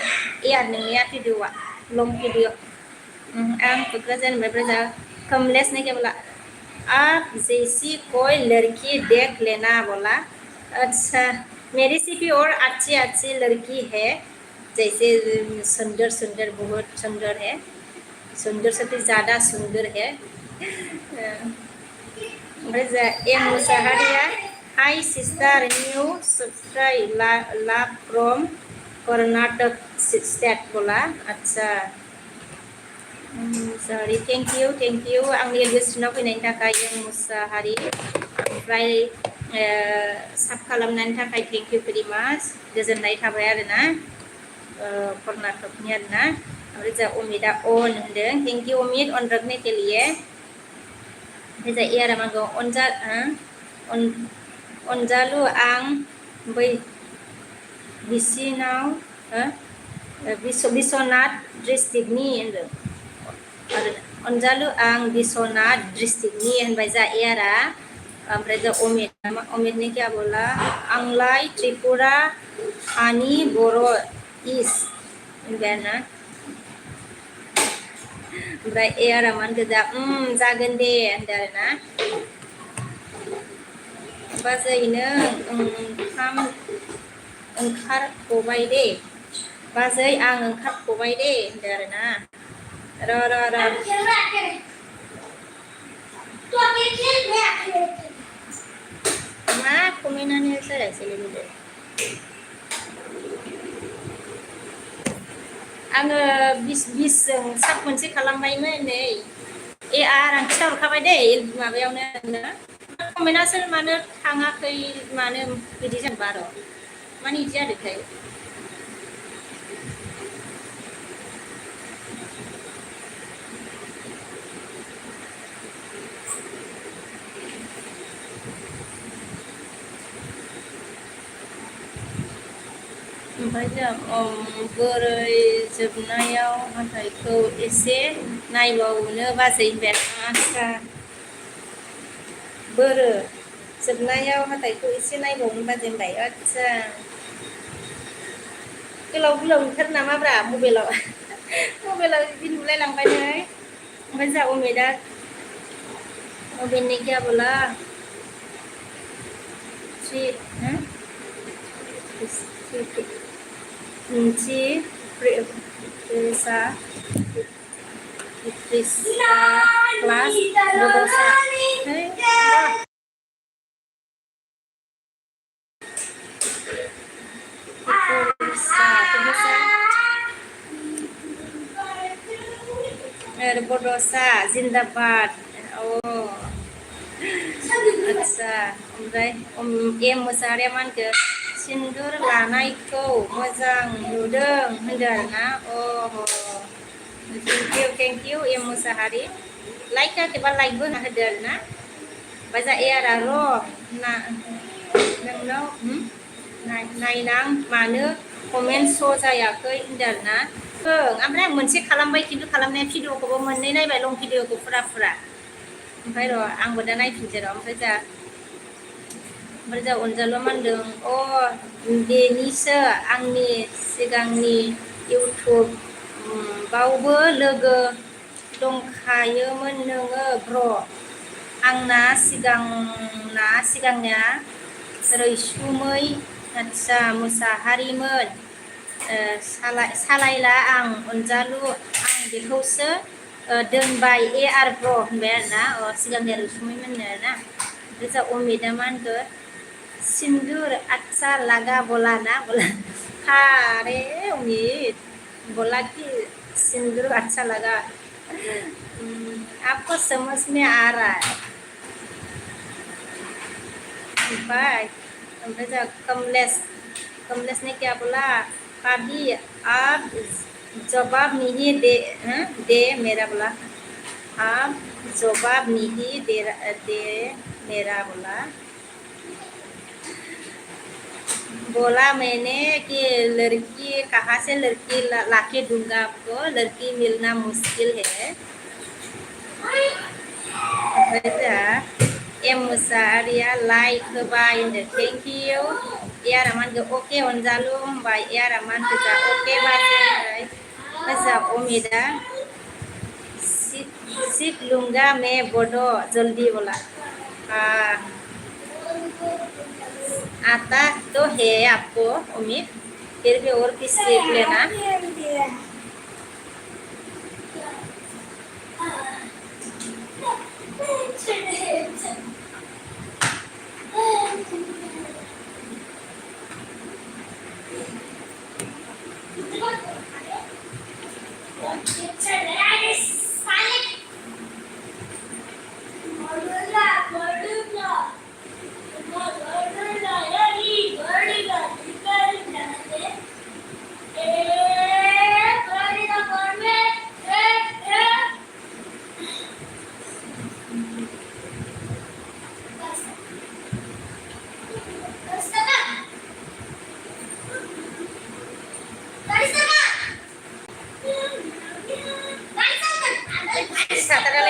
एआर नोंनिया भिडिअआ लं भिडिअ आं क'क्राझार होनबाय जा कमलेश ने क्या बोला आप जैसी कोई लड़की देख लेना बोला अच्छा मेरी से भी और अच्छी लड़की है जैसे सुंदर बहुत सुंदर है सुंदर से भी ज़्यादा सुंदर है M Musahariya hi sister new subscribe लाभ फ्रॉम कर्नाटक स्टेट बोला अच्छा Musahari, thank you आंनि लिस्टनाव फैनायनि थाखाय एम मुसाहारि ओमफ्राय साब खालामनायनि थाखाय थेंक इउ भेरि माच गोजोननाय थाबाय आरोना कर्नाटकनि आरोना ओमफ्राय जा अमिता अन होनदों थेंक इउ अमित अन रखने के लिए ओमफ्राय जा एयारा मांगौ अनजालु आं बै बिसिनाव बिस्वनाथ डिस्ट्रिक्टनि होनदों आरो अनजालु आं बिस्वनाथ डिस्ट्रिक्टनि होनबाय जा एयारा ओमफ्राय जा अमितनि क्या बोला आंलाय त्रिपुरा हानि बर' इस होनबाय आरोना ओमफ्राय एयारा मान गोजा जागोन दे होनदों आरोना बाजैनो ओंखाम ओंखारफबाय दे बाजै आं ओंखारफबाय दे होनदों आरोना मा कमेन्टआनो जायासै लोगो आङो 20जों साब मोनसे खालामबायमोन नै आं खिथाहरखाबाय दे माबायावनो कमेन्टआसो मानो थाङाखै मानो बिदि जेनेबा र' मानो बिदि जादोंथाय ओमफ्राय जों बोरै जोबनायाव हाथाइखौ एसे नायबावनो बाजै होनबाय आस्सा बोरो जोबनायाव हाथाइखौ एसे नायबावनो बाजै होनबाय आदसा गोलाव नुथारो नामाब्रा मबाइलाव बिदि नुलायलांबाय नै ओमफ्राय जा अमितआ अमितनि क्या बोला क्लास बड'सा बड'सा जिन्दाबाद आदसा ओमफ्राय एम मोसाहारिया मा होनखो सिन्दुर लानायखौ मोजां नुदों होनदों आरोना thank you M Mosahary like होआखैबा लाइकबो होना होदो आरोना ओमफ्राय जा एयारा र' नोंनाव नायनां मानो कमेन्ट श' जायाखै होनदों आरोना ओमफ्राय आं मोनसे खालामबाय खिन्थु खालामनाया भिडिअखौबो मोननै नायबाय लं भिडिअखौ फुरा ओमफ्राय र' आंबो दा नायफिनसै र' ओमफ्राय जा अनजालु मानदों बेनिसो आंनि सिगांनि इउटुब बावबो लोगो दंखायोमोन नोङो ब्र' आंना सिगांनिया रैसुमै आदसा मुसाहारिमोन सालायला आं अनजालु आं बेखौसो दोनबाय आर ब्र' होनबाय आरोना सिगांनिया रैसुमैमोननो आरोना ओमफ्राय जा अमितआ मा होनखो सिन्दुर अच्छा लगा बोला ना बोला अरे उम्मीद बोला कि सिंदूर अच्छा लगा आपको समझ में आ रहा है ओमफ्राय जा कमलेश ने क्या बोला भाभी आप जवाब नहीं दे मेरा बोला आप जवाब नहीं दे मेरा बोला मैंने कि लड़की कहाँ से लड़की लाके दूंगा आपको लड़की मिलना मुश्किल है एम मुसाहारिया लाइक होबाय होनदों थेंक इउ एयारा मा होनगो अके अनजालु होनबाय एयारा मा होनखो जा अके बाजै जा अमितआ सीख लूंगा मैं बड़ो जल्दी बोला आता तो है आपको उम्मीद फिर भी और भी सीख लेना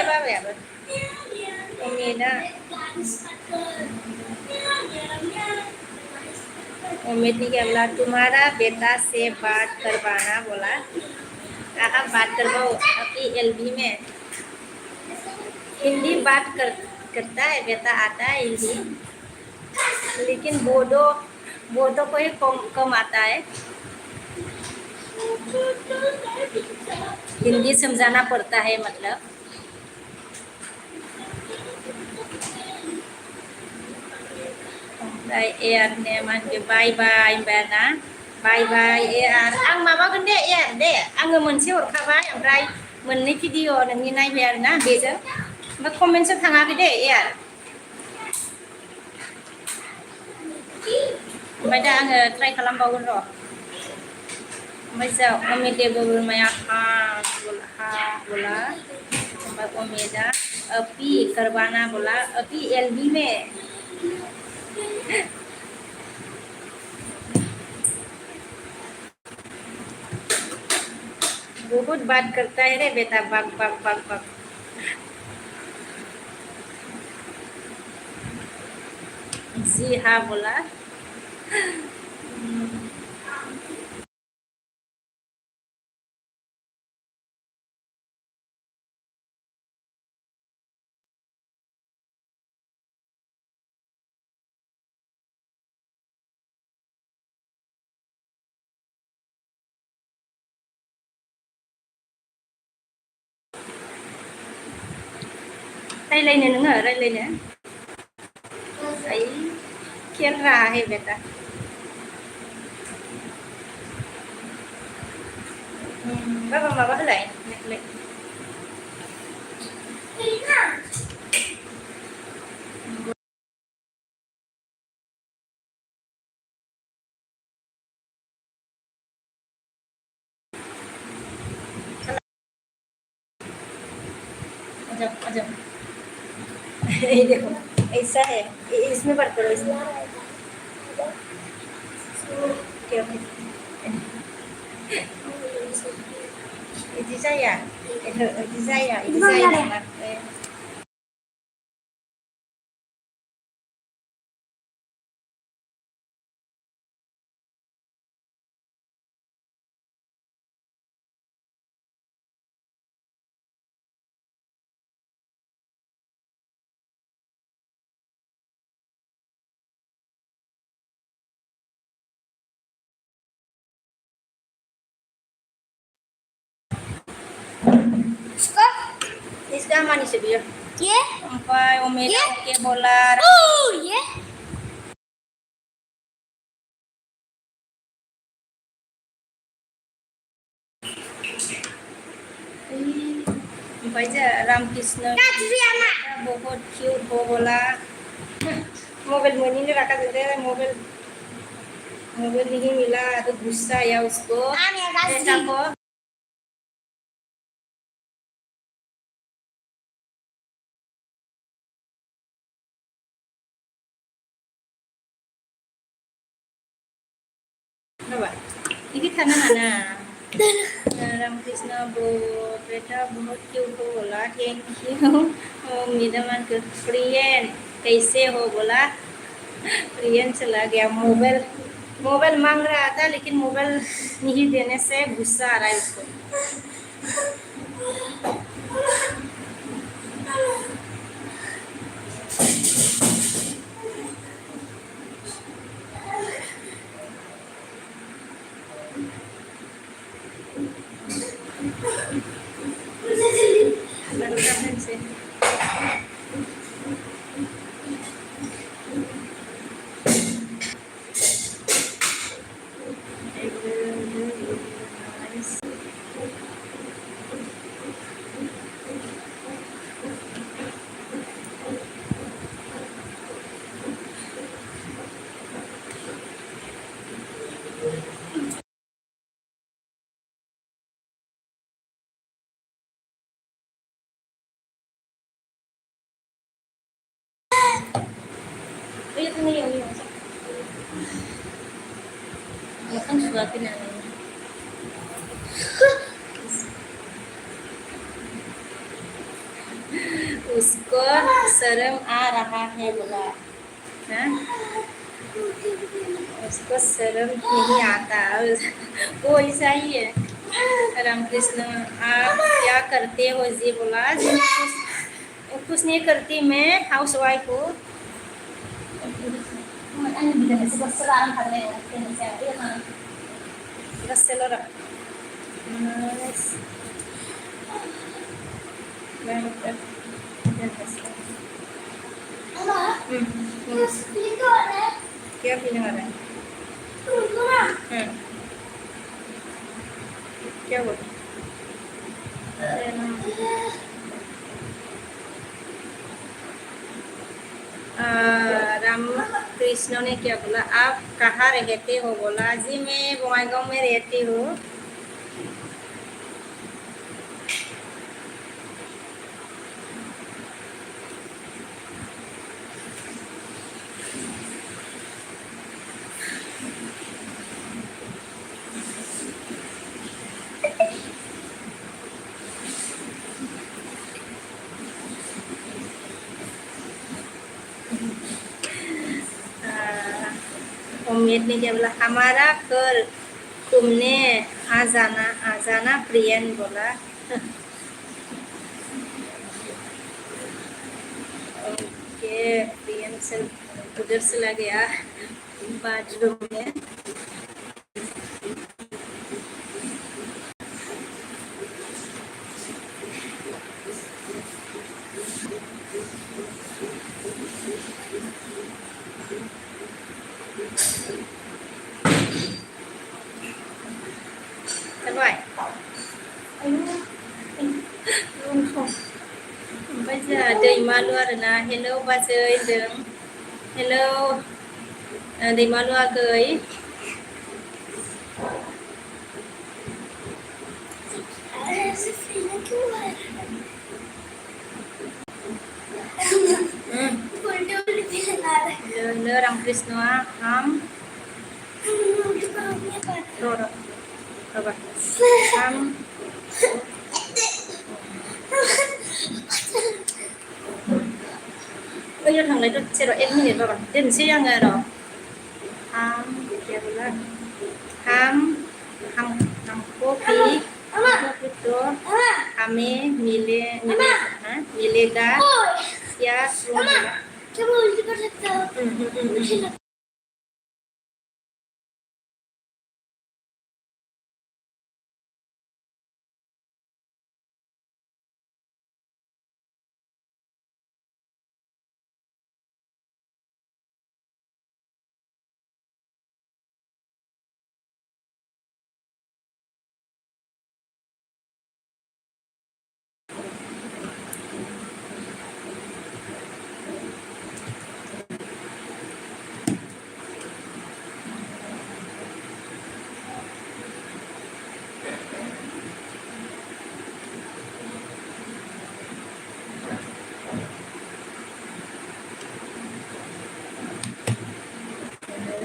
बाबा अब उम्मीद है उम्मीद नहीं क्या बोला तुम्हारा बेटा से बात करवाना बोला कहा बात करवाओ अभी एलबी में हिंदी बात करता है बेटा आता है हिंदी लेकिन बोडो को ही कम आता है हिंदी समझाना पड़ता है मतलब एयार ने मान के बाय बाय बेना बाय बाय एयार आं माबागोन दे एयार दे आङो मोनसे हरखाबाय ओमफ्राय मोननै भिडिअ नोंनि नायबाय आरोना बेजों ओमफ्राय कमेन्टसो थाङाखै दे एयार ओमफ्राय दा आङो ट्राइ खालामबावगोन र' ओमफ्राय जा अमिते बोरमाया हा बोला ओमफ्राय अमिता अपी करवाना बोला अपी एलबी में बहुत बात करता है रे बेटा बक बक बक बक जी हाँ बोला रायलायनो नोङो रायलायनो आई खेल रहा है बेटा बाबा माबा होलाय अजब ये देखो ऐसा है इसमें बात करो इसमें क्या Itu saya. Itu saya nama. Iska manis dia. ये Sampai Omega oke bola. ये Sampai aja Ramkrishna. बहुत क्यूट हो बोला मोबाइल मनी ने रखा देते मोबाइल नहीं मिला तो गुस्सा आया उसको बेटा को Coba, ini थाना ना रामकृष्ण वो बेटा बहुत क्यूट हो बोला थैंक यू मेरा मन कर प्रियन कैसे हो बोला प्रियन चला गया मोबाइल मांग रहा था लेकिन मोबाइल नहीं देने से गुस्सा आ रहा है उसको baru kangen sih itu nih yang masak makan suapin yang ini उसको शर्म आ रहा है बोला हाँ उसको शर्म नहीं आता वो ऐसा ही है रामकृष्ण आप क्या करते हो जी बोला जी कुछ नहीं करती मैं हाउस वाइफ हूँ anh bị cái sự sơ lan thằng này thì mình sẽ biết mà rất sơ lan Terus feeling tuh ada. क्या फीलिंग आ रहा है Tunggu lah. क्या बोल राम कृष्ण ने क्या बोला आप कहाँ रहते हो बोला जी मैं बंगाईगांव में रहती हूँ उम्मीद ने क्या बोला हमारा घर तुमने आ जाना प्रियन बोला ओके प्रियन से उधर से लग गया बाथरूम में Thật vậy luôn không bây giờ đời mà luôn rồi nè hello ba chơi đường hello đời mà luôn cười Ada feeling tuh ada. Udah feeling ada. Lơ Ramkrishna हम rồi rồi हम bây giờ thằng này nó sẽ rồi em nhìn vào đến sẽ ra nghe rồi हम क्या बोला हम हमको भी तो हमें मिलेगा क्या बोला Coba ulit कर सकते हो मुझे लगता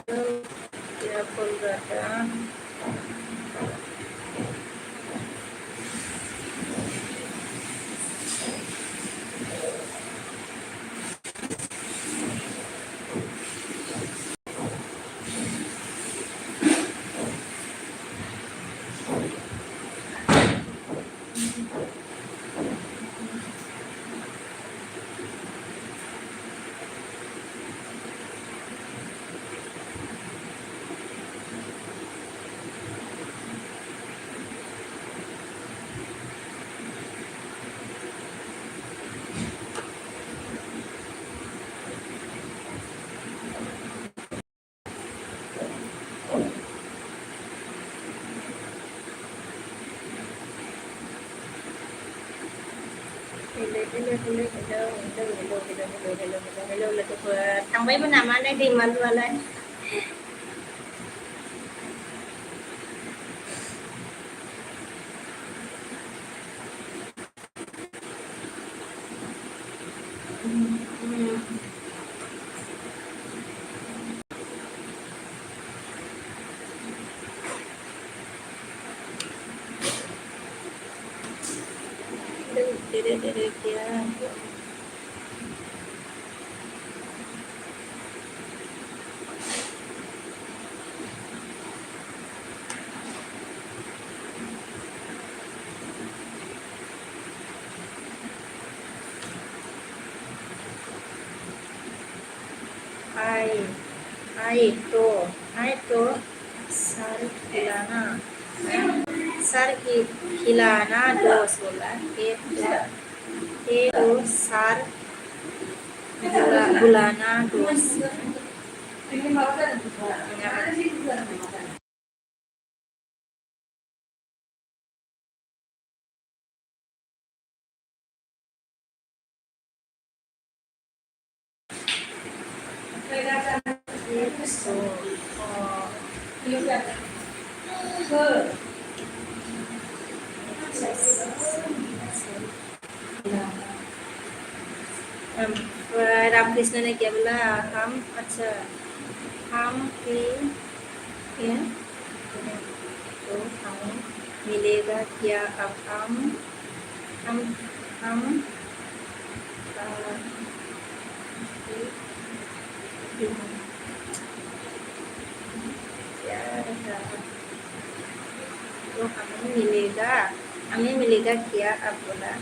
क्या बोल रहा था hello là tụi thằng bé bữa nằm ở đây đi mà luôn đây Đây kia hai to sar khilana sar ki khilana dos bola he to sar bulana dos so Ramakrishna ने क्या बोला हम अच्छा हम भी क्या तो हमें मिलेगा क्या अब हम हम क्या रहा तो हमें मिलेगा क्या अब बोला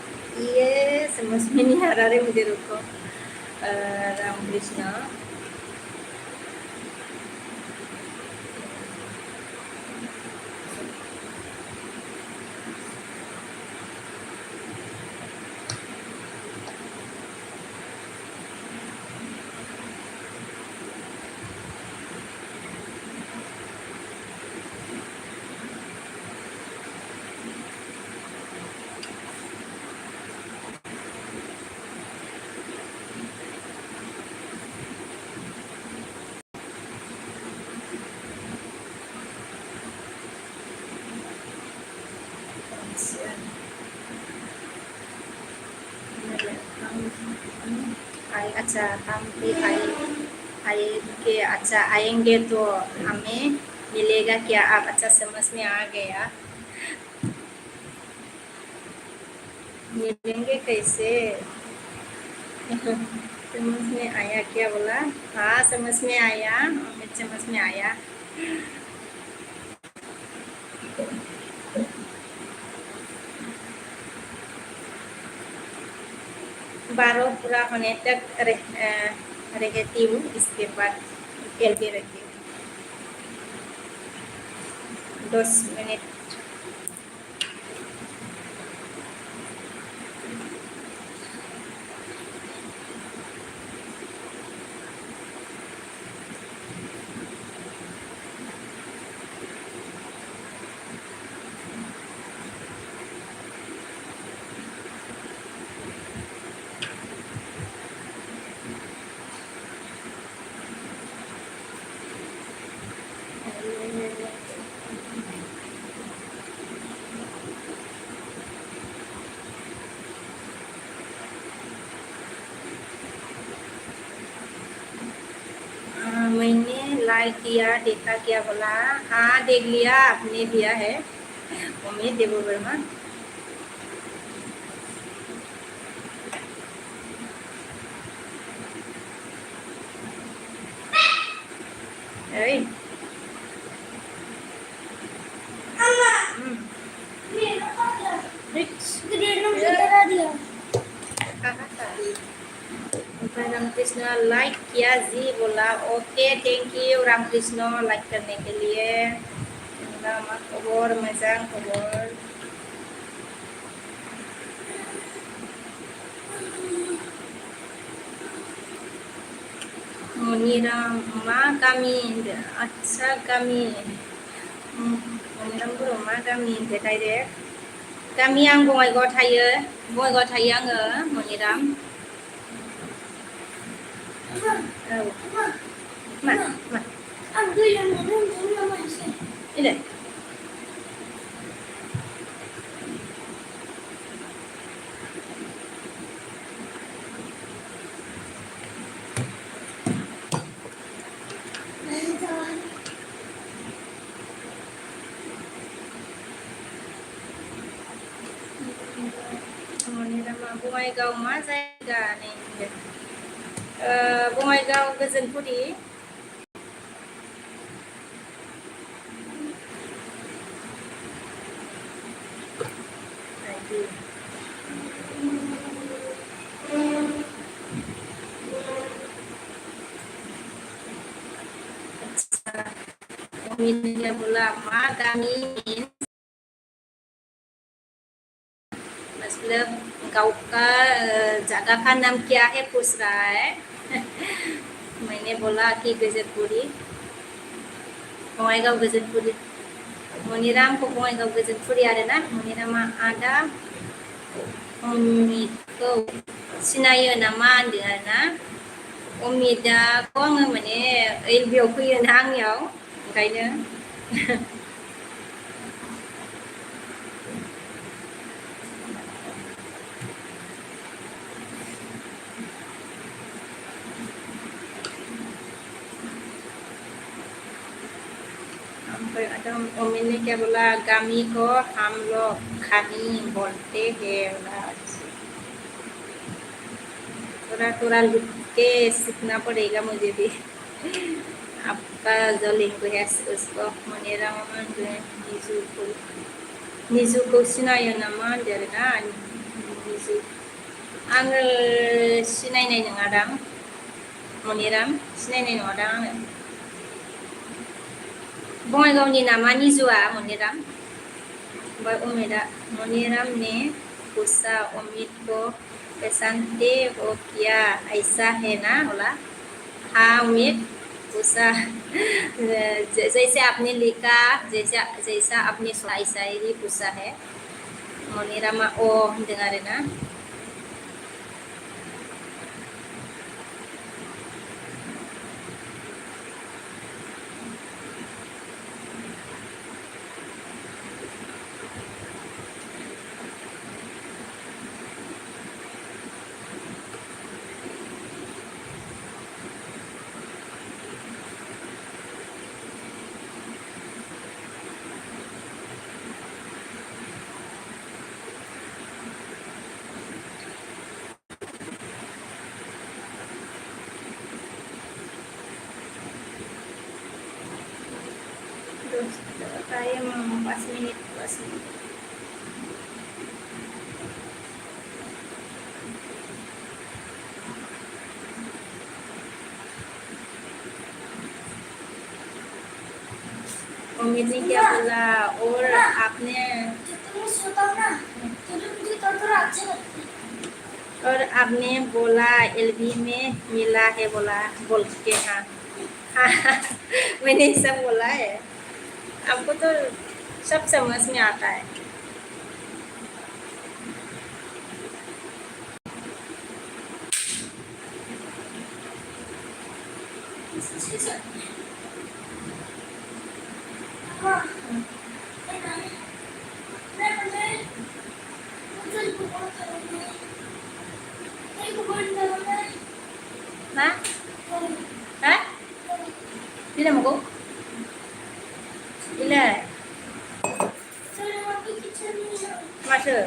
ये समझ में नहीं आ रहा रे मुझे रुको रामकृष्ण आई अच्छा हम भी आएंगे अच्छा आएंगे तो हमें मिलेगा क्या आप अच्छा समझ में आ गया मिलेंगे कैसे समझ में आया क्या बोला हाँ समझ में आया हमें समझ में आया बारह पूरा होने तक रहती हूँ इसके बाद खेलती रहती हूँ 10 मिनट मैंने लाइक किया देखा क्या बोला हाँ देख लिया आपने दिया है मम्मी देवो वर्मा अरे रामकृष्ण लाइक किया जी बोला okay thank you Ramakrishna like करने के लिए खबर मोजां खबर मनिराम मा गामि अच्छा गामि मनिराम बर' मा गामि डाइरेक्ट गामि आं बङाइगावआव थायो आङो मनिराम औ मा आं दै लोंनो नामा एसे इले मनिरामा बङाइगाव मा जायगा नै Bongaigaon गोजोनपुरि Omid dia bola magami means मतलब गाँव का जगह का नाम क्या है पूछ रहा है मैंने बोला कि गजनपुरी बङाइगाव गजनपुरी मनिरामखौ बङाइगाव गजनपुरी आरोना मनिरामा आदा अमितखौ सिनायो नामा होनदों आरोना अमितखौ आङो माने एलबियाव फैयोना आंनियाव ओंखायनो एकदम अमित ने क्या बोला गामी को हम लोग खानी बोलते हैं थोड़ा थोड़ा लिख के सीखना पड़ेगा मुझे भी आपका जो लैंग्वेज है उसको मनिराम निजु को सिनायो नामा होनदों आरोना निजु आङो सिनायनाय नङादां मनिराम सिनायनाय नङादां आङो बङाइगावनि नामा निजुआ मनिराम ओमफ्राय अमितआ मनिराम ने पूछा अमित को पहचानते हो क्या ऐसा है ना बोला हाँ अमित पूछा जैसे आपने लिखा जैसा आपने सुना ऐसा ही पूछा है मनिरामा अ होनदों आरोना Time 4 menit. अमित ने क्या बोला और आपने और आपने बोला एलबी में मिला है बोल के हाँ हाँ मैंने सब बोला है आपको तो सब समझ में आता है Hah? Hah? Tidak mau kok? Tidak. Masuk.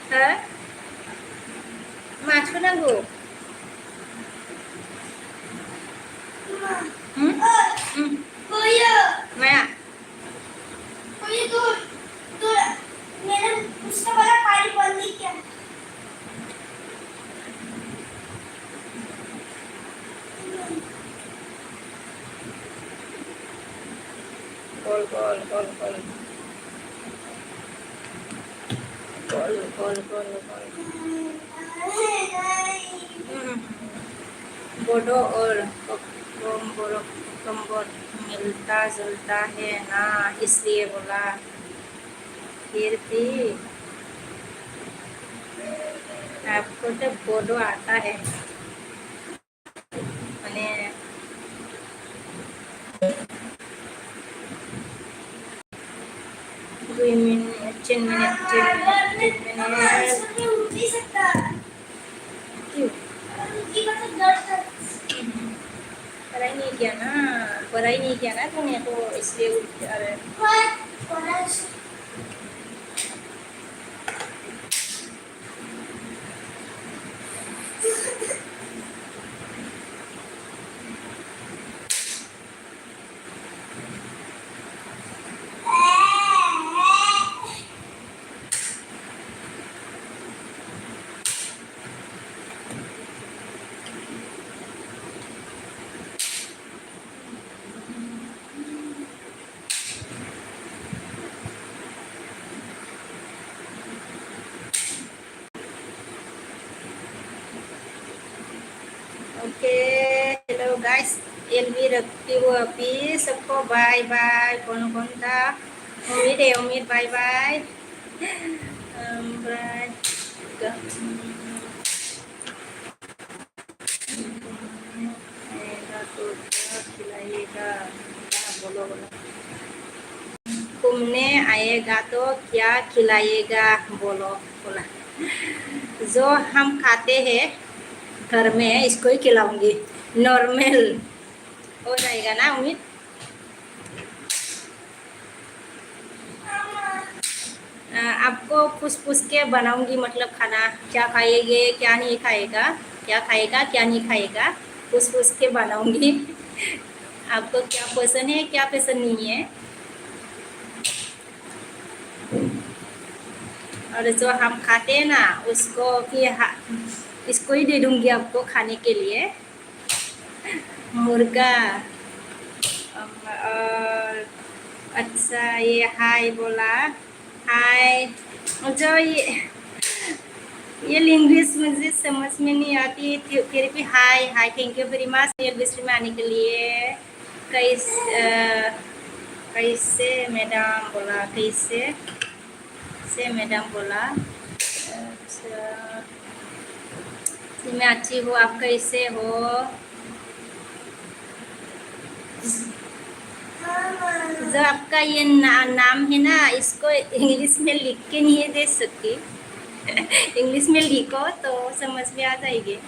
Hah? Masuk nanggu. Maya. मैंने उसने बोला पानी बंद किया Gol. बोडो और कम्बोर मिलता जुलता है ना इसलिए बोला फिर भी आपको तो बोडो आता है मैंने 2 minutes 10 minutes क्यों पढ़ाई नहीं किया ना तूने तो इसलिए उठ रहे ओके हेलो गाइस एलबी रखती हूँ अभी सबको बाय बाय कौन कौन था उम्मीद है उम्मीद बाय बाय बाय आएगा तो क्या खिलाइएगा बोलो बोलो घूमने आएगा तो क्या खिलाइएगा बोलो बोला जो हम खाते हैं घर में इसको ही खिलाऊंगी नॉर्मल हो जाएगा ना उम्मीद आपको पूछ पूछ के बनाऊंगी मतलब खाना क्या खाएंगे क्या नहीं खाएगा क्या खाएगा क्या नहीं खाएगा पूछ पूछ के बनाऊंगी आपको क्या पसंद है क्या पसंद नहीं है और जो हम खाते हैं ना उसको फिर इसको ही दे दूंगी आपको खाने के लिए मुर्गा और अच्छा ये हाय बोला हाय जो ये इंग्लिश मुझे समझ में नहीं आती फिर भी hi hi thank you very much English में आने के लिए कैसे मैडम बोला कैसे से मैडम बोला अच्छा मैं अच्छी हूँ आप कैसे हो जो आपका ये नाम है ना इसको इंग्लिश में लिख के नहीं दे सकती इंग्लिश में लिखो तो समझ में आ जाएगी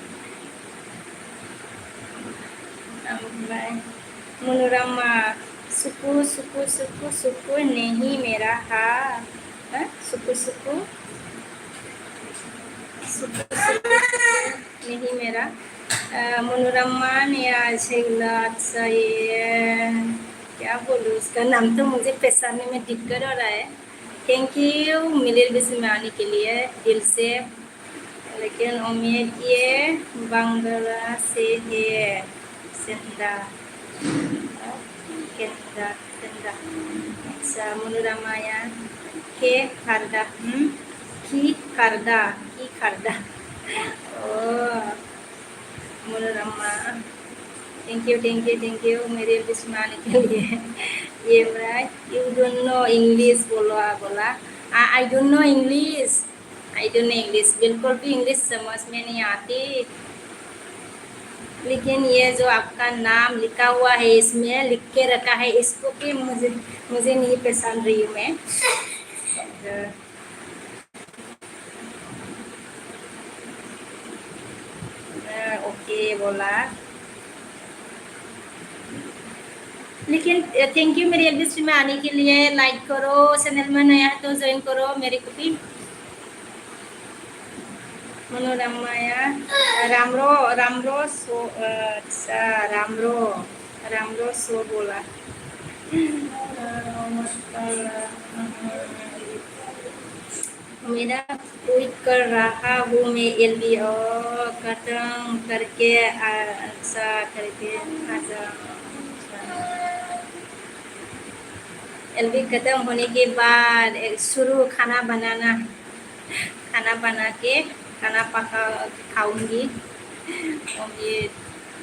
मनोरमा सुकू सुकू सुकू सुकू नहीं मेरा हाँ सुकू सुकू सुकू सुकू नहीं मेरा मनोरमा ने अच्छा ये क्या बोलूँ उसका नाम तो मुझे पहचानने में दिक्कत हो रहा है थैंक यू मिलिल बिस में आने के लिए दिल से लेकिन उम्मीद ये बांग्ला से है सेंदा केंदा सेंदा अच्छा मनोरमाया के खारदा की खारदा ओ मनोरमा थैंक यू मेरे बीच में आने के लिए ये मेरा यू डोंट नो इंग्लिश बोला आई डोंट नो इंग्लिश बिल्कुल भी इंग्लिश समझ में नहीं आती लेकिन ये जो आपका नाम लिखा हुआ है इसमें लिख के रखा है इसको भी मुझे नहीं पहचान रही हूँ मैं ओके बोला लेकिन थैंक यू मेरी एलबी स्ट्रीम में आने के लिए लाइक करो चैनल में नया है तो ज्वाइन करो मेरे को भी मनोरमाया रामरो सो अच्छा रामरो सो बोला मेरा ट्वीट कर रहा हूँ मैं एलबी और खत्म करके अच्छा करके एलबी खत्म होने के बाद शुरू खाना बना के खाना पका खाऊंगी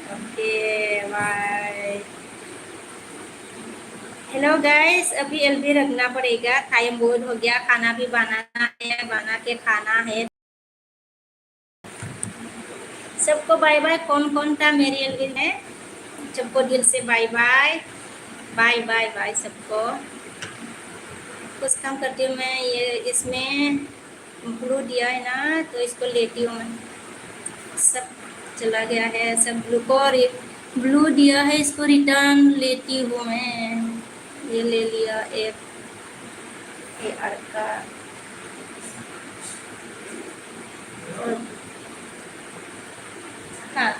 ओके बाय हेलो गाइस अभी एलबी रखना पड़ेगा टाइम बहुत हो गया खाना भी बनाना है बना के खाना है सबको बाय बाय कौन कौन था मेरी एलबी में सबको दिल से बाय बाय बाय बाय बाय सबको कुछ काम करती हूँ मैं ये इसमें ब्लू दिया है ना तो इसको लेती हूँ मैं सब चला गया है सब ब्लू को ब्लू दिया है इसको रिटर्न लेती हूँ मैं ये ले लिया एक का हाँ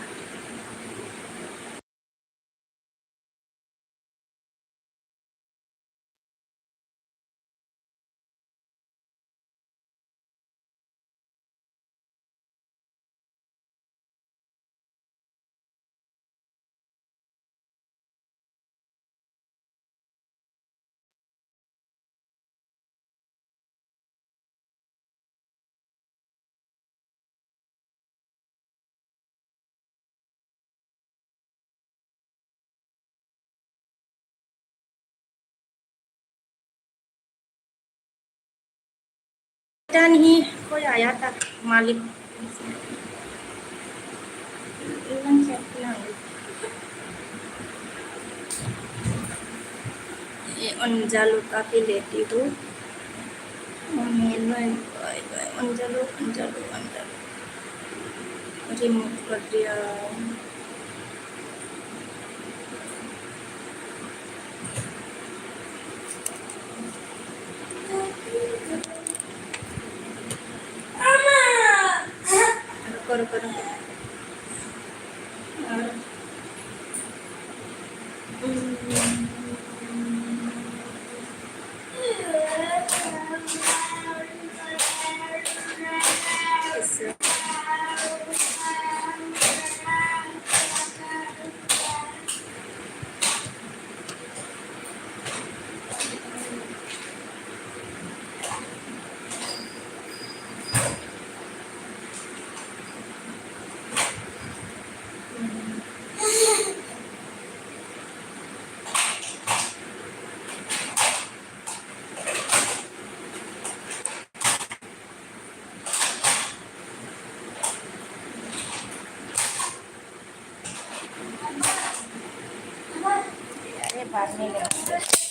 पता नहीं कोई आया था मालिक ये अंजालू काफी लेती हूँ अंजालू अंजालू अंजालू रिमूव कर दिया करो करो अरे बाद में